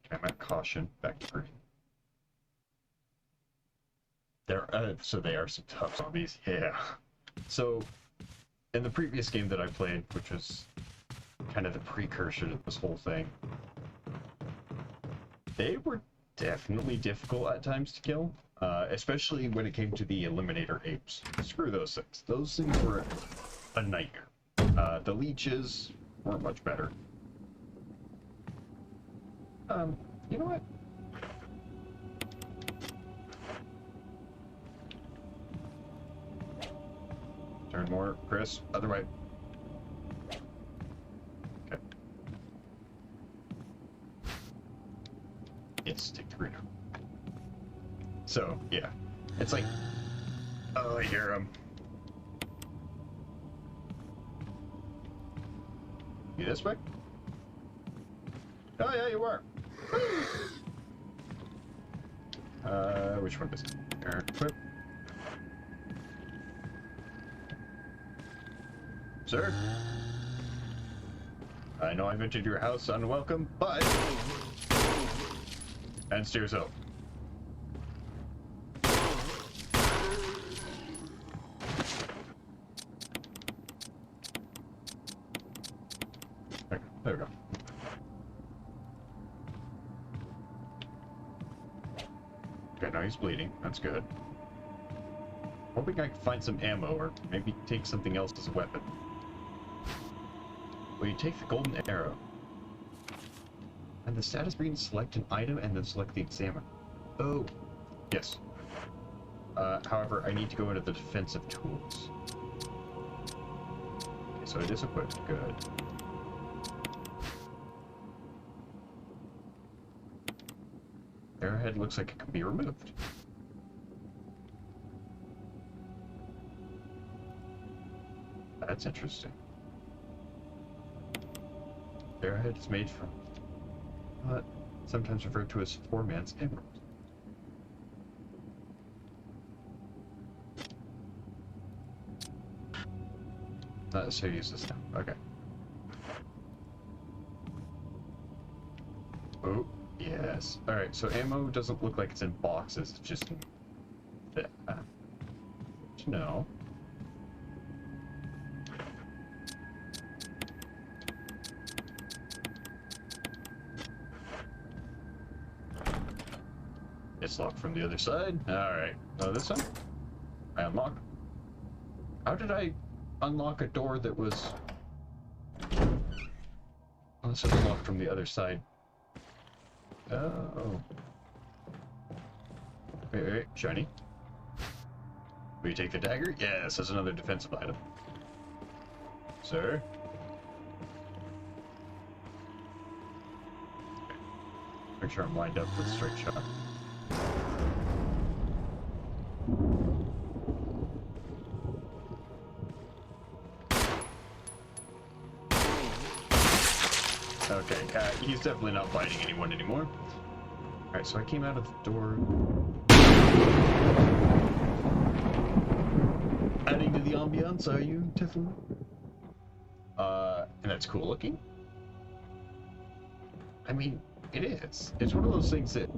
Okay, I'm at caution, back to green. So they are some tough zombies, yeah. So, in the previous game that I played, which was kind of the precursor to this whole thing, they were definitely difficult at times to kill, especially when it came to the Eliminator apes. Screw those things. Those things were a nightmare. The leeches weren't much better. You know what? Turn more, Chris, other way. Okay. Yes, take the green. So, yeah. It's like, oh, I hear him. You this way? Oh, yeah, you were. Which one is it? Equip. Sir? I know I've entered your house unwelcome, but... And steer yourself. Okay, there we go. Okay, now he's bleeding. That's good. Hoping I can find some ammo, or maybe take something else as a weapon. Will you take the golden arrow? And the status screen, select an item and then select the examiner. Oh, yes. However, I need to go into the defensive tools. Okay, so it is equipped. Good. Arrowhead looks like it can be removed. That's interesting. Arrowhead is made from sometimes referred to as 4-man's emerald. Not necessarily use this now. Okay. Oh, yes. Alright, so ammo doesn't look like it's in boxes, it's just in that. No. It's locked from the other side. Alright. Oh, this one? I unlock. How did I unlock a door that was... Unless it's locked from the other side. Oh. Wait, shiny. Will you take the dagger? Yes, that's another defensive item. Sir? Make sure I'm lined up for the straight shot. Okay, he's definitely not fighting anyone anymore. Alright, so I came out of the door. Adding to the ambiance, are you, Tiffany? And that's cool looking? I mean, it is. It's one of those things that...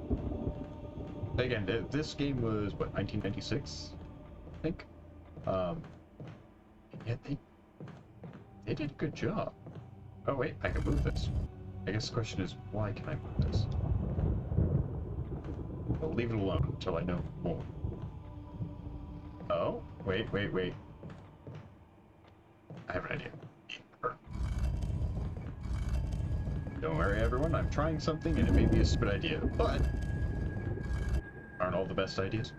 Again, this game was, what, 1996? I think? Yeah, they did a good job. Oh wait, I can move this. I guess the question is, why can I move this? I'll leave it alone until I know more. Oh, wait. have an idea. Don't worry, everyone. I'm trying something, and it may be a stupid idea, but aren't all the best ideas?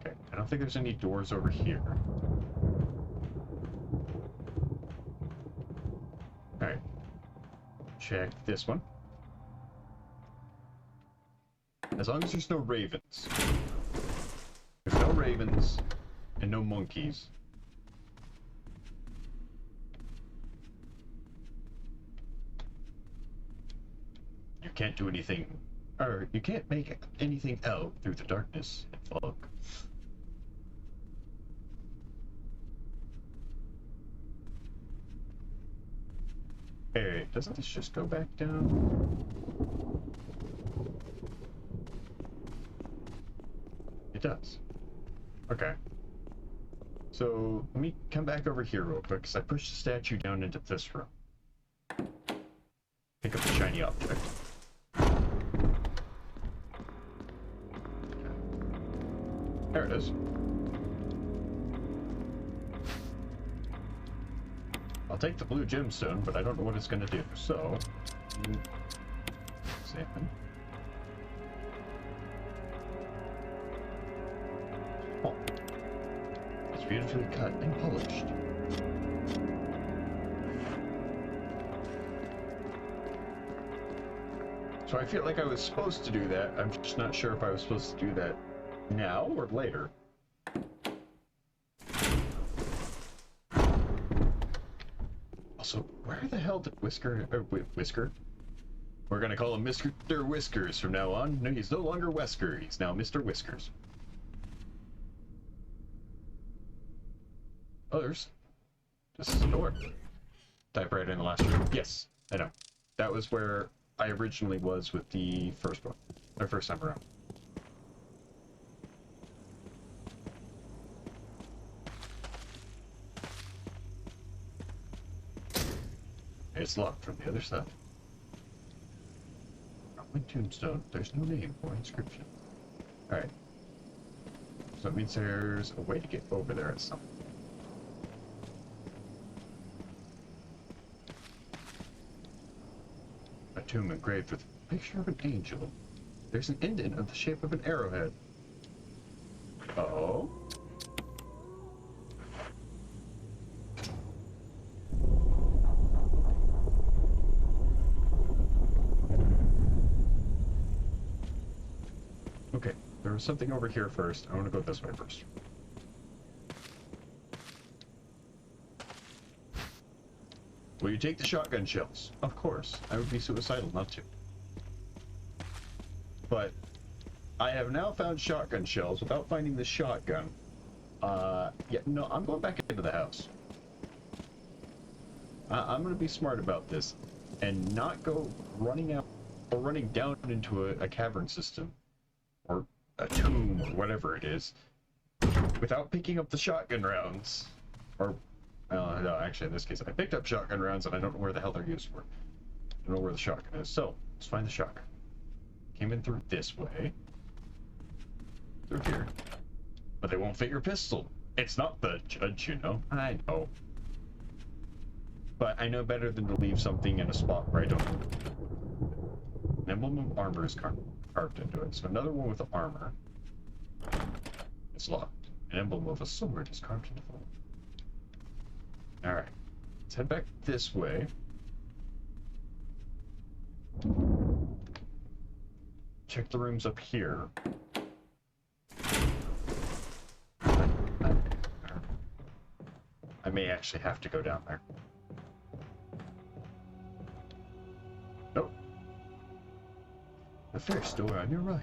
Okay, I don't think there's any doors over here. Alright. Check this one. As long as there's no ravens. There's no ravens and no monkeys. You can't do anything, or you can't make anything out through the darkness and fog. Hey, doesn't this just go back down? It does. Okay. So, let me come back over here real quick, because I pushed the statue down into this room. Pick up the shiny object. There it is. I'll take the blue gemstone, but I don't know what it's going to do, so... Examine. Oh. It's beautifully cut and polished. So I feel like I was supposed to do that. I'm just not sure if I was supposed to do that now or later. Also, where the hell did Whisker... Whisker? We're gonna call him Mr. Whiskers from now on. No, he's no longer Wesker. He's now Mr. Whiskers. Oh, this is a door. Typewriter in the last room. Yes, I know. That was where I originally was with the first one. Or first time around. It's locked from the other side. Roman tombstone. There's no name or inscription. Alright. So it means there's a way to get over there at some point. A tomb engraved with a picture of an angel. There's an indent of the shape of an arrowhead. Uh-oh. Okay, there was something over here first. I want to go this way first. Will you take the shotgun shells? Of course. I would be suicidal not to. But I have now found shotgun shells without finding the shotgun. Yeah, no, I'm going back into the house. I'm going to be smart about this and not go running out or running down into a cavern system or a tomb or whatever it is without picking up the shotgun rounds. Or no, actually in this case I picked up shotgun rounds and I don't know where the hell they're used for. I don't know where the shotgun is. So let's find the shotgun. Came in through this way. Through here. But they won't fit your pistol. It's not the judge, you know. I know. But I know better than to leave something in a spot where I don't know. An emblem of armor is carved into it. So another one with armor. It's locked. An emblem of a sword is carved into it. Alright. Let's head back this way. Check the rooms up here. I may actually have to go down there. Nope. The first door on your right.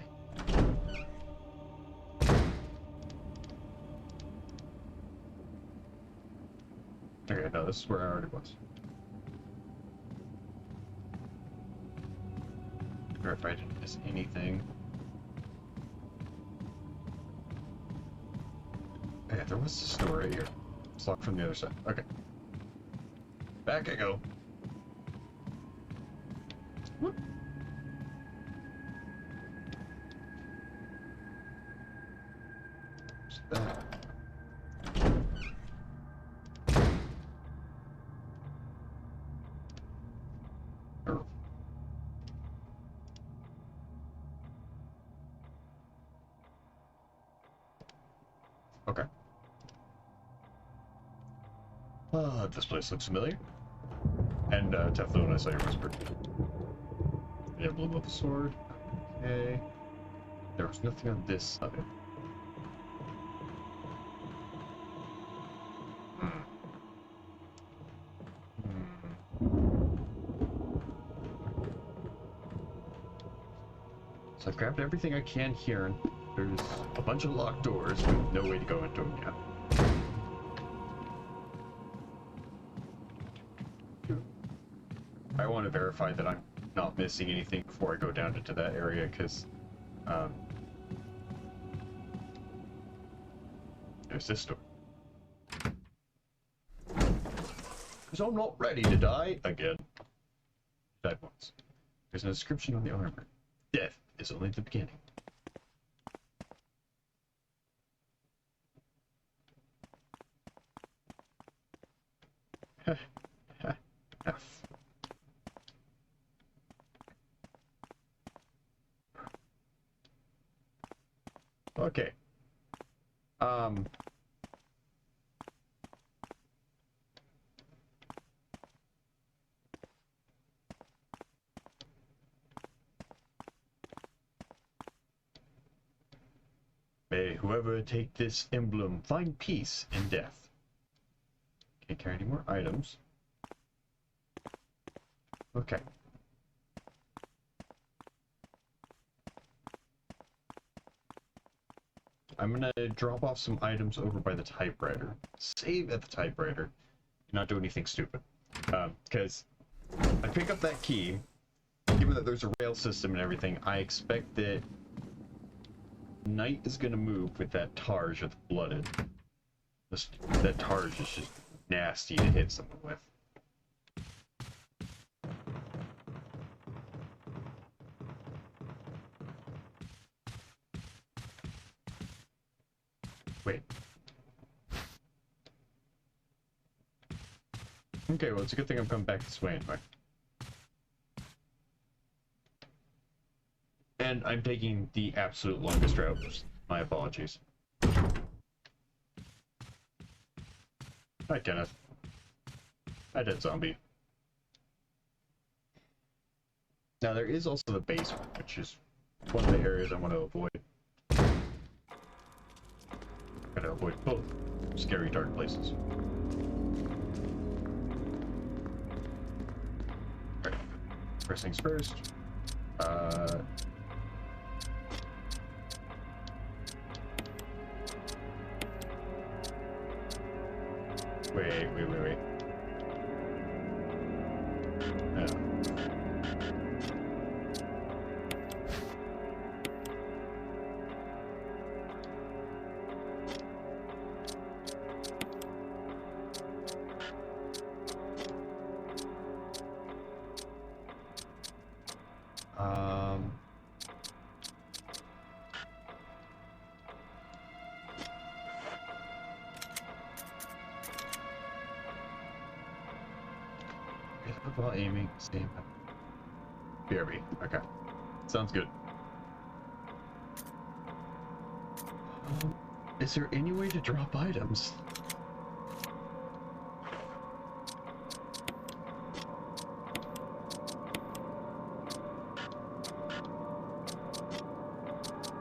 Okay, no, this is where I already was. Or if I didn't miss anything. Okay, there was this door right here. It's locked from the other side. Okay. Back I go. Whoop. This place looks familiar. And Teflon, I saw your whisper. Yeah, blew up the sword. Okay. There was nothing on this side. So I've grabbed everything I can here, and there's a bunch of locked doors with no way to go into them yet. I want to verify that I'm not missing anything before I go down into that area, because there's this door. Because I'm not ready to die again. Died once. There's a description on the armor. Death is only the beginning. Okay. May whoever take this emblem find peace in death. Can't carry any more items. Okay. I'm gonna drop off some items over by the typewriter. Save at the typewriter. Not do anything stupid. Because I pick up that key, given that there's a rail system and everything, I expect that Knight is gonna move with that Targe with blooded. That Targe is just nasty to hit someone with. Wait. Okay, well, it's a good thing I'm coming back this way anyway. And I'm taking the absolute longest route. My apologies. Hi, Kenneth. Hi, dead zombie. Now, there is also the basement, which is one of the areas I want to avoid. Gotta avoid both scary, dark places. Alright. First things first. Wait. Yeah. While aiming, same. BRB. Okay. Sounds good. Is there any way to drop items?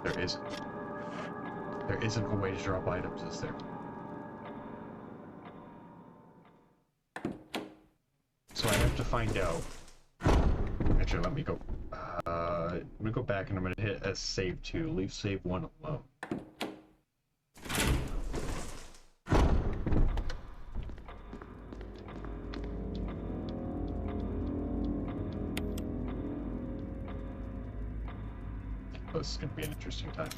There isn't. There isn't a way to drop items, is there? So I have to find out. Actually, let me go. I'm gonna go back and I'm gonna hit S save 2. Leave save 1 alone. This is gonna be an interesting time.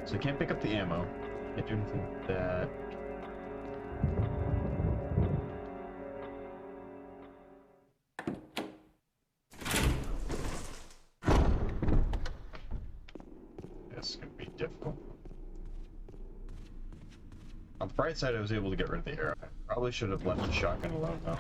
So I can't pick up the ammo. Can't do anything with that. That's gonna be difficult. Bright side, I was able to get rid of the arrow. I probably should have left the shotgun alone though.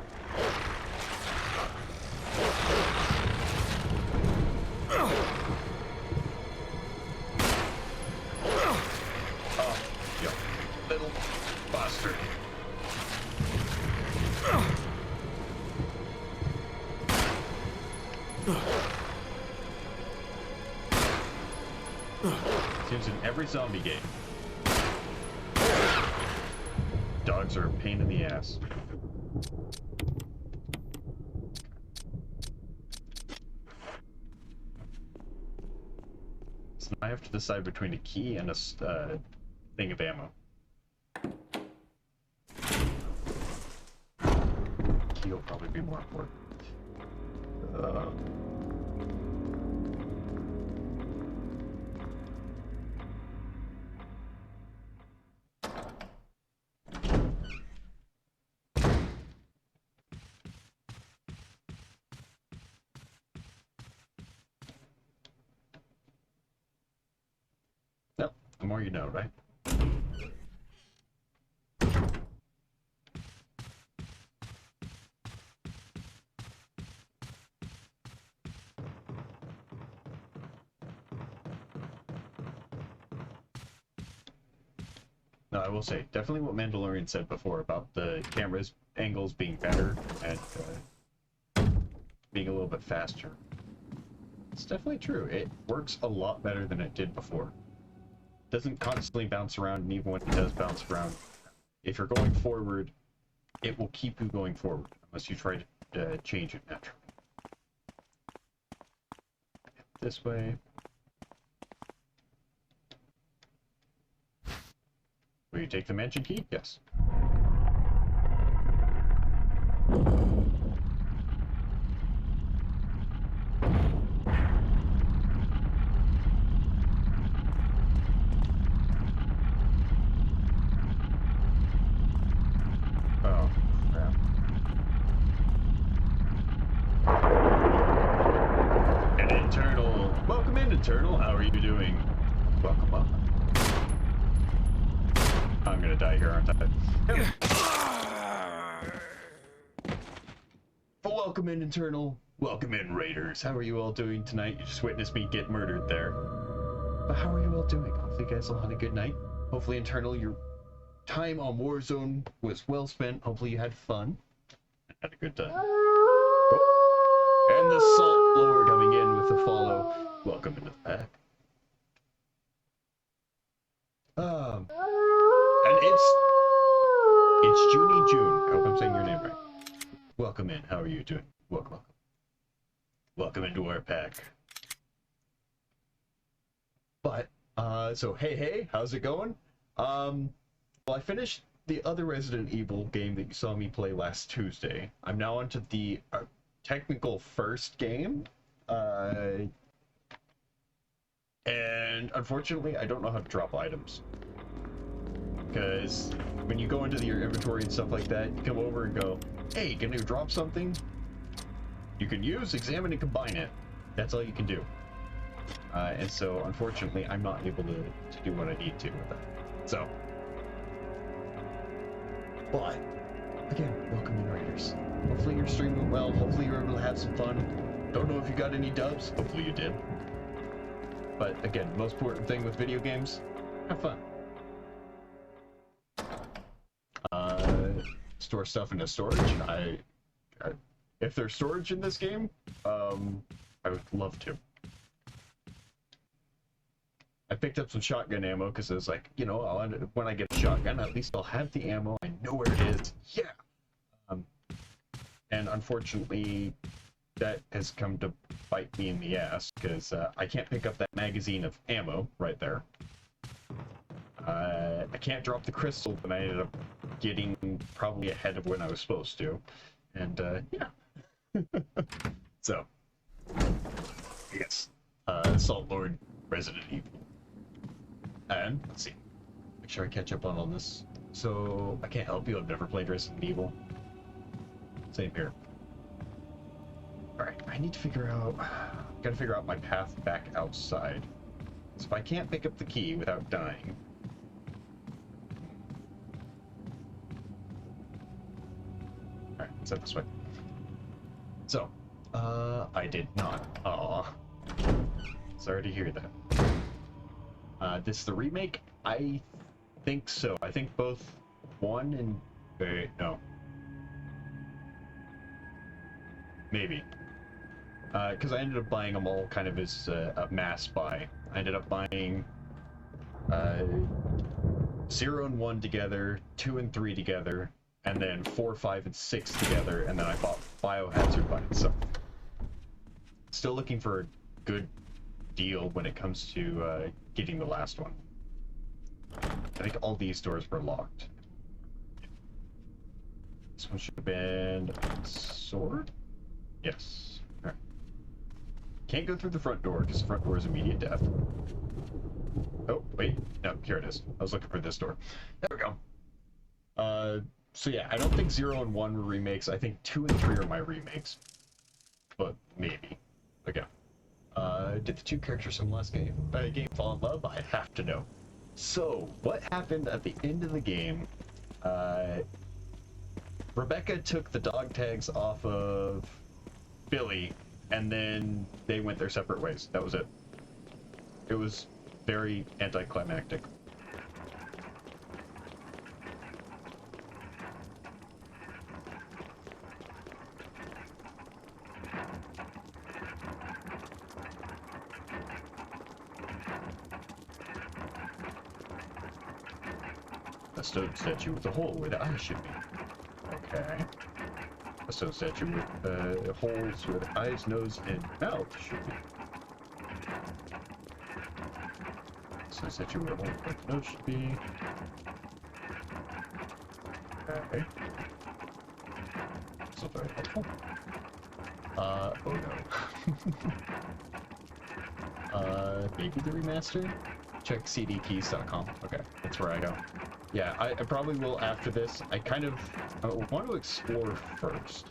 Oh, you little bastard. Seems in every zombie game. Dogs are a pain in the ass. So now I have to decide between a key and a thing of ammo. Key will probably be more important. The more you know, right? No, I will say, definitely what Mandalorian said before about the camera's angles being better and being a little bit faster. It's definitely true. It works a lot better than it did before. Doesn't constantly bounce around, and even when it does bounce around, if you're going forward, it will keep you going forward, unless you try to change it naturally. This way. Will you take the mansion key? Yes. Oh, crap. An internal. Welcome in, internal. How are you doing? Welcome up. I'm gonna die here, aren't I? But welcome in, internal. Welcome in, raiders. How are you all doing tonight? You just witnessed me get murdered there. But how are you all doing? Hopefully you guys all had a good night. Hopefully, internal, your time on Warzone was well spent. Hopefully you had fun. Had a good time. Oh. And the Salt Lord coming in with the follow. Welcome into the pack. And it's Junie June. I hope I'm saying your name right. Welcome in. How are you doing? Welcome. Welcome into our pack. But, so hey, how's it going? Well, I finished the other Resident Evil game that you saw me play last Tuesday. I'm now onto the technical first game. And unfortunately, I don't know how to drop items. Because when you go into your inventory and stuff like that, you come over and go, hey, can you drop something? You can use, examine, and combine it. That's all you can do. And so, unfortunately, I'm not able to do what I need to with that. So. But, again, welcome in, Raiders. Hopefully you're streaming well. Hopefully you're able to have some fun. Don't know if you got any dubs. Hopefully you did. But, again, most important thing with video games, have fun. Store stuff into storage. If there's storage in this game, I would love to. I picked up some shotgun ammo because I was like, you know, when I get a shotgun, at least I'll have the ammo. I know where it is. Yeah. And unfortunately, that has come to bite me in the ass because I can't pick up that magazine of ammo right there. I can't drop the crystal, but I ended up getting probably ahead of when I was supposed to. And, yeah. So, yes. Salt Lord, Resident Evil. And, let's see. Make sure I catch up on all this. So, I can't help you, I've never played Resident Evil. Same here. Alright, I need to figure out... gotta figure out my path back outside. So if I can't pick up the key without dying... Alright, let's head this way. So, I did not. Aw. Sorry to hear that. This the remake? I think so. I think both 1 and... Wait, no. Maybe. Because I ended up buying them all kind of as a mass buy. I ended up buying 0 and 1 together, 2 and 3 together, and then 4, 5, and 6 together, and then I bought Biohazard by itself. Still looking for a good deal when it comes to getting the last one. I think all these doors were locked. This one should have been sword? Yes. Alright. Can't go through the front door because the front door is immediate death. Oh, wait. No, here it is. I was looking for this door. There we go. So yeah, I don't think 0 and 1 were remakes. I think 2 and 3 are my remakes. But maybe. Okay. Did the 2 characters from last game fall in love? I have to know. So, what happened at the end of the game? Rebecca took the dog tags off of Billy, and then they went their separate ways. That was it. It was very anticlimactic. A stone statue with a hole where the eye should be. Okay. A stone statue with holes where the eyes, nose, and mouth should be. Stone statue with a hole where the nose should be. Okay. So very helpful. Oh no. Maybe the remaster? Check cdkeys.com. Okay, that's where I go. Yeah, I probably will after this. I kind of want to explore first.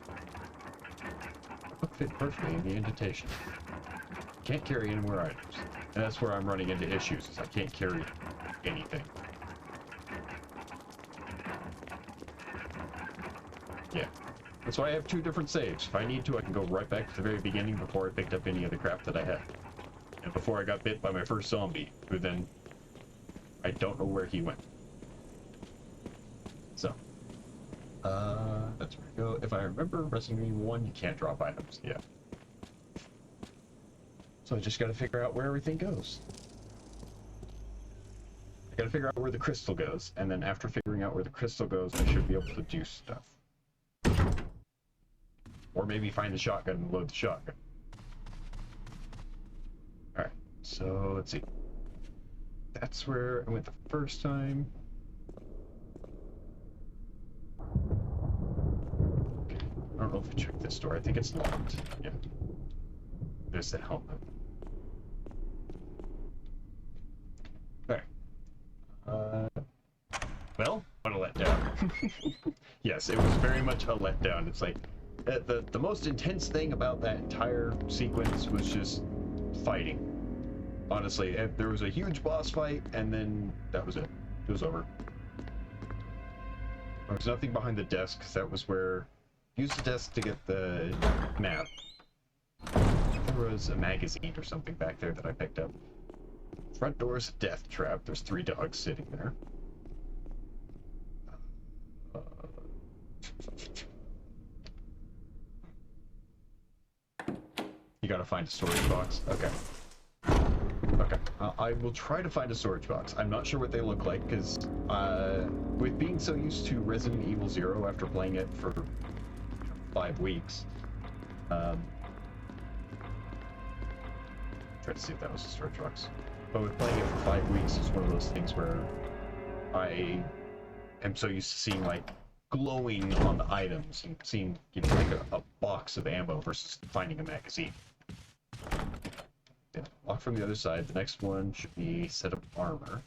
The book fit perfectly in the indentation. Can't carry any more items. And that's where I'm running into issues, is I can't carry anything. Yeah. That's why I have 2 different saves. If I need to, I can go right back to the very beginning before I picked up any of the crap that I had. And before I got bit by my first zombie, who then... I don't know where he went. So. That's where I go. If I remember Resident Evil 1, you can't drop items. Yeah. So I just gotta figure out where everything goes. I gotta figure out where the crystal goes, and then after figuring out where the crystal goes, I should be able to do stuff. Or maybe find the shotgun and load the shotgun. Alright, so let's see. That's where I went the first time. Okay, I don't know if I checked this door. I think it's locked. Yeah. There's the helmet. Alright. Well, what a letdown. Yes, it was very much a letdown. It's like, the most intense thing about that entire sequence was just fighting. Honestly, there was a huge boss fight, and then that was it. It was over. There was nothing behind the desk, because that was where... Use the desk to get the map. There was a magazine or something back there that I picked up. Front door's a death trap. There's 3 dogs sitting there. You gotta find a storage box. Okay. Okay. I will try to find a storage box. I'm not sure what they look like, because with being so used to Resident Evil 0 after playing it for 5 weeks, try to see if that was a storage box. But with playing it for 5 weeks, it's one of those things where I am so used to seeing, like, glowing on the items and seeing, you know, like a box of ammo versus finding a magazine. Yeah, lock from the other side. The next one should be set of armor.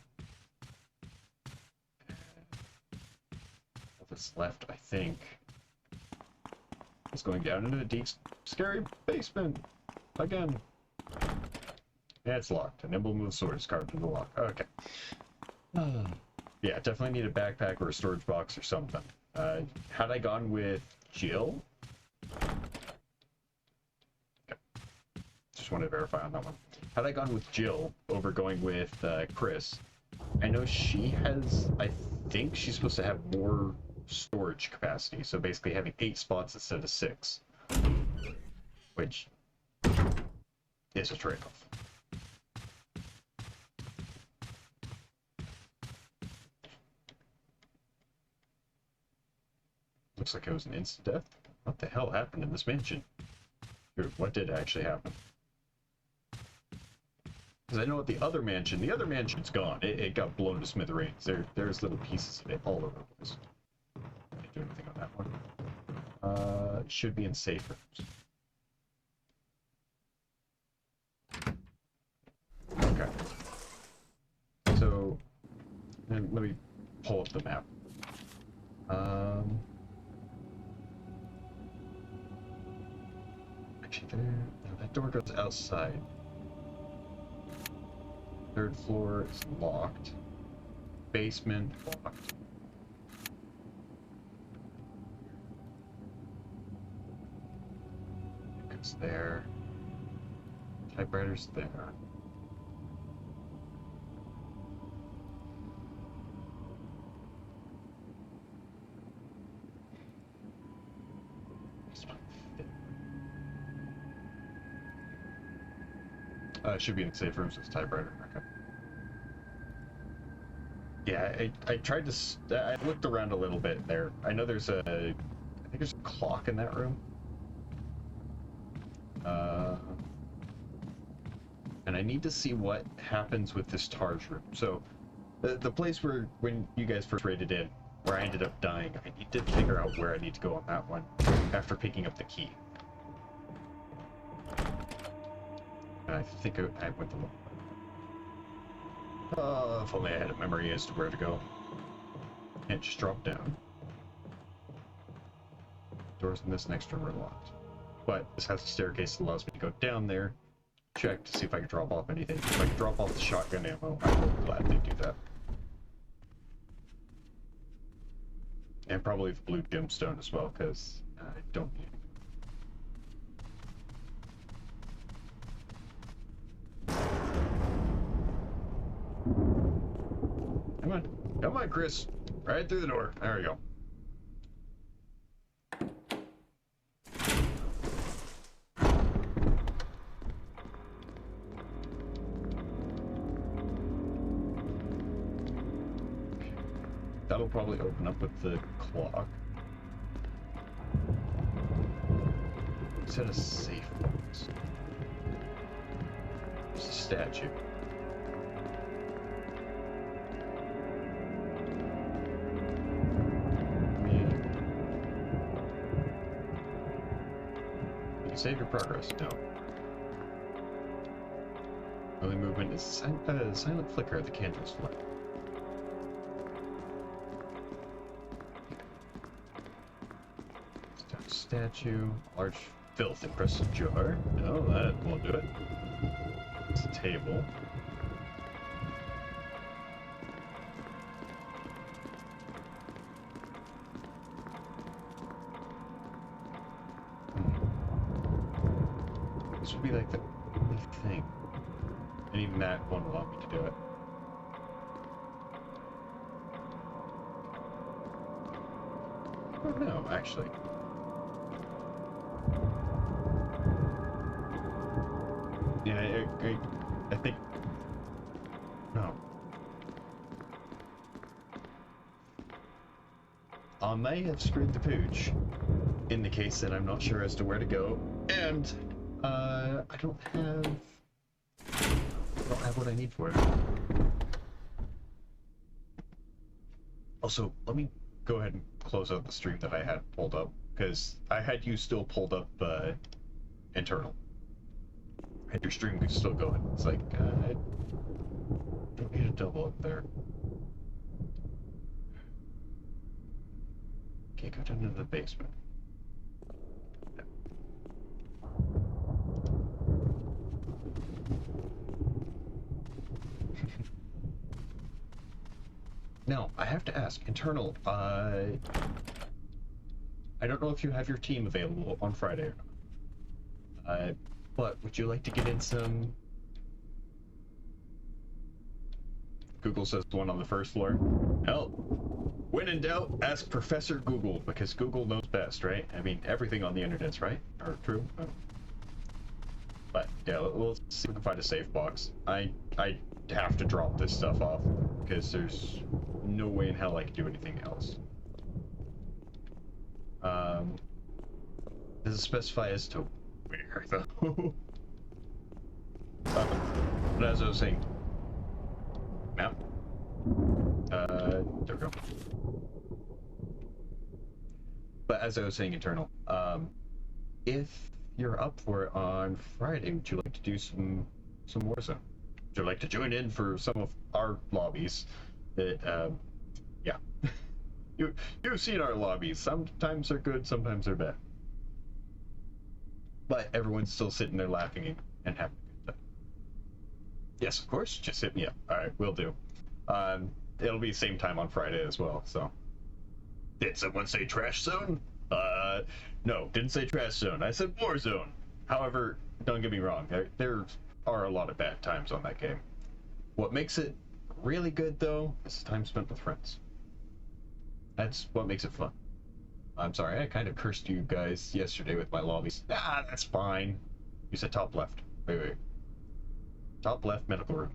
All that's left, I think, is going down into the deep, scary basement again. Yeah, it's locked. A nimble move sword is carved into the lock. Okay. Yeah, definitely need a backpack or a storage box or something. Had I gone with Jill? Okay. Just wanted to verify on that one. Had I gone with Jill over going with Chris, I know she has, I think she's supposed to have more storage capacity, so basically having 8 spots instead of 6, which is a trade-off. Looks like it was an instant death. What the hell happened in this mansion? Dude, what did actually happen? Because I know at the other mansion's gone. It got blown to smithereens. There's little pieces of it all over the place. Can't do anything on that one. It should be in safe rooms. Okay. So, then let me pull up the map. Actually, that door goes outside. 3rd floor is locked. Basement locked. It's there. Typewriter's there. It should be in safe rooms with typewriter. Okay. Yeah, I tried to. I looked around a little bit there. I know there's a. I think there's a clock in that room. And I need to see what happens with this Targe room. So, the place where when you guys first raided in, where I ended up dying, I need to figure out where I need to go on that one after picking up the key. And I think I went the wrong way. If only I had a memory as to where to go. Can't just drop down. Doors in this next room are locked. But this has a staircase that allows me to go down there, check to see if I can drop off anything. If I can drop off the shotgun ammo, I will gladly do that. And probably the blue gemstone as well, because I don't need it. Come on. Come on, Chris. Right through the door. There we go. That'll probably open up with the clock. Set a safe box. There's a statue. Save your progress. No. Only movement is silent flicker of the candle's flame. Statue, large filth encrusted jar. No, that won't do it. It's a table. This would be like the only thing. And even that won't allow me to do it. Oh no, actually. Yeah, I think... No. I may have screwed the pooch in the case that I'm not sure as to where to go, and I don't have what I need for it. Also, let me go ahead and close out the stream that I had pulled up, because I had you still pulled up internal. And your stream was still going. It's like, I don't need a double up there. Can't go down into the basement. Now, I have to ask, internal, I don't know if you have your team available on Friday or not. But would you like to get in some... Google says the one on the first floor. Hell, when in doubt, ask Professor Google, because Google knows best, right? I mean, everything on the internet's right, or true. But yeah, we'll see if we can find a safe box. I have to drop this stuff off, because there's no way in hell I can do anything else. Does it specify as to where, though? But as I was saying, map. There we go. But as I was saying, Eternal, if you're up for it on Friday, would you like to do some Warzone? Would you like to join in for some of our lobbies? That, yeah. You've seen our lobbies. Sometimes they're good, sometimes they're bad. But everyone's still sitting there laughing and having a good time. Yes, of course. Just hit me up. All right, will do. It'll be the same time on Friday as well. So, did someone say Trash Zone? No, didn't say Trash Zone. I said Warzone. However, don't get me wrong. There are a lot of bad times on that game. What makes it really good, though, is time spent with friends. That's what makes it fun. I'm sorry, I kind of cursed you guys yesterday with my lobbies. Ah, that's fine. You said top left. Wait. Top left, medical room.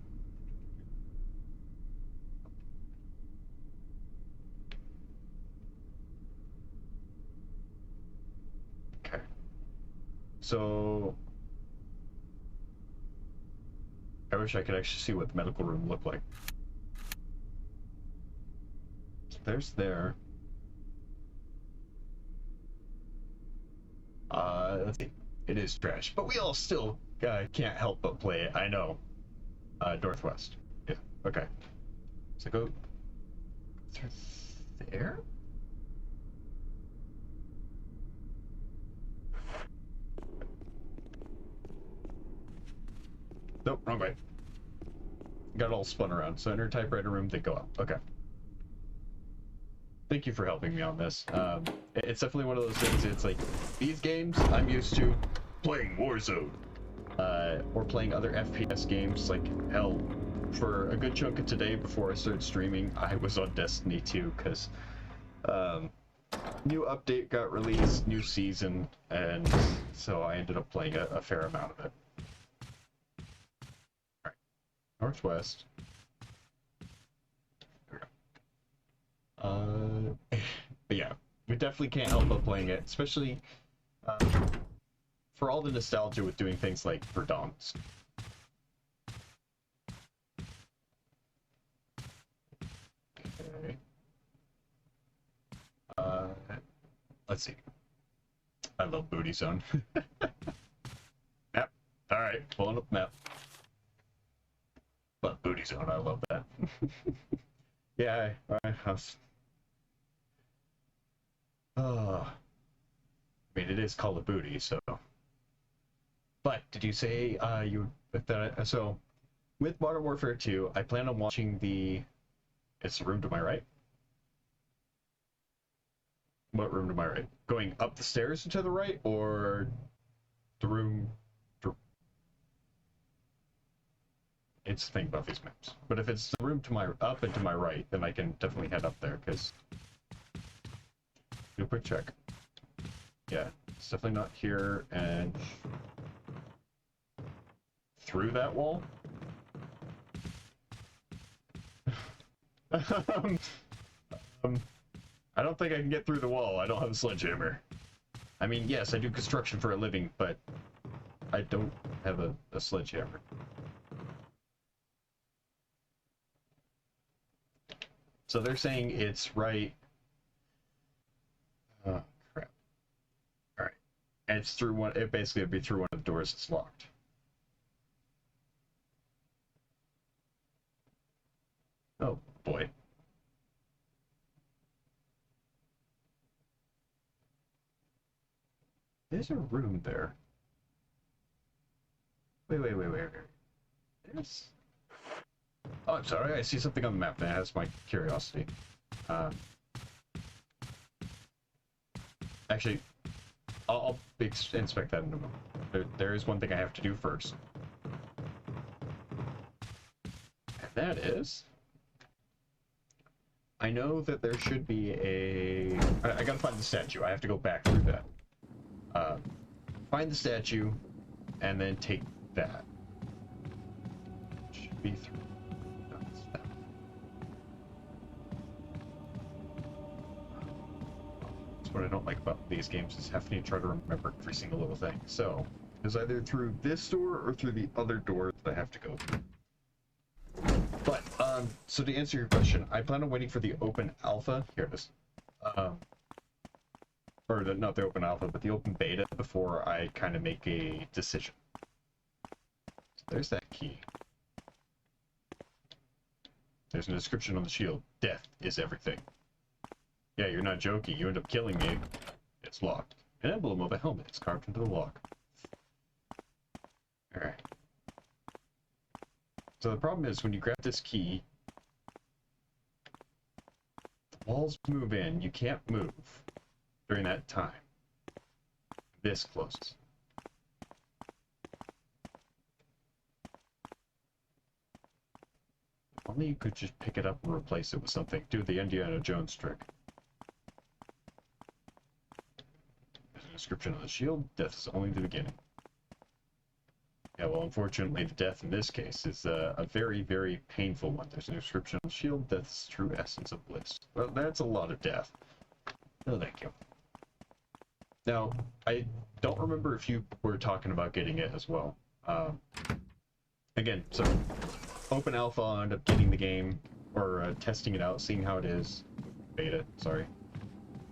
Okay. So... I wish I could actually see what the medical room looked like. So there's there. Let's see. It is trash, but we all still can't help but play it. I know. Northwest. Yeah. Okay. So go through there. Nope, wrong way. Got it all spun around. So enter typewriter room, then go up. Okay. Thank you for helping me on this. It's definitely one of those things. It's like these games I'm used to playing Warzone, or playing other FPS games. Like hell, for a good chunk of today before I started streaming, I was on Destiny 2 because new update got released, new season, and so I ended up playing a fair amount of it. All right, Northwest. But yeah, we definitely can't help but playing it, especially for all the nostalgia with doing things like Verdansk. Okay. Let's see. I love Booty Zone. Map. All right, pulling up map. But Booty Zone, I love that. Yeah, I mean, it is Call of Booty, so. But did you say you with that? So, with Modern Warfare 2, I plan on watching the. It's the room to my right. What room to my right? Going up the stairs and to the right, or the room? It's the thing about these maps. But if it's the room to my up and to my right, then I can definitely head up there. Because do a quick check. Yeah, it's definitely not here and through that wall. I don't think I can get through the wall. I don't have a sledgehammer. I mean, yes, I do construction for a living, but I don't have a sledgehammer. So they're saying it's right. Oh, crap. Alright. And it's through one, it basically would be through one of the doors that's locked. Oh, boy. There's a room there. Wait. There's... Oh, I'm sorry, I see something on the map that has my curiosity. Actually, I'll inspect that in a moment. There is one thing I have to do first. And that is... I know that there should be a... I gotta find the statue. I have to go back through that. Find the statue, and then take that. Should be through. No, it's that. That's what I don't like about these games, is having to try to remember every single little thing. So, it's either through this door or through the other door that I have to go through. But, so to answer your question, I plan on waiting for the open alpha. Here it is. Or not the open alpha, but the open beta before I kind of make a decision. So there's that key. There's a description on the shield. Death is everything. Yeah, you're not joking. You end up killing me. It's locked. An emblem of a helmet is carved into the lock. Alright. So the problem is, when you grab this key, the walls move in. You can't move during that time. This close. If only you could just pick it up and replace it with something. Do the Indiana Jones trick. There's a description of the shield. Death is only the beginning. Yeah, well, unfortunately, the death in this case is a very, very painful one. There's a description of the shield. Death's true essence of bliss. Well, that's a lot of death. No, thank you. Now, I don't remember if you were talking about getting it as well. Again, so open alpha, I'll end up getting the game, or testing it out, seeing how it is. Beta, sorry.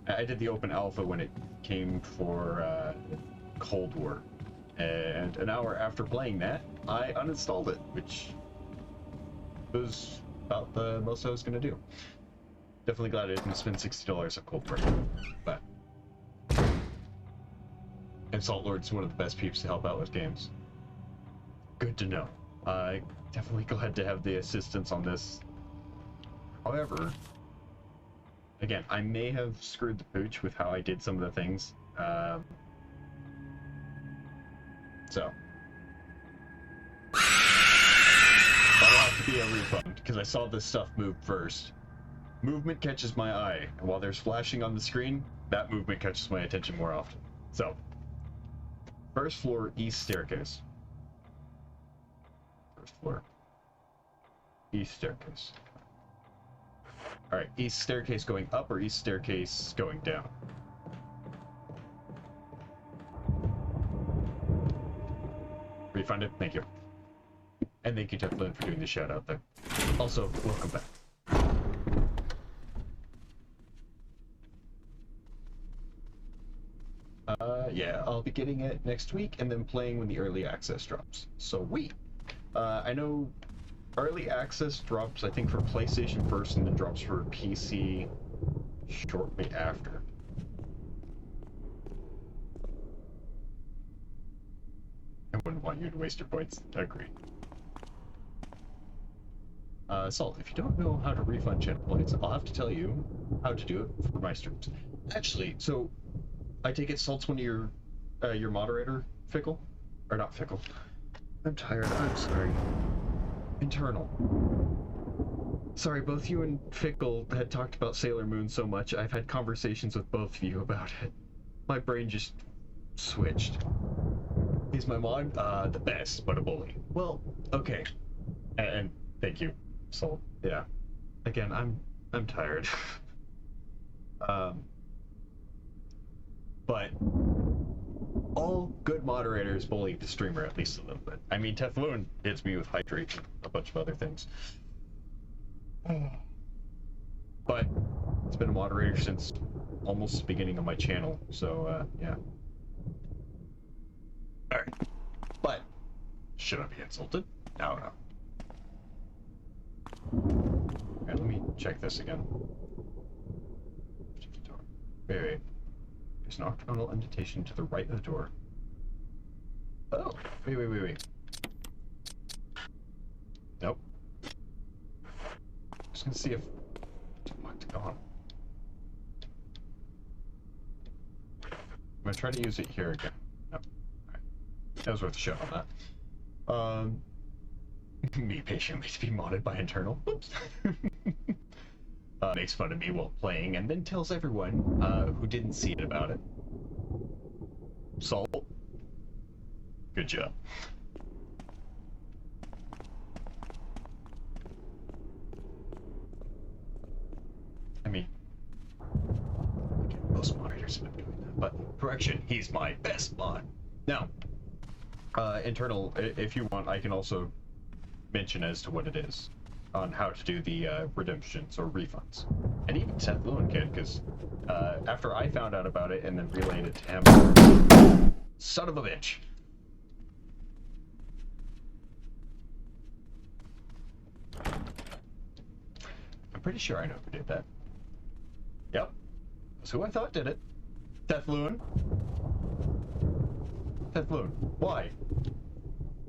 I did the open alpha when it came for Cold War. And an hour after playing that, I uninstalled it, which was about the most I was going to do. Definitely glad I didn't spend $60 at Cold War, but... And Salt Lord's one of the best peeps to help out with games. Good to know. Definitely glad to have the assistance on this. However, again, I may have screwed the pooch with how I did some of the things. So. That'll have to be a refund, because I saw this stuff move first. Movement catches my eye, and while there's flashing on the screen, that movement catches my attention more often. So. First floor, east staircase. First floor. East staircase. Alright, east staircase going up or east staircase going down? Refund it? Thank you. And thank you, Teflon, for doing the shout out there. Also, welcome back. Yeah, I'll be getting it next week and then playing when the early access drops. So I know early access drops, I think, for PlayStation first and then drops for PC shortly after. I wouldn't want you to waste your points. Agreed. Salt, if you don't know how to refund channel points, I'll have to tell you how to do it for my streams. Actually, so I take it Salt's one of your moderator, Fickle? Or not Fickle. I'm tired, I'm sorry. Internal. Sorry, both you and Fickle had talked about Sailor Moon so much, I've had conversations with both of you about it. My brain just switched. Is my mod the best, but a bully? Well, okay. And thank you, Salt. Yeah. Again, I'm tired. But all good moderators bully the streamer at least a little bit. I mean, Teflon hits me with hydrate and a bunch of other things. But it's been a moderator since almost the beginning of my channel, so yeah. Alright. But should I be insulted? No. Alright, let me check this again. Wait. There's an octagonal indentation to the right of the door. Oh, wait. Nope. Just gonna see if it's octagon. I'm gonna try to use it here again. No. Alright. That was worth a shot on that. Me patiently to be modded by internal. Whoops. Makes fun of me while playing and then tells everyone who didn't see it about it. Salt. Good job. I mean, most monitors have been doing that, but correction, he's my best mod. Now, internal, if you want, I can also mention as to what it is on how to do the redemptions or refunds. And even Seth Lewin can, because after I found out about it and then relayed it to him, son of a bitch. I'm pretty sure I know who did that. Yep. That's who I thought did it. Seth Lewin. Seth Lewin. Why?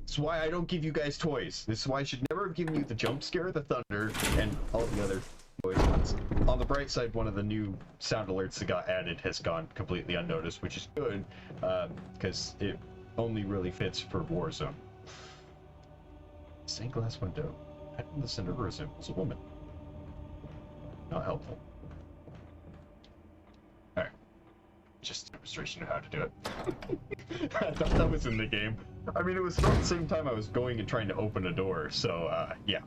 This is why I don't give you guys toys. This is why I should never have given you the jump scare, the thunder, and all the other toys ones. On the bright side, one of the new sound alerts that got added has gone completely unnoticed, which is good, because it only really fits for Warzone. Stained glass window. Head in the center resembles a woman. Not helpful. Alright. Just a demonstration of how to do it. I thought that was in the game. I mean, it was still at the same time I was going and trying to open a door, so, yeah.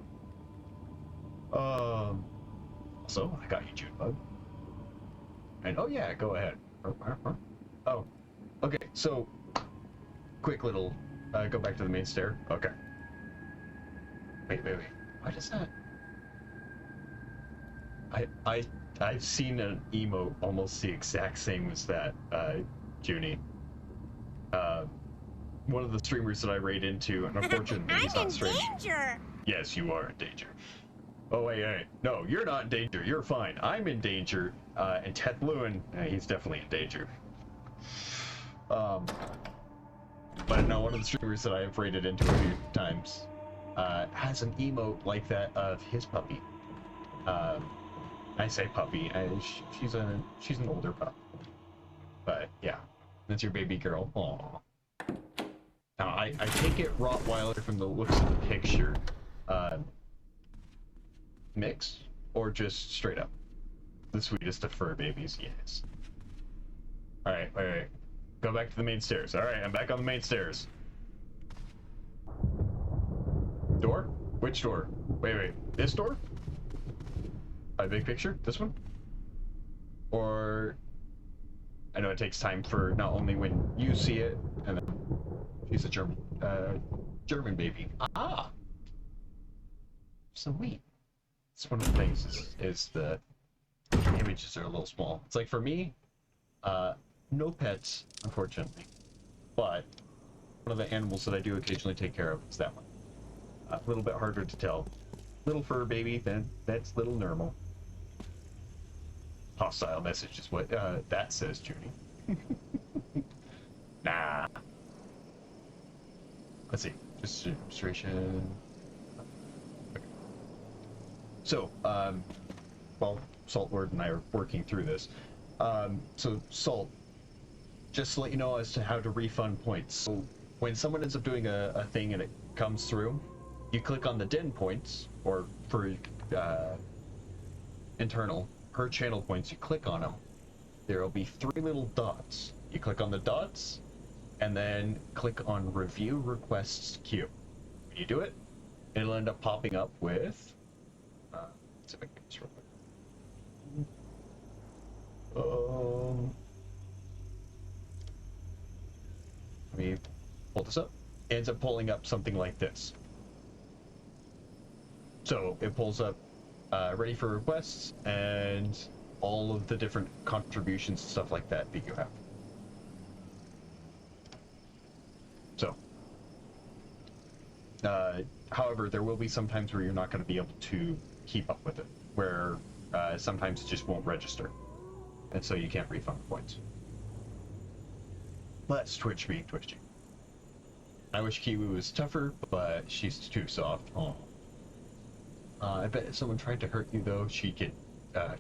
Also, I got you, June Bug. And, oh yeah, go ahead. Oh, okay, so, quick little, go back to the main stair. Okay. Wait. Why does that... I've seen an emote almost the exact same as that, Junie. One of the streamers that I raid into, and unfortunately he's not streaming. I'm in danger! Yes, you are in danger. Oh, wait. No, you're not in danger. You're fine. I'm in danger, and Ted Lewin, he's definitely in danger. But no, one of the streamers that I have raided into a few times, has an emote like that of his puppy. I say puppy, she's an older pup. But, yeah, that's your baby girl. Aww. Now, I take it Rottweiler from the looks of the picture, mix, or just straight up? The sweetest of fur babies, yes. Alright, wait. Go back to the main stairs. Alright, I'm back on the main stairs. Door? Which door? Wait. This door? By big picture? This one? Or... I know it takes time for not only when you see it, and then she's a German baby. Ah! Sweet. It's one of the things is the images are a little small. It's like for me, no pets, unfortunately. But one of the animals that I do occasionally take care of is that one. A little bit harder to tell. Little fur baby, then that's little normal. Hostile message is what that says, Junie. Nah. Let's see. Just demonstration. Okay. So, well, Saltward and I are working through this. So, Salt, just to let you know as to how to refund points. So, when someone ends up doing a thing and it comes through, you click on the den points, or for internal, per channel points, you click on them. There will be 3 little dots. You click on the dots, and then click on Review Requests Queue. When you do it, it'll end up popping up with... let's see if I can get this real quick. Let me pull this up. It ends up pulling up something like this. So it pulls up ready for requests and all of the different contributions and stuff like that you have. So, however, there will be some times where you're not going to be able to keep up with it, where sometimes it just won't register, and so you can't refund points. That's Twitch being twitchy. I wish Kiwi was tougher, but she's too soft. Oh. I bet if someone tried to hurt you, though, she'd get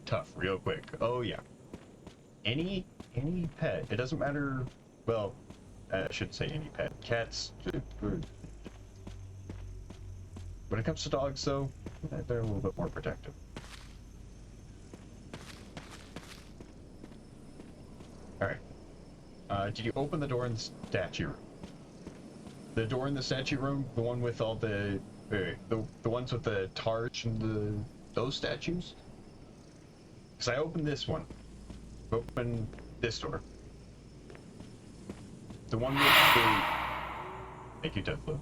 tough real quick. Oh, yeah. Any any pet. It doesn't matter. Well, I shouldn't say any pet. Cats. When it comes to dogs, though, they're a little bit more protective. Alright. Did you open the door in the statue room? The door in the statue room? The one with all the... the ones with the Targe and those statues? Because I opened this one. Open this door. The one with the... Thank you, Teflon.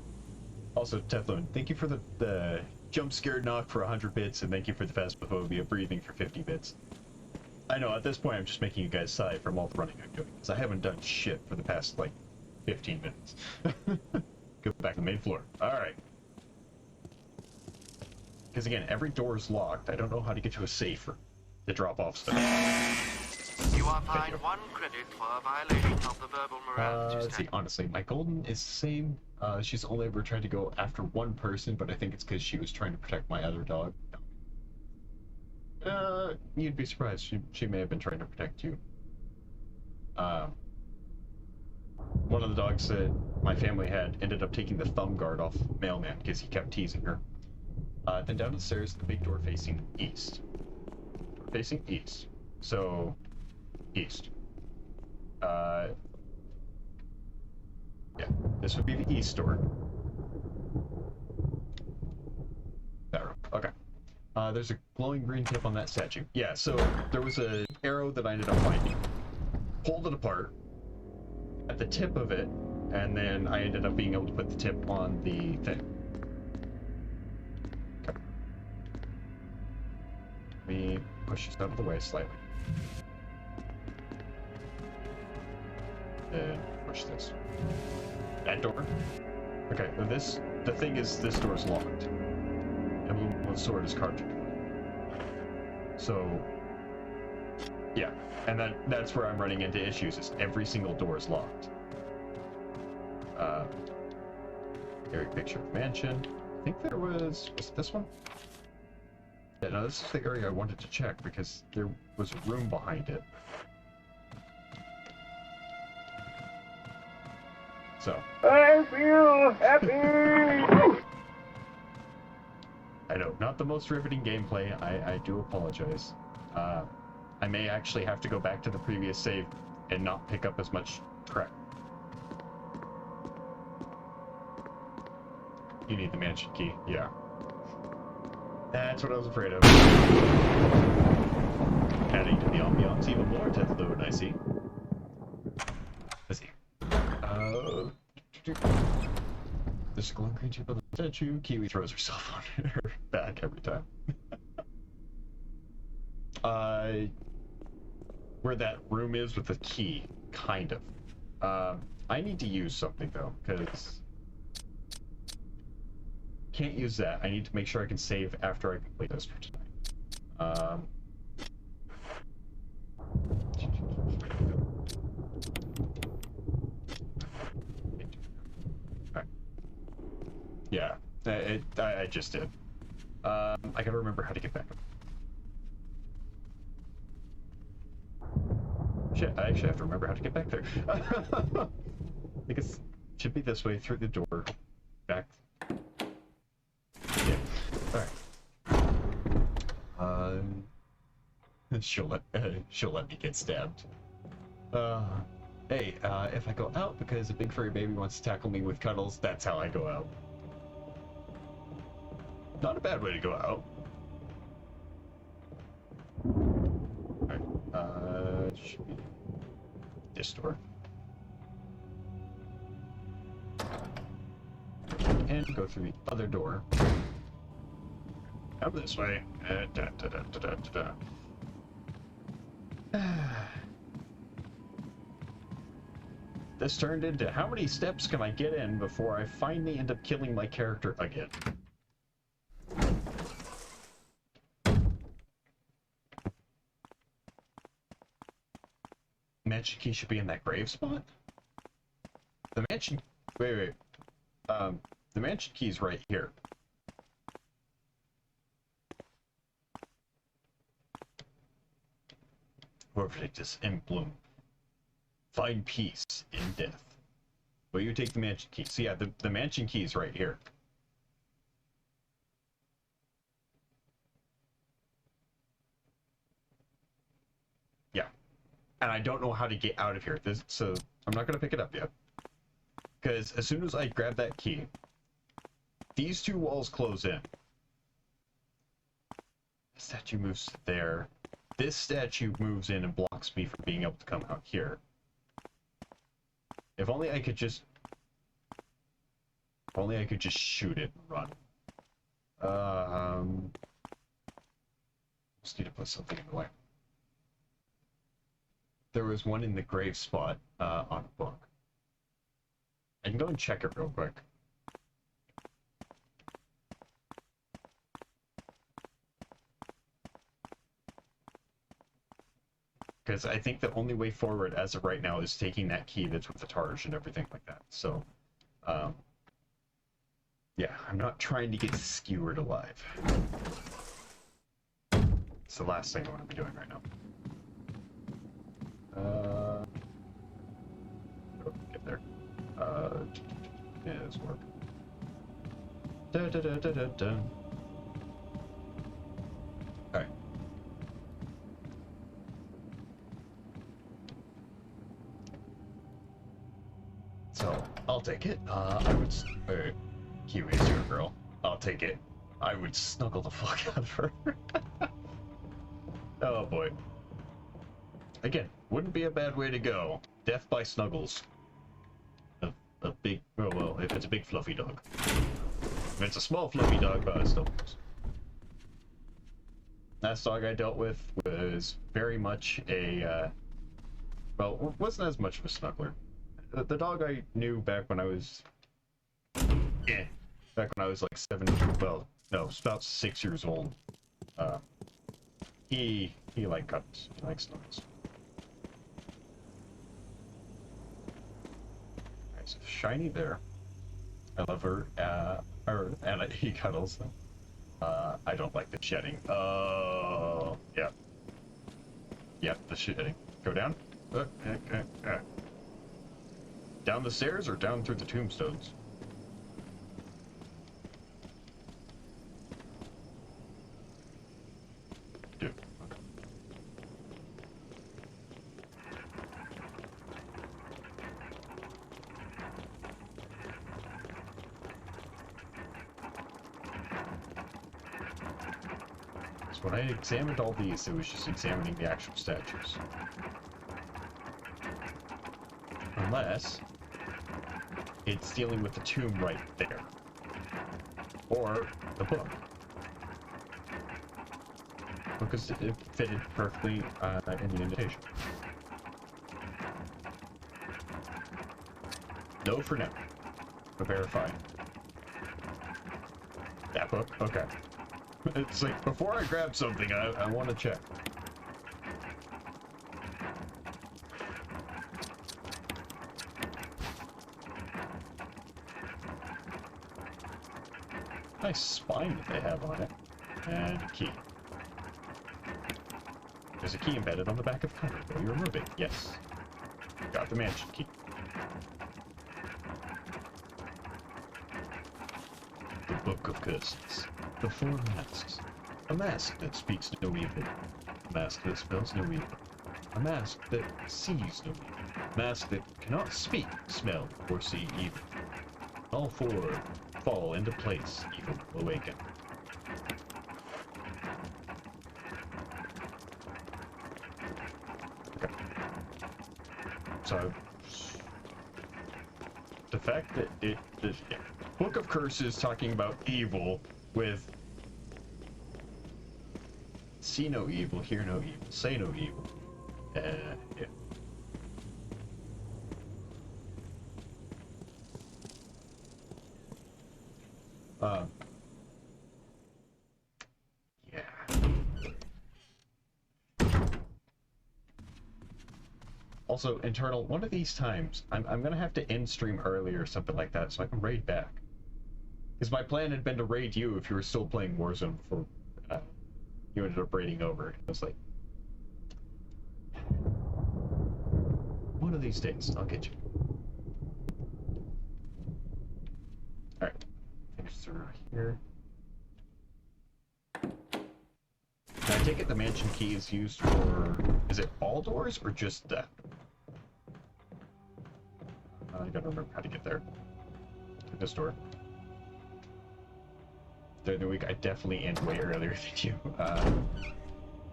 Also, Teflon, thank you for the jump scare knock for 100 bits, and thank you for the phasmophobia breathing for 50 bits. I know, at this point I'm just making you guys sigh from all the running I'm doing, because I haven't done shit for the past, like, 15 minutes. Go back to the main floor. Alright. Because again, every door is locked. I don't know how to get to a safe room to drop off stuff. You are fined 1 credit for a violation of the verbal morality Let's see, honestly, my golden is the same. She's only ever tried to go after one person, but I think it's because she was trying to protect my other dog. You'd be surprised. She may have been trying to protect you. One of the dogs that my family had ended up taking the thumb guard off Mailman because he kept teasing her. Then down the stairs, the big door facing east. Facing east. So, east. Yeah, this would be the east door. That room. Okay. There's a glowing green tip on that statue. Yeah, so there was an arrow that I ended up finding. Pulled it apart at the tip of it, and then I ended up being able to put the tip on the thing. Okay. Let me push this out of the way slightly. And push this. That door? Okay, now the thing is, this door is locked. Emblem of sword is carved. So, yeah, and that's where I'm running into issues, is every single door is locked. Area picture of mansion. I think there was it this one? Yeah, no, this is the area I wanted to check because there was a room behind it. So. I feel happy! I know, not the most riveting gameplay. I do apologize. I may actually have to go back to the previous save and not pick up as much crap. You need the mansion key, yeah. That's what I was afraid of. Adding to the ambiance even more, Teflon, I see. Let's see. There's a glowing green tube on the statue. Kiwi throws herself on her back every time. Where that room is with the key, kind of. I need to use something though, because can't use that. I need to make sure I can save after I complete this for tonight. Yeah, I just did. I gotta remember how to get back up. Shit, I actually have to remember how to get back there. I think it should be this way, through the door, back. Yeah, alright. She'll let me get stabbed. Hey, if I go out because a big furry baby wants to tackle me with cuddles, that's how I go out. Not a bad way to go out. Alright, should be this door. And go through the other door. Come this way. This turned into how many steps can I get in before I finally end up killing my character again? Mansion key should be in that grave spot? The mansion... Wait. The mansion key's right here. Whoever did this in Bloom. Find peace in death. Will you take the mansion key? So yeah, the mansion key is right here. Yeah. And I don't know how to get out of here. So I'm not going to pick it up yet. Because as soon as I grab that key, these two walls close in. The statue moves there. This statue moves in and blocks me from being able to come out here. If only I could just... If only I could just shoot it and run. Just need to put something in the way. There was one in the grave spot on a book. I can go and check it real quick. Because I think the only way forward as of right now is taking that key that's with the Targe and everything like that. So, yeah, I'm not trying to get skewered alive. It's the last thing I want to be doing right now. Get there. Yeah, this work. Alright. So, I'll take it. I would... Kiwi's your girl. I'll take it. I would snuggle the fuck out of her. Oh boy. Again, wouldn't be a bad way to go. Death by snuggles. A big... Oh well, if it's a big fluffy dog. If it's a small fluffy dog, snuggles. Last dog I dealt with was very much a... well, wasn't as much of a snuggler. The dog I knew back when I was... Yeah. Back when I was like 7... Well, no, about 6 years old. He liked cups. He likes snuggles. Alright, so Shiny there. I love her. And he cuddles them. I don't like the shedding. Oh, yeah. Yeah, the shedding. Go down. Down the stairs or down through the tombstones? Dude. So when I examined all these, it was just examining the actual statues. Unless it's dealing with the tomb right there. Or the book. Because it fitted perfectly in the invitation. No for now. But verify. That book? Okay. It's like, before I grab something, I want to check. Nice spine that they have on it. And a key. There's a key embedded on the back of the cover. Will you remove it? Yes. Got the mansion key. The Book of Curses. The Four Masks. A mask that speaks no evil. A mask that smells no evil. A mask that sees no evil. A mask that cannot speak, smell, or see evil. All four fall into place, evil will awaken. Okay. So, the fact that the Book of Curses talking about evil with see no evil, hear no evil, say no evil. Yeah. Yeah. Also, internal, one of these times, I'm gonna have to end stream early or something like that so I can raid back. Because my plan had been to raid you if you were still playing Warzone before you ended up raiding over. I was like, one of these days, I'll get you. Alright. Finish through here. Can I take it the mansion key is used for... Is it all doors or just that? I gotta remember how to get there. To this door. The other week, I definitely end way earlier than you.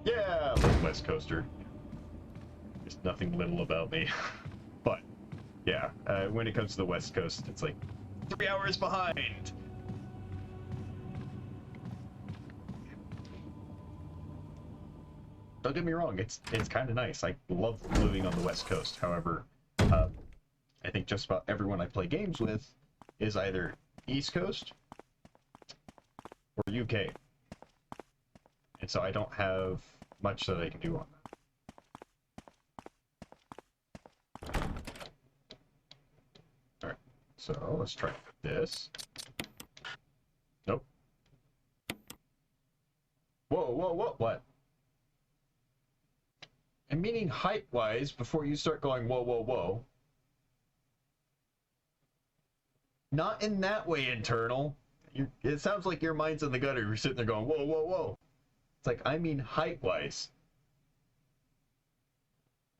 Yeah, little West Coaster. There's nothing little about me. But, yeah, when it comes to the West Coast, it's like 3 hours behind. Don't get me wrong, it's kind of nice. I love living on the West Coast. However, I think just about everyone I play games with is either East Coast or UK. And so I don't have much that I can do on that. Alright, so let's try this. Nope. Whoa, whoa, whoa, what? And meaning height-wise, before you start going whoa, whoa, whoa. Not in that way, internal. It sounds like your mind's in the gutter. You're sitting there going, whoa, whoa, whoa. It's like, I mean height-wise.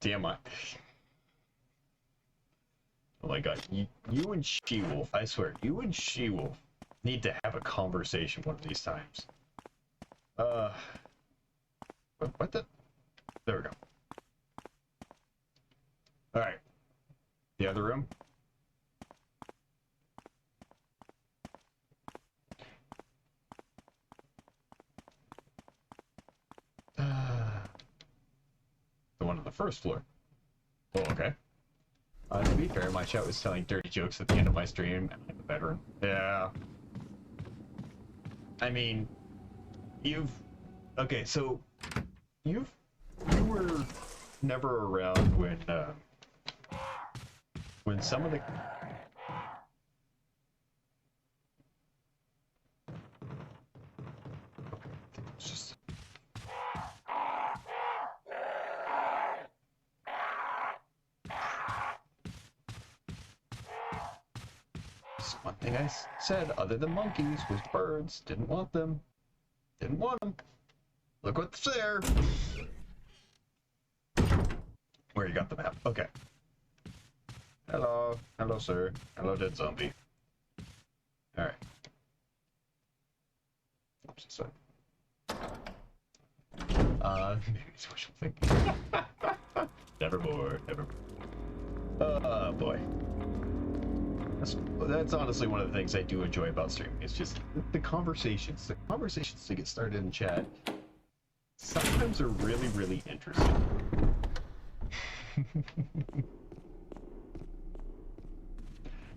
Damn I. Oh my god. You and She-Wolf, I swear, you and She-Wolf need to have a conversation one of these times. What the? There we go. Alright. The other room. The one on the first floor. Oh, okay. To be fair, my chat was telling dirty jokes at the end of my stream, and I'm a veteran. Yeah. I mean, okay, so you were never around when some of the it's just one thing I said other than monkeys was birds. Didn't want them. Didn't want them. Look what's there. Where you got the map? Okay. Hello. Hello, sir. Hello, dead zombie. Alright. Oops, sorry. Maybe it's wishful thinking. Nevermore. Nevermore. Oh, boy. That's honestly one of the things I do enjoy about streaming. It's just the conversations. The conversations to get started in chat sometimes are really, really interesting.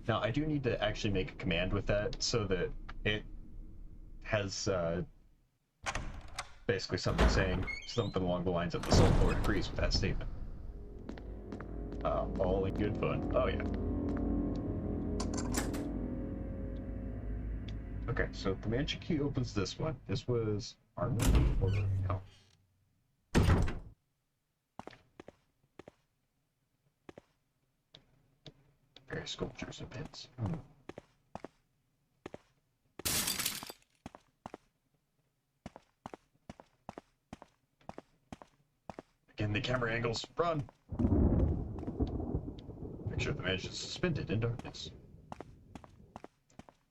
Now, I do need to actually make a command with that so that it has basically something saying something along the lines of the Soul Lord agrees with that statement. All in good fun. Oh, yeah. Okay, so the mansion key opens this one. This was armor or no? Okay, sculptures and pins. Again, the camera angles. Run! Make sure the mansion is suspended in darkness.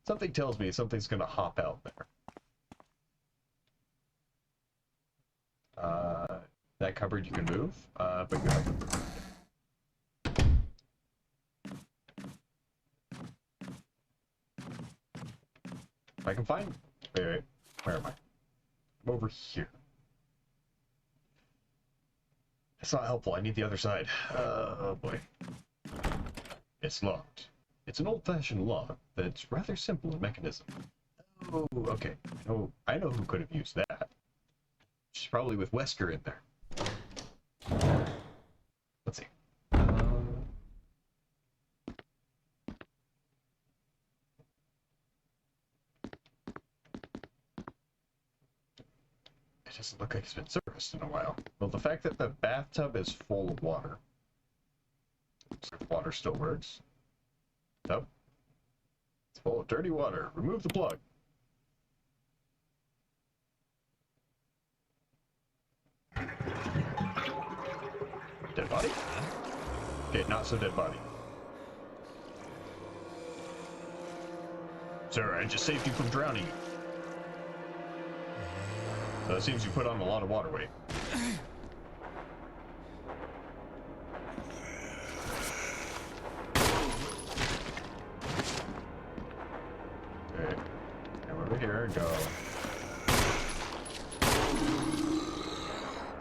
Something tells me something's gonna hop out there. That cupboard you can move, but you have to... If I can find... Wait, where am I? I'm over here. That's not helpful, I need the other side. Oh boy. It's locked. It's an old-fashioned lock that's rather simple in mechanism. Oh, okay. Oh, I know who could have used that. She's probably with Wesker in there. Let's see. It doesn't look like it's been serviced in a while. Well, the fact that the bathtub is full of water water still works. Nope. It's full of dirty water. Remove the plug. Dead body? Okay, not so dead body. Sir, I just saved you from drowning. So it seems you put on a lot of water weight. Okay, come over here and go.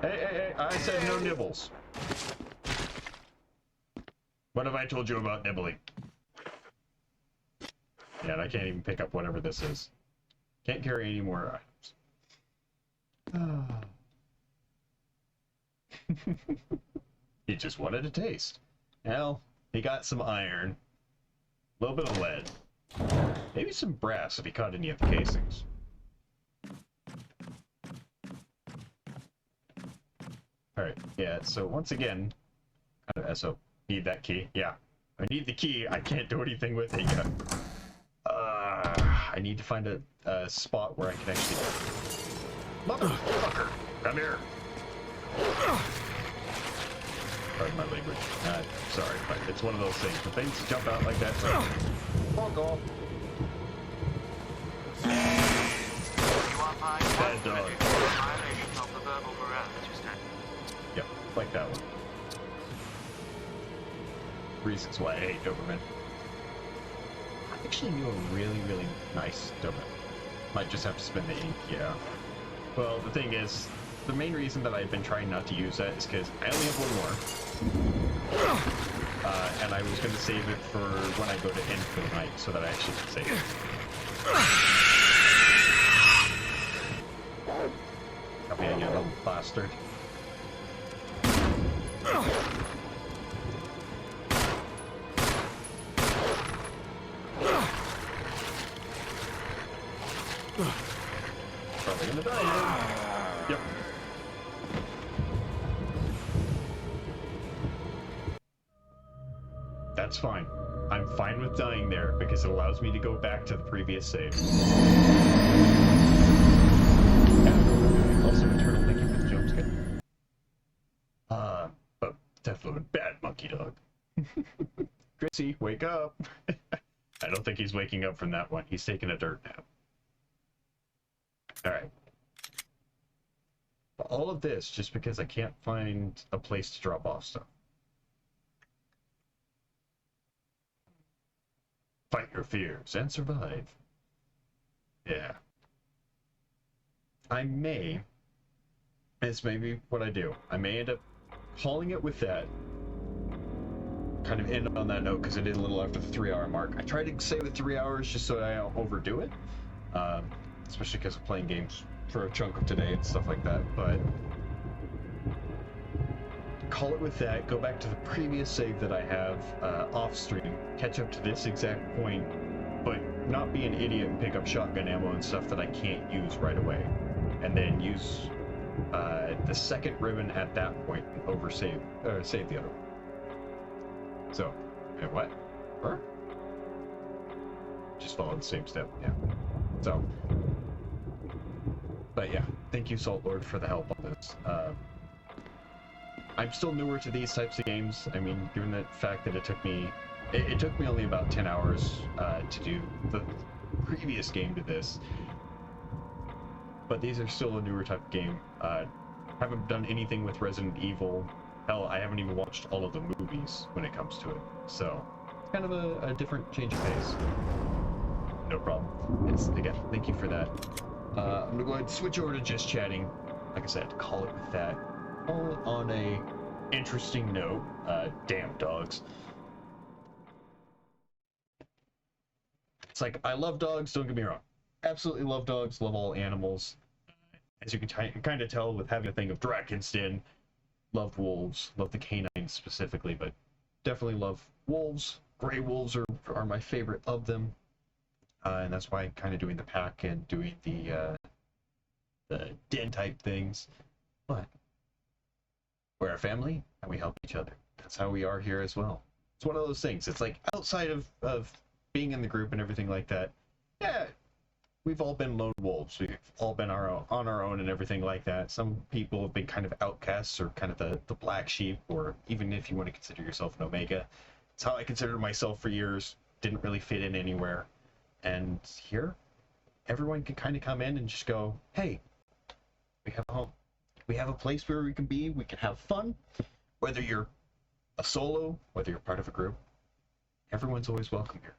Hey, I said no nibbles. What have I told you about nibbling? Yeah, and I can't even pick up whatever this is. Can't carry any more items. He just wanted a taste. Well, he got some iron, a little bit of lead, maybe some brass if he caught any of the casings. Alright, yeah, so once again, kind of SO. Need that key? Yeah. I need the key. I can't do anything with it yet. I need to find a spot where I can actually... Motherfucker! Come here! Pardon my language. Sorry, but it's one of those things. When things jump out like that, it's like... Fuck off! Bad dog. Yep, like that one. Reasons why I hate Doberman. I actually knew a really, really nice Doberman. Might just have to spend the ink, yeah. Well, the thing is, the main reason that I've been trying not to use that is because I only have one more. And I was going to save it for when I go to end for the night, so that I actually can save it. Come here, you little bastard. Probably gonna die here. Yep. That's fine. I'm fine with dying there because it allows me to go back to the previous save. Also, Eternal, thank you for the jump scare. But definitely bad monkey dog. Chrissy, wake up! I don't think he's waking up from that one. He's taking a dirt nap. Alright. All of this just because I can't find a place to drop off stuff. Fight your fears and survive. Yeah. I may, this may be what I do, I may end up calling it with that. Kind of end on that note because it is a little after the 3-hour mark. I try to say the 3 hours just so I don't overdo it. Especially because I'm playing games for a chunk of today and stuff like that, but call it with that, go back to the previous save that I have off stream, catch up to this exact point, but not be an idiot and pick up shotgun ammo and stuff that I can't use right away, and then use the second ribbon at that point and oversave, or save the other one. So, hey, what? Her? Just follow the same step, yeah. So, but yeah, thank you, Salt Lord, for the help on this. I'm still newer to these types of games. I mean, given the fact that it took me only about 10 hours to do the previous game to this. But these are still a newer type of game. Haven't done anything with Resident Evil. Hell, I haven't even watched all of the movies when it comes to it. So, it's kind of a different change of pace. No problem. It's, again, thank you for that. I'm gonna go ahead and switch over to just chatting. Like I said, call it with that. All on a interesting note. Damn dogs. It's like, I love dogs, don't get me wrong. Absolutely love dogs, love all animals. As you can kind of tell with having a thing of Drakensden, love wolves, love the canines specifically, but definitely love wolves. Gray wolves are my favorite of them. And that's why I'm kind of doing the pack and doing the den type things. But we're a family and we help each other. That's how we are here as well. It's one of those things. It's like outside of being in the group and everything like that. Yeah, we've all been lone wolves. We've all been on our own and everything like that. Some people have been kind of outcasts or kind of the black sheep, or even if you want to consider yourself an Omega. It's how I considered myself for years. Didn't really fit in anywhere. And here, everyone can kind of come in and just go, hey, we have a home. We have a place where we can be. We can have fun. Whether you're a solo, whether you're part of a group, everyone's always welcome here.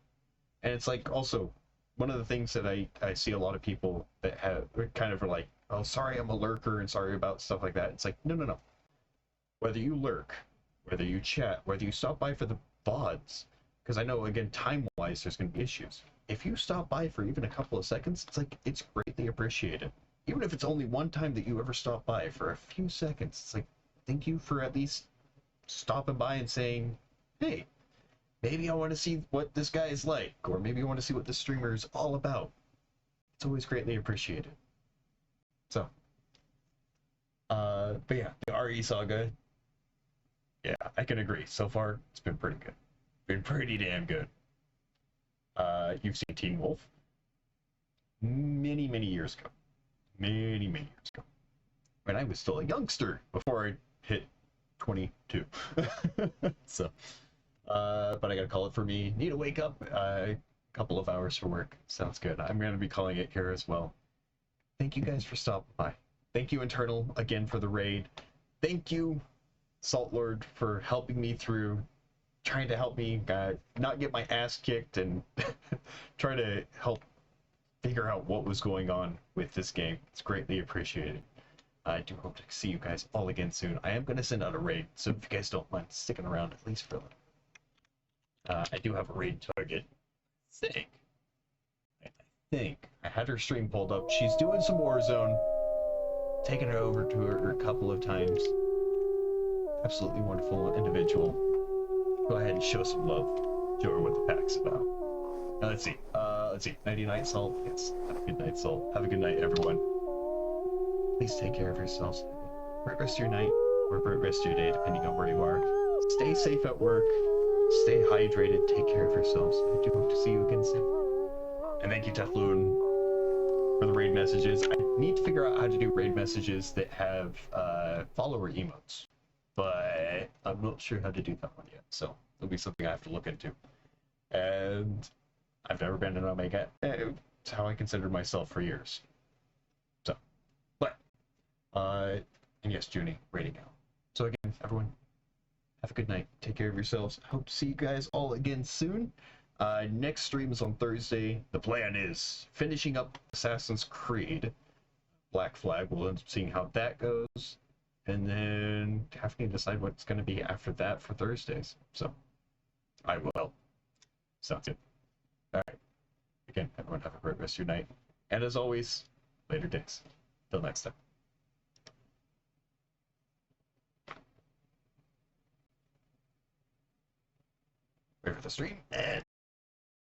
And it's like also one of the things that I see a lot of people that have kind of are like, oh, sorry, I'm a lurker and sorry about stuff like that. It's like, no. Whether you lurk, whether you chat, whether you stop by for the VODs, because I know, again, time-wise, there's going to be issues. If you stop by for even a couple of seconds, it's like, it's greatly appreciated. Even if it's only one time that you ever stop by for a few seconds, it's like, thank you for at least stopping by and saying, hey, maybe I want to see what this guy is like, or maybe I want to see what this streamer is all about. It's always greatly appreciated. So, but yeah, the RE saga, yeah, I can agree. So far, it's been pretty good. Been pretty damn good. You've seen Teen Wolf many years ago. Many years ago. When I was still a youngster before I hit 22. So, but I gotta call it for me. Need to wake up a couple of hours for work. Sounds good. I'm gonna be calling it here as well. Thank you guys for stopping by. Thank you, Internal, again for the raid. Thank you, Salt Lord, for helping me through, trying to help me not get my ass kicked and try to help figure out what was going on with this game. It's greatly appreciated. I do hope to see you guys all again soon. I am going to send out a raid, so if you guys don't mind sticking around at least for a little. I do have a raid target. I think I had her stream pulled up. She's doing some Warzone. Taken her over to her a couple of times. Absolutely wonderful individual. Go ahead and show some love. Show her what the pack's about. Now let's see. Nighty night, Salt. Yes. Have a good night, Salt. Have a good night, everyone. Please take care of yourselves. Great rest of your night, or great rest of your day, depending on where you are. Stay safe at work. Stay hydrated. Take care of yourselves. I do hope to see you again soon. And thank you, Tefloon, for the raid messages. I need to figure out how to do raid messages that have follower emotes, but I'm not sure how to do that one yet. So it'll be something I have to look into. And I've never been an Omega. It's how I considered myself for years. So, but and yes, Junie, raiding out. So again, everyone, have a good night. Take care of yourselves. Hope to see you guys all again soon. Next stream is on Thursday. The plan is finishing up Assassin's Creed Black Flag. We'll end up seeing how that goes, and then having to decide what's going to be after that for Thursdays. So I will help. Sounds good. All right. Again, everyone have a great rest of your night, and as always, later days. Till next time. Wait for the stream and